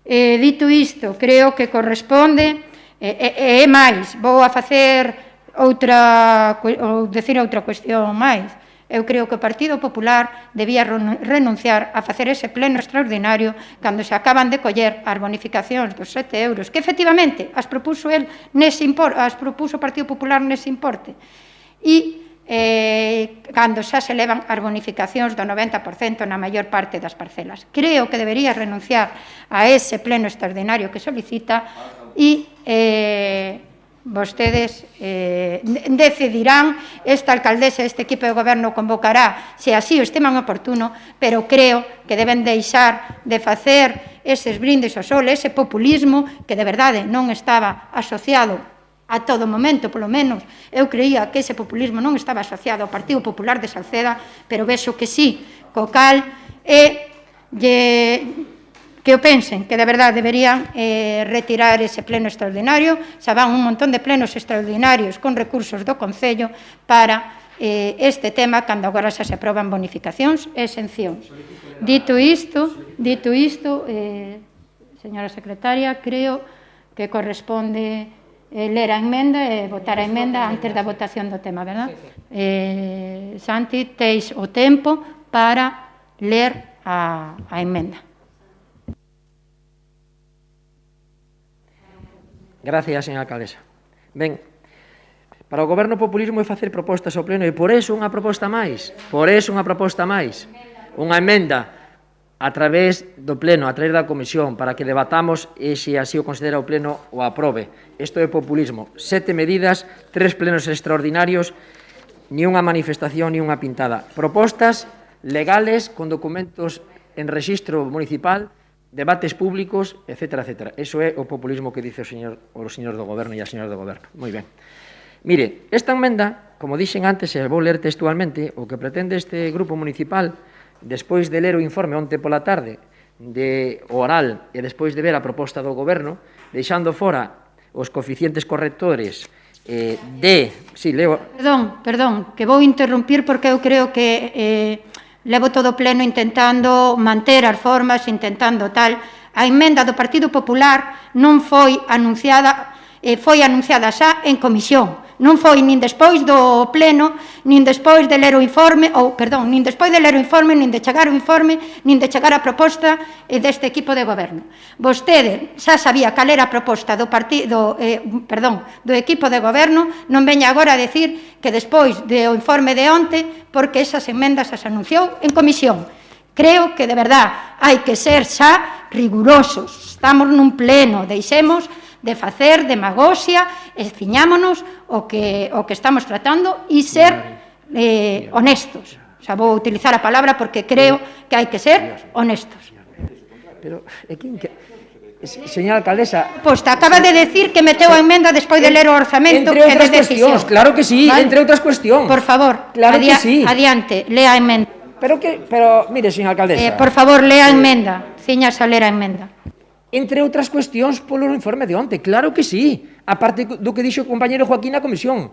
Dito isto, creo que corresponde, e máis, vou a facer decir outra cuestión máis. Eu creo que o Partido Popular debía renunciar a facer ese pleno extraordinario cando se acaban de coller as bonificacións dos 7 euros, que efectivamente as propuso o Partido Popular nese importe, e cando xa se levan as bonificacións do 90% na maior parte das parcelas. Creo que debería renunciar a ese pleno extraordinario que solicita e vostedes decidirán, esta alcaldesa, este equipo de goberno convocará se así o estiman oportuno, pero creo que deben deixar de facer eses brindes ao sol, ese populismo que de verdade non estaba asociado a todo momento, polo menos, eu creía que ese populismo non estaba asociado ao Partido Popular de Salceda, pero vexo que sí, co cal que o pensen, que de verdade deberían retirar ese pleno extraordinario, xa van un montón de plenos extraordinarios con recursos do Concello para este tema, cando agora xa se aproban bonificacións e exencións. Dito isto, señora secretaria, creo que corresponde ler a emenda e votar a emenda antes da votación do tema, verdad? Santi, teis o tempo para ler a emenda. Gracias, señora alcaldesa. Ben, para o Goberno populismo é facer propostas ao pleno e por eso unha proposta máis, unha emenda a través do pleno, a través da comisión, para que debatamos e se así o considera o pleno o aprobe. Isto é populismo. 7 medidas, 3 plenos extraordinarios, ni unha manifestación, ni unha pintada. Propostas legales con documentos en rexistro municipal, debates públicos, etcétera, etcétera. Eso é o populismo que dice o señor do Goberno e a señora do Goberno. Moi ben. Mire, esta emenda, como dixen antes, e vou ler textualmente, o que pretende este grupo municipal, despois de ler o informe onte pola tarde de oral e despois de ver a proposta do Goberno, deixando fora os coeficientes correctores Sí, leo... Perdón, que vou interrumpir porque eu creo que levo todo o pleno intentando manter as formas, intentando tal. A emenda do Partido Popular non foi anunciada, foi anunciada xa en comisión. Non foi nin despois do pleno, nin despois de ler o informe, nin despois de ler o informe, nin de chegar o informe, nin de chegar a proposta deste equipo de goberno. Vostede xa sabía cal era a proposta do equipo de goberno, non veña agora a decir que despois do informe de onte, porque esas enmendas as anunciou en comisión. Creo que, de verdad, hai que ser xa rigurosos. Estamos nun pleno, deixemos de facer demagoxia e ciñámonos o que estamos tratando e ser honestos. Xa vou utilizar a palabra porque creo que hai que ser honestos. Pero, señora alcaldesa... Pois acaba de decir que meteu a enmenda despois de ler o orzamento e de decisión. Claro que sí, entre outras cuestións. Por favor, claro que sí. Adiante, lea a enmenda. Pero, mire, señora alcaldesa... Por favor, lea a enmenda. Ciñas a ler a enmenda. Entre outras cuestións polo informe de onte, claro que sí. Aparte do que dixo o compañero Joaquín na comisión.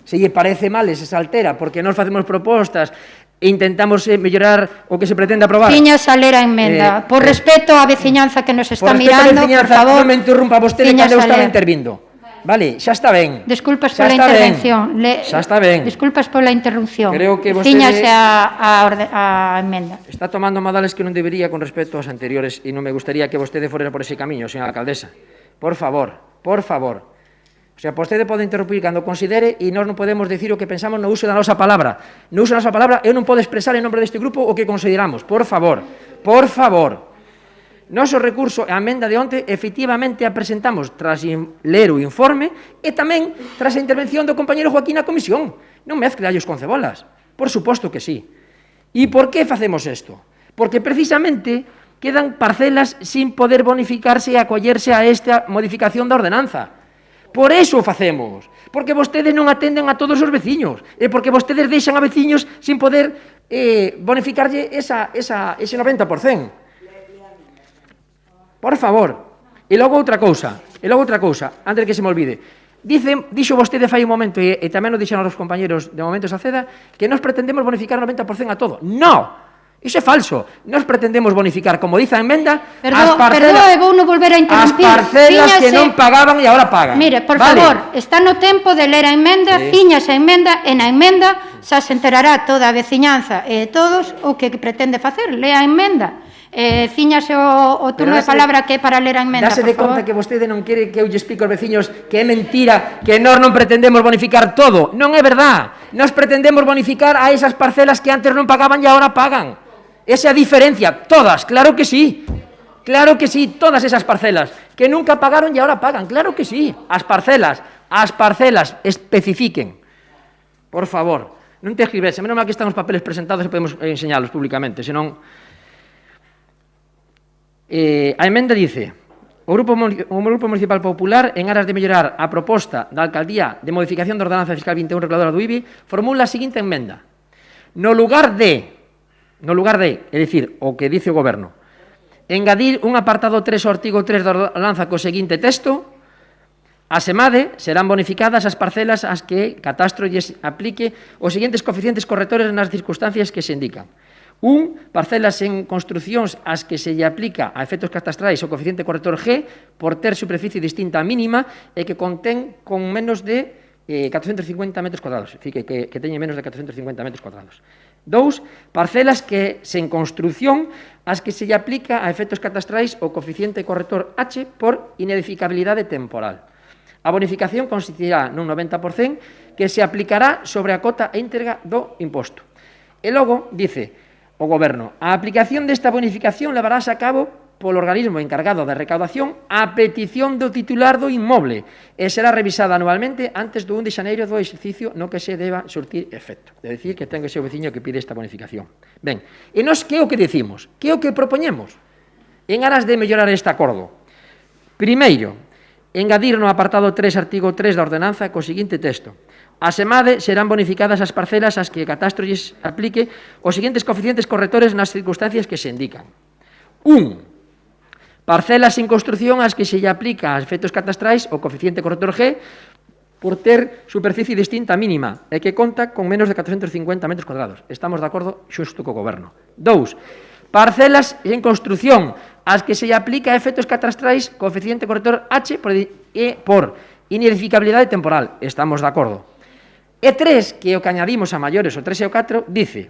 Se lle parece mal e se altera porque nós facemos propostas e intentamos mellorar o que se pretende aprobar. Ciñas a ler a enmenda. Por respeto á veciñanza que nos está mirando, por favor... Non me interrumpa vostede cando eu estaba intervindo. Vale, xa está ben. Desculpas pola intervención. Xa está ben. Desculpas pola interrupción. Creo que vostede... Ciñase a enmenda. Está tomando modales que non debería con respecto aos anteriores e non me gustaría que vostede fora por ese camiño, señora alcaldesa. Por favor, por favor. O sea, vostede pode interrumpir cando considere e nós non podemos decir o que pensamos no uso da nosa palabra. No uso da nosa palabra eu non podo expresar en nombre deste grupo o que consideramos. Por favor, por favor. Noso recurso a emenda de onte efectivamente a presentamos tras ler o informe e tamén tras a intervención do compañero Joaquín na comisión. Non mezcle allos con cebolas. Por suposto que sí. E por que facemos isto? Porque precisamente quedan parcelas sin poder bonificarse e acollerse a esta modificación da ordenanza. Por eso o facemos. Porque vostedes non atenden a todos os veciños. E porque vostedes deixan a veciños sin poder bonificarlle ese 90%. Por favor. E logo outra cousa, antes de que se me olvide. Dixo vostede fai un momento, e tamén o dixeron os compañeros de Momentos Aceda, que nós pretendemos bonificar o 90% a todo. No! Iso é falso. Nós pretendemos bonificar, como dice a enmenda, as parcelas que non pagaban e agora pagan. Mire, por favor, está no tempo de ler a enmenda, ciñas a enmenda, e na enmenda xa se enterará toda a veciñanza e todos o que pretende facer. Lea a enmenda. Ciñase o turno de palabra que é para ler a enmenda, por favor. Dase de conta que vostede non quere que eu lle explique aos veciños que é mentira, que nós non pretendemos bonificar todo. Non é verdad. Nós pretendemos bonificar a esas parcelas que antes non pagaban e agora pagan. Esa é a diferencia. Todas, claro que sí. Claro que sí, todas esas parcelas que nunca pagaron e agora pagan. Claro que sí. As parcelas, especifiquen. Por favor, non te escribes. Menos mal que están os papeles presentados e podemos enseñalos públicamente, senón... a emenda dice: o Grupo Municipal Popular, en aras de mellorar a proposta da Alcaldía de modificación da Ordenanza Fiscal 21 reguladora do IBI, formula a seguinte emenda: no lugar de, é dicir, o que dice o Goberno, engadir un apartado 3 ao artigo 3 da ordenanza co seguinte texto: as EMADE serán bonificadas as parcelas ás que Catastro lles aplique os seguintes coeficientes correctores nas circunstancias que se indican. Parcelas en construcións ás que se lle aplica a efectos catastrais o coeficiente corrector G por ter superficie distinta a mínima e que contén con menos de 450 metros cuadrados, que teñe menos de 450 metros cuadrados. 2, parcelas que sen construción ás que se lle aplica a efectos catastrais o coeficiente corrector H por inedificabilidade temporal. A bonificación consistirá nun 90% que se aplicará sobre a cota íntegra do imposto. E logo, dice o Goberno, a aplicación desta bonificación levarase a cabo polo organismo encargado da recaudación a petición do titular do inmoble e será revisada anualmente antes do 1 de xaneiro do exercicio no que se deba surtir efecto. É dicir, que ten que ser o veciño que pide esta bonificación. Ben, e nós que é o que decimos? Que é o que propoñemos? En aras de mellorar este acordo. Primeiro, engadir no apartado 3, artigo 3 da ordenanza co seguinte texto: as EMADE serán bonificadas as parcelas ás que Catastro lles aplique os seguintes coeficientes correctores nas circunstancias que se indican. 1. Parcelas sin construción ás que se lle aplica a efectos catastrais o coeficiente corrector G por ter superficie distinta mínima e que conta con menos de 450 metros cuadrados. Estamos de acordo xusto co Goberno. 2. Parcelas en construción ás que se lle aplica a efectos catastrais coeficiente corrector H por Inedificabilidade temporal, estamos de acordo. E 3, que é o que añadimos a maiores, o 3 e o 4, dice: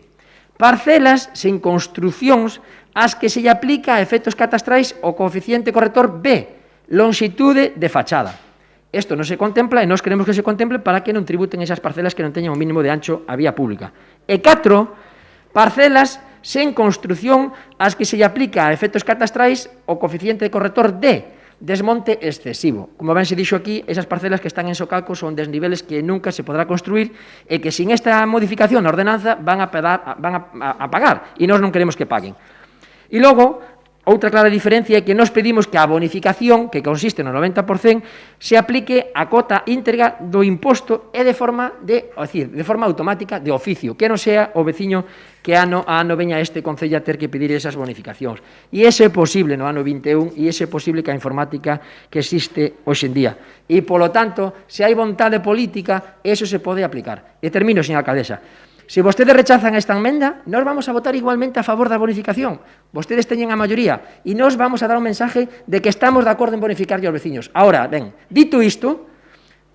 parcelas sen construcións ás que se lle aplica a efectos catastrais o coeficiente corrector B, longitude de fachada. Isto non se contempla e nós queremos que se contemple para que non tributen esas parcelas que non teñan o mínimo de ancho a vía pública. E 4, parcelas sen construción ás que se lle aplica a efectos catastrais o coeficiente corrector D, desmonte excesivo. Como ben se dixo aquí, esas parcelas que están en socalco son desniveles que nunca se podrá construir e que sin esta modificación na ordenanza van a pagar e nós non queremos que paguen. E logo, outra clara diferencia é que nós pedimos que a bonificación, que consiste no 90%, se aplique a cota íntegra do imposto e de forma automática de oficio, que non sea o veciño que ano a ano veña este concello a ter que pedir esas bonificacións. E iso é posible no ano 21 e iso é posible que a informática que existe hoxe en día. E, polo tanto, se hai vontade política, eso se pode aplicar. E termino, señora alcaldesa. Se vostedes rechazan esta enmenda, nós vamos a votar igualmente a favor da bonificación. Vostedes teñen a maioría e nós vamos a dar un mensaje de que estamos de acordo en bonificar aos veciños. Ahora, ben, dito isto,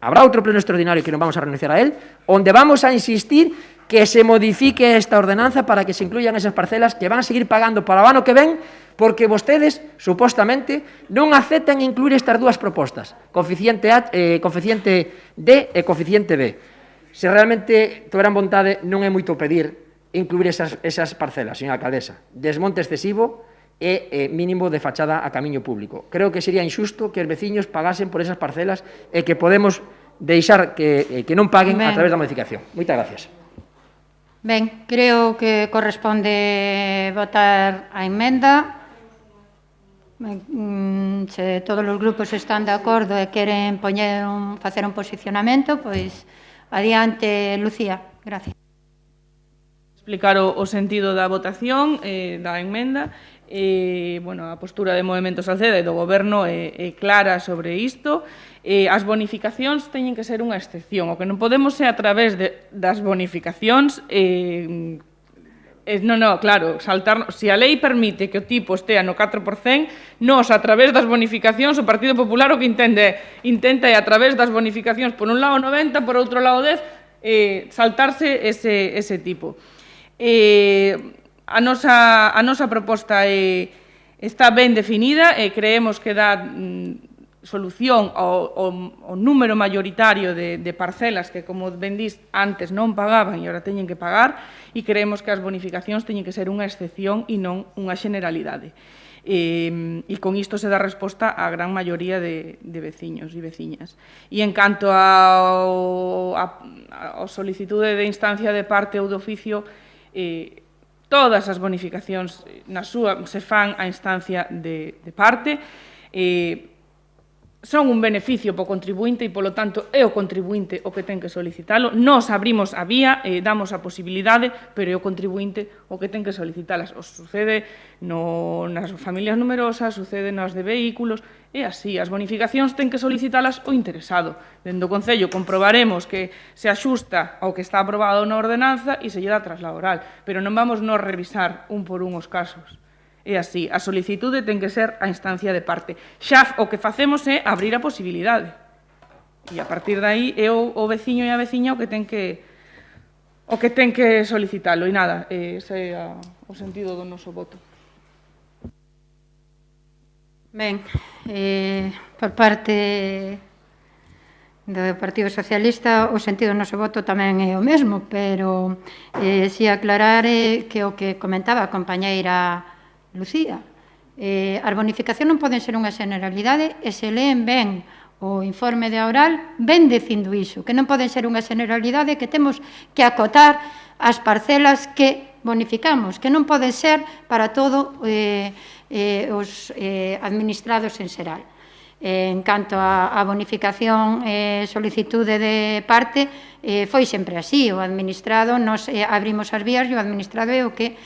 habrá outro pleno extraordinario que non vamos a renunciar a él, onde vamos a insistir que se modifique esta ordenanza para que se incluyan esas parcelas que van a seguir pagando para o ano que ven, porque vostedes, supostamente, non aceptan incluir estas dúas propostas, coeficiente D e coeficiente B. Se realmente tuveran vontade, non é moito pedir incluir esas parcelas, señora alcaldesa. Desmonte excesivo e mínimo de fachada a camiño público. Creo que sería injusto que os veciños pagasen por esas parcelas e que podemos deixar que non paguen a través da modificación. Moitas gracias. Ben, creo que corresponde votar a emenda. Se todos os grupos están de acordo e queren facer un posicionamento, pois adiante, Lucía. Gracias. Explicar o sentido da votación da emenda. A postura de Movemento Salceda e do Goberno é clara sobre isto. As bonificacións teñen que ser unha excepción. O que non podemos é a través das bonificacións claro, saltar. Se a lei permite que o tipo estea no 4%, nós, a través das bonificacións, o Partido Popular o que intenta é, a través das bonificacións, por un lado 90, por outro lado 10, saltarse ese tipo. A nosa proposta está ben definida e creemos que dá solución ao número mayoritario de parcelas que, como ben dís, antes non pagaban e agora teñen que pagar, e creemos que as bonificacións teñen que ser unha excepción e non unha generalidade. E con isto se dá resposta á gran maioría de veciños e veciñas. E en canto a solicitude de instancia de parte ou de oficio, todas as bonificacións se fan a instancia de parte, son un beneficio para o contribuinte e, polo tanto, é o contribuinte o que ten que solicitalo. Nós abrimos a vía e damos a posibilidade, pero é o contribuinte o que ten que solicitalas. Sucede nas familias numerosas, sucede nas de vehículos, é así. As bonificacións ten que solicitalas o interesado. Dende o Concello comprobaremos que se axusta ao que está aprobado na ordenanza e se lle dá traslado oral, pero non vamos nos revisar un por un os casos. É así, a solicitude ten que ser a instancia de parte. Xa o que facemos é abrir a posibilidade. E a partir de aí é o veciño e a veciña o que ten que solicitalo. E nada, ese é o sentido do noso voto. Ben, por parte do Partido Socialista, o sentido do noso voto tamén é o mesmo, pero si aclarar que o que comentaba a compañeira Lucía, as bonificacións non poden ser unha generalidade e se leen ben o informe de Aural, ben dicindo iso, que non poden ser unha generalidade, que temos que acotar as parcelas que bonificamos, que non poden ser para todo os administrados en xeral. En canto a bonificación e solicitude de parte, foi sempre así, o administrado, nos abrimos as vías e o administrado é o que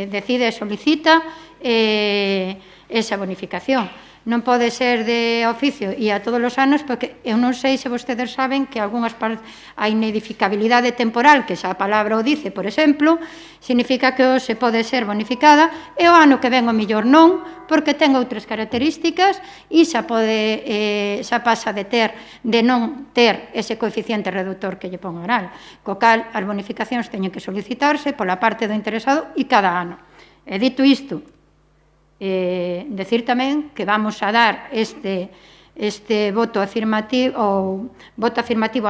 decide e solicita esa bonificación. non pode ser de oficio e a todos os anos, porque eu non sei se vostedes saben que algunhas a inedificabilidade temporal, que xa a palabra o dice, por exemplo, significa que se pode ser bonificada e o ano que ven o millor non, porque ten outras características e xa pasa de non ter ese coeficiente reductor que lle pon oral. Co cal, as bonificacións teñen que solicitarse pola parte do interesado e cada ano. E dito isto, decir tamén que vamos a dar este voto afirmativo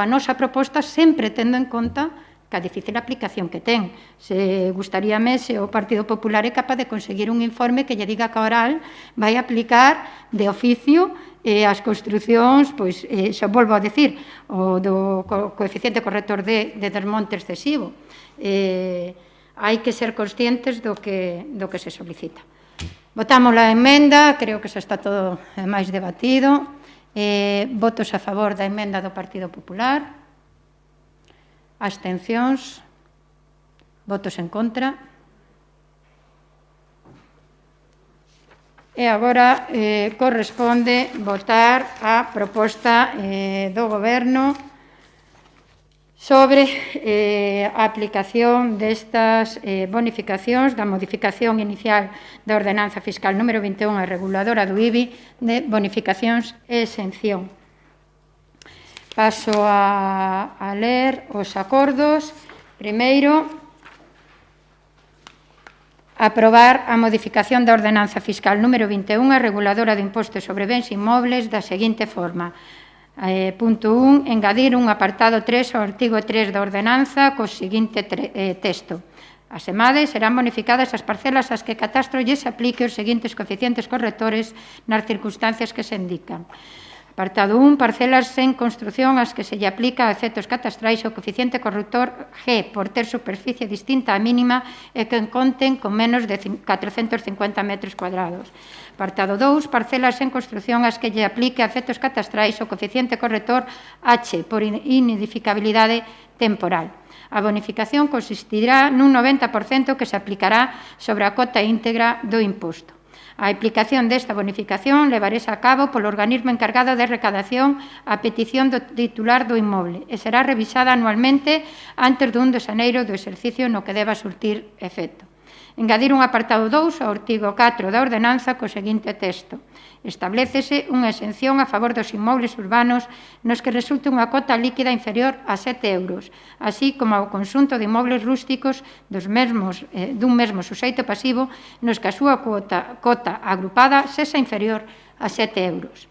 á nosa proposta sempre tendo en conta que a difícil aplicación que ten. Se gustaríame se o Partido Popular é capaz de conseguir un informe que lle diga que a oral vai aplicar de oficio as construcións, pois, xa volvo a decir, o do coeficiente corrector de desmonte excesivo. Hai que ser conscientes do que se solicita. Votamos a emenda, creo que xa está todo máis debatido. Votos a favor da emenda do Partido Popular. Abstencións. Votos en contra. E agora corresponde votar a proposta do Goberno sobre a aplicación destas bonificacións da modificación inicial da Ordenanza Fiscal número 21 a reguladora do IBI de bonificacións e exención. Paso a ler os acordos. Primeiro, aprobar a modificación da Ordenanza Fiscal número 21 a reguladora do imposto sobre bens inmobles da seguinte forma. Punto 1. Engadir un apartado 3 ao artigo 3 da ordenanza co seguinte texto. Asemade, serán bonificadas as parcelas ás que catastro lle se aplique os seguintes coeficientes correctores nas circunstancias que se indican. Apartado 1. Parcelas sen construción ás que se lle aplica a efectos catastrais o coeficiente corrector G por ter superficie distinta á mínima e que conten con menos de 450 metros cuadrados. Apartado 2. Parcelas sen construción ás que lle aplique a efectos catastrais o coeficiente corrector H por inedificabilidade temporal. A bonificación consistirá nun 90% que se aplicará sobre a cota íntegra do imposto. A aplicación desta bonificación levarese a cabo polo organismo encargado de recadación a petición do titular do inmoble e será revisada anualmente antes do 1 de xaneiro do exercicio no que deba surtir efecto. Engadir un apartado 2 ao artigo 4 da ordenanza co seguinte texto. Establécese unha exención a favor dos inmobles urbanos nos que resulte unha cota líquida inferior a 7 euros, así como ao conxunto de inmobles rústicos dun mesmo suxeito pasivo nos que a súa cota agrupada sexa inferior a 7 euros.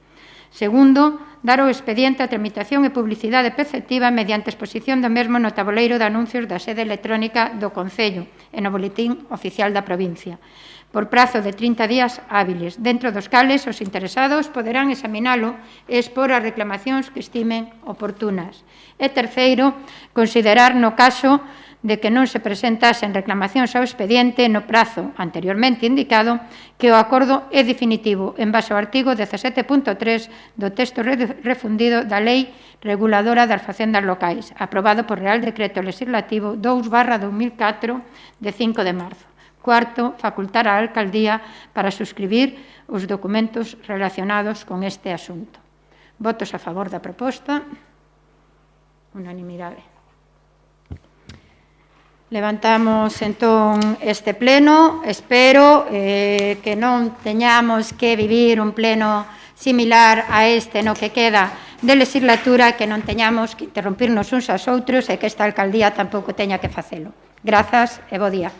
Segundo, dar o expediente a tramitación e publicidade preceptiva mediante exposición do mesmo no tabuleiro de anuncios da sede electrónica do Concello e no boletín oficial da provincia, por prazo de 30 días hábiles, dentro dos cales os interesados poderán examinalo e expor as reclamacións que estimen oportunas. E terceiro, considerar no caso de que non se presentasen reclamacións ao expediente no prazo anteriormente indicado que o acordo é definitivo en base ao artigo 17.3 do texto refundido da Lei Reguladora das Facendas Locais, aprobado por Real Decreto Legislativo 2/2004 de 5 de marzo. Cuarto, facultar á Alcaldía para suscribir os documentos relacionados con este asunto. Votos a favor da proposta. Unanimidade. Levantamos entón este pleno. Espero que non teñamos que vivir un pleno similar a este no que queda de legislatura, que non teñamos que interrumpirnos uns aos outros e que esta alcaldía tampouco teña que facelo. Grazas e bo día.